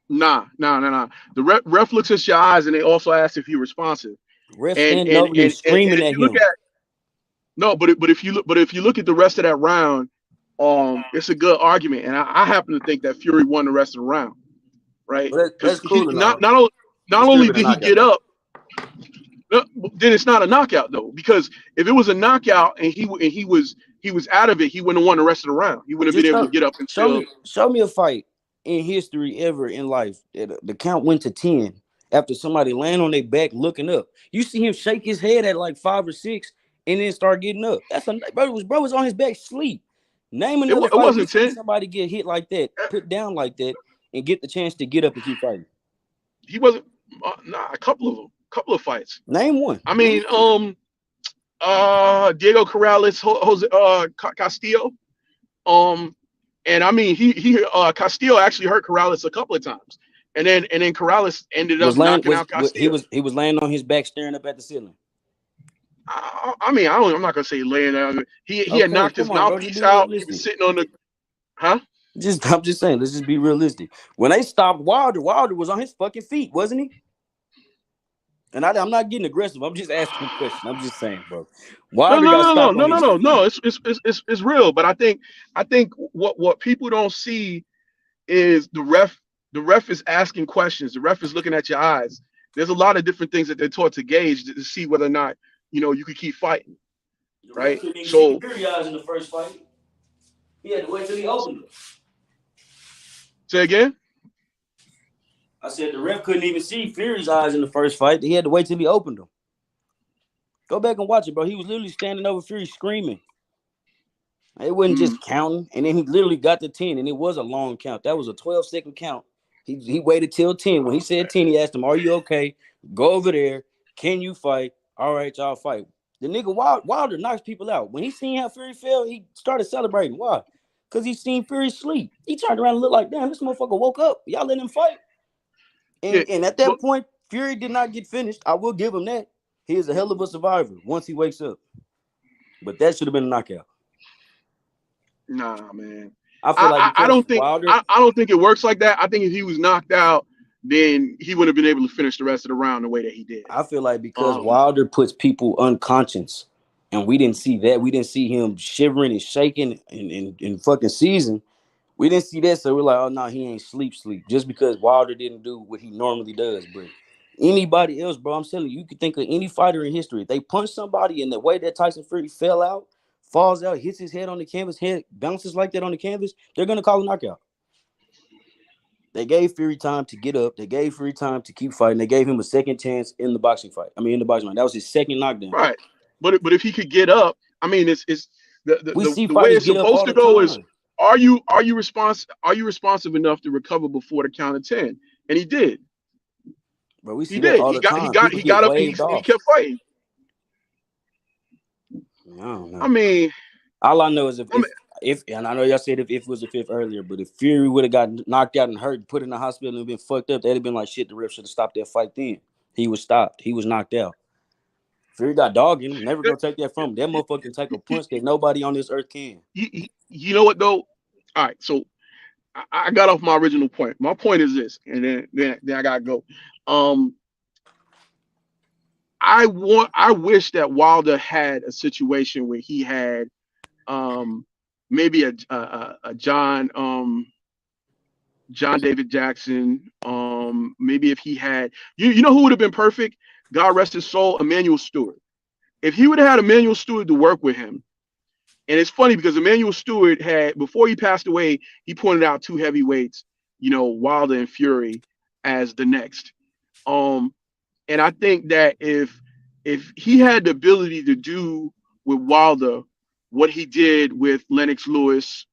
Nah. The ref looks at your eyes and they also ask if you're responsive. Ref standing over him screaming at him. But if you look at the rest of that round, it's a good argument, and I happen to think that Fury won the rest of the round, right? Well, that's cool. Not only did he get up, then it's not a knockout though, because if it was a knockout and he was out of it, he wouldn't have won the rest of the round. He wouldn't have been able to get up and show me a fight in history ever in life that the count went to 10 after somebody laying on their back looking up. You see him shake his head at like 5 or 6 and then start getting up. That's bro was on his back sleep. Name another fight. It wasn't 10. Somebody get hit like that, put down like that, and get the chance to get up and keep fighting. He wasn't. A couple of fights. Name one. I mean, Diego Corrales, Jose Castillo. And I mean, he Castillo actually hurt Corrales a couple of times, and then Corrales ended up knocking out Castillo. He was laying on his back, staring up at the ceiling. I mean, I'm not gonna say laying down. He had knocked his mouthpiece out. He was sitting on the, huh? I'm just saying. Let's just be realistic. When they stopped Wilder was on his fucking feet, wasn't he? And I'm not getting aggressive. I'm just asking a question. I'm just saying, bro. No, Wilder no, got no, no, stopped no, on no, his no, feet. no. It's real. But I think what people don't see is the ref. The ref is asking questions. The ref is looking at your eyes. There's a lot of different things that they're taught to gauge to see whether or not you could keep fighting, The ref right? couldn't even see So Fury eyes in the first fight. He had to wait till he opened them. say again. I said the ref couldn't even see Fury's eyes in the first fight. He had to wait till he opened them. Go back and watch it, bro. He was literally standing over Fury screaming. It wasn't Mm, just counting. And then he literally got to 10, and it was a long count. That was a 12-second count. He waited till 10. When he said 10, he asked him, "Are you okay? Go over there. Can you fight? All right, y'all fight." The nigga Wilder knocks people out. When he seen how Fury fell, he started celebrating. Why? Because he seen Fury sleep. He turned around and looked like, damn, this motherfucker woke up. Y'all let him fight. yeah, And at but that point, Fury did not get finished. I will give him that. He is a hell of a survivor once he wakes up. But that should have been a knockout. nah, man. I feel like I because don't think Wilder, I don't think it works like that. I think if he was knocked out, then he would have been able to finish the rest of the round the way that he did. I feel like because Um, Wilder puts people unconscious, and we didn't see that. We didn't see him shivering and shaking in fucking season. We didn't see that, so we're like, oh no, he ain't sleep. Just because Wilder didn't do what he normally does. But anybody else, bro, I'm telling you, you could think of any fighter in history. If they punch somebody in the way that Tyson Fury fell out, falls out, hits his head on the canvas, head bounces like that on the canvas, they're gonna call a knockout. They gave Fury time to get up. They gave Fury time to keep fighting. They gave him a second chance in the boxing fight. I mean, in the boxing fight. That was his second knockdown. right. But if he could get up, I mean, it's the the, We the, see the way fighters it's get up supposed all to the go is time. are you responsive enough to recover before the count of 10? And he did. But we He see that did. all He the got he time. got People he get got up and waved he off. kept fighting. I don't know. I mean, All I know is I mean, if and I know y'all said if it was a fifth earlier, but if Fury would have got knocked out and hurt, put in the hospital and been fucked up, they'd have been like, shit, the ref should have stopped that fight then. He was stopped. He was knocked out. Fury got dog in him. Never gonna take that from him. That motherfucker can take a punch that nobody on this earth can. you know what though? All right, so I got off my original point. My point is this, and then I gotta go. Um, I wish that Wilder had a situation where he had maybe a John David Jackson. Maybe if he had you know who would have been perfect? God rest his soul, Emmanuel Stewart. If he would have had Emmanuel Stewart to work with him, and it's funny because Emmanuel Stewart had before he passed away, he pointed out two heavyweights, Wilder and Fury as the next. Um, and I think that if he had the ability to do with Wilder what he did with Lennox Lewis,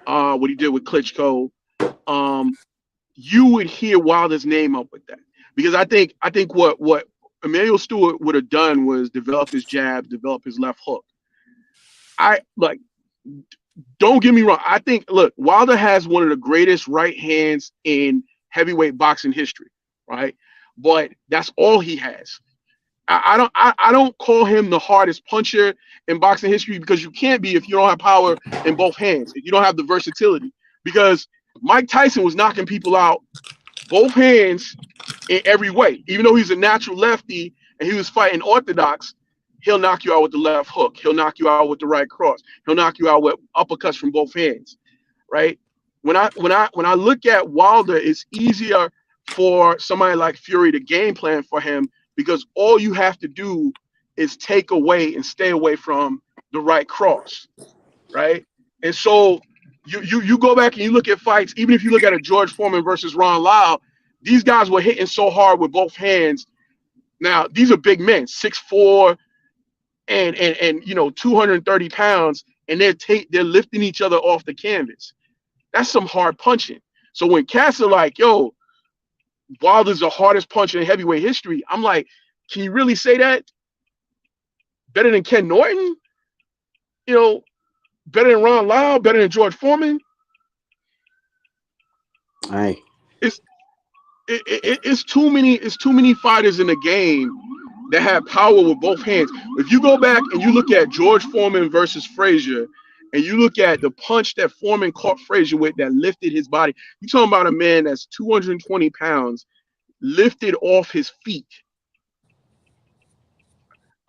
what he did with Klitschko, um, you would hear Wilder's name up with that. Because I think what Emmanuel Stewart would have done was develop his jab, develop his left hook. I like don't get me wrong. I think look, Wilder has one of the greatest right hands in heavyweight boxing history, right? But that's all he has. I don't call him the hardest puncher in boxing history because you can't be if you don't have power in both hands, if you don't have the versatility. Because Mike Tyson was knocking people out both hands in every way. Even though he's a natural lefty and he was fighting orthodox, he'll knock you out with the left hook. He'll knock you out with the right cross. He'll knock you out with uppercuts from both hands, right? When I look at Wilder, it's easier for somebody like Fury to game plan for him because all you have to do is take away and stay away from the right cross, right? And so you go back and you look at fights, even if you look at a George Foreman versus Ron Lyle, these guys were hitting so hard with both hands. Now, these are big men, 6'4", and 230 pounds, and they're lifting each other off the canvas. That's some hard punching. So when cats are like, yo, Wilder's the hardest puncher in heavyweight history, I'm like, can you really say that? Better than Ken Norton? You know, better than Ron Lyle, better than George Foreman? Hey, It's it's too many fighters in the game that have power with both hands. If you go back and you look at George Foreman versus Frazier, and you look at the punch that Foreman caught Frazier with that lifted his body, you're talking about a man that's 220 pounds lifted off his feet.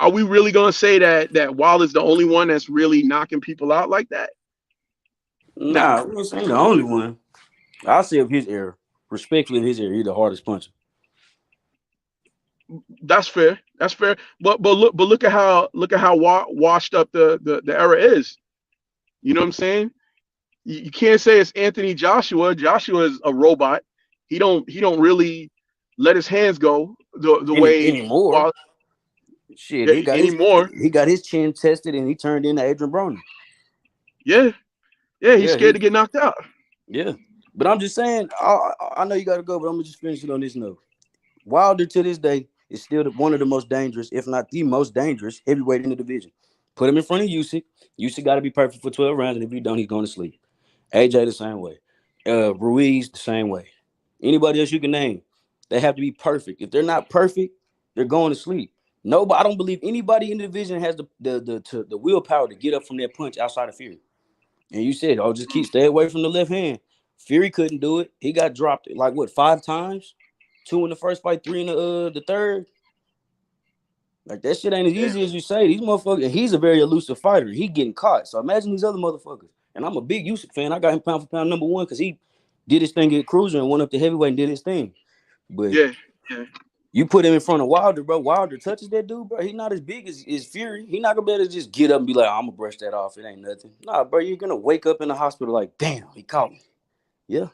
are we really gonna say that Wilder's the only one that's really knocking people out like that? Nah, we ain't saying the only one. I'll say of his era. Respectfully, of his era, he's the hardest puncher. That's fair. That's fair. But look at how washed up the era is. You know what I'm saying? You can't say it's Anthony Joshua. Joshua is a robot. He don't really let his hands go the way Anymore. Shit, anymore. He got his chin tested and he turned into Adrian Broner. Yeah, he's scared to get knocked out. Yeah, but I'm just saying. I know you got to go, but I'm gonna just finish it on this note. Wilder to this day is still one of the most dangerous, if not the most dangerous heavyweight in the division. Put him in front of Usyk. Usyk got to be perfect for 12 rounds, and if you don't, he's going to sleep. AJ the same way. Ruiz the same way. Anybody else you can name, they have to be perfect. If they're not perfect, they're going to sleep. Nobody, I don't believe anybody in the division has the willpower to get up from that punch outside of Fury. And you said, just stay away from the left hand. Fury couldn't do it. He got dropped like 5 times? 2 in the first fight, 3 in the third. Like that shit ain't as easy as you say. These motherfuckers, he's a very elusive fighter. He getting caught. So imagine these other motherfuckers. And I'm a big Usyk fan. I got him pound for pound number 1 because he did his thing at cruiser and went up to heavyweight and did his thing. But you put him in front of Wilder, bro. Wilder touches that dude, bro. He's not as big as Fury. He's not gonna be able to just get up and be like, I'm gonna brush that off. It ain't nothing. Nah, bro, you're gonna wake up in the hospital like, damn, he caught me. Yeah.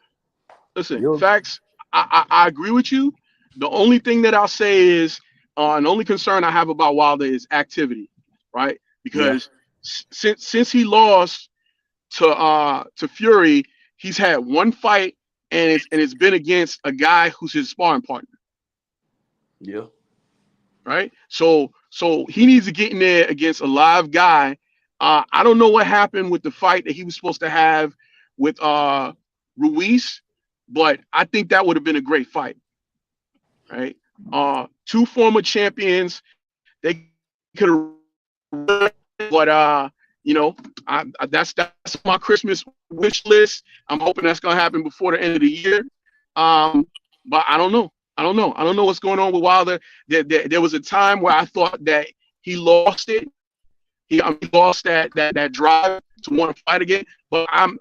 Listen, facts. I agree with you. The only thing that I'll say is, and the only concern I have about Wilder is activity, right? Because since he lost to Fury, he's had 1 fight, and it's been against a guy who's his sparring partner. Yeah. Right. So he needs to get in there against a live guy. I don't know what happened with the fight that he was supposed to have with Ruiz, but I think that would have been a great fight. Right. 2 former champions. They could have, but that's my Christmas wish list. I'm hoping that's gonna happen before the end of the year. But I don't know. I don't know what's going on with Wilder. There was a time where I thought that he lost it. He lost that drive to want to fight again. But I'm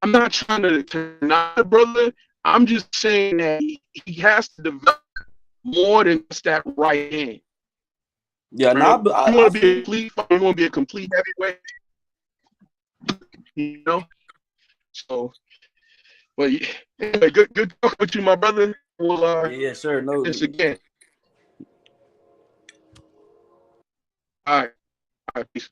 not trying to deny the brother. I'm just saying that he has to develop more than just that right hand. Yeah, right? no, You want to be a complete fighter, you want to be a complete heavyweight. You know? So, but anyway, good talk with you, my brother. We'll yeah, sir. No, this again. All right. Peace.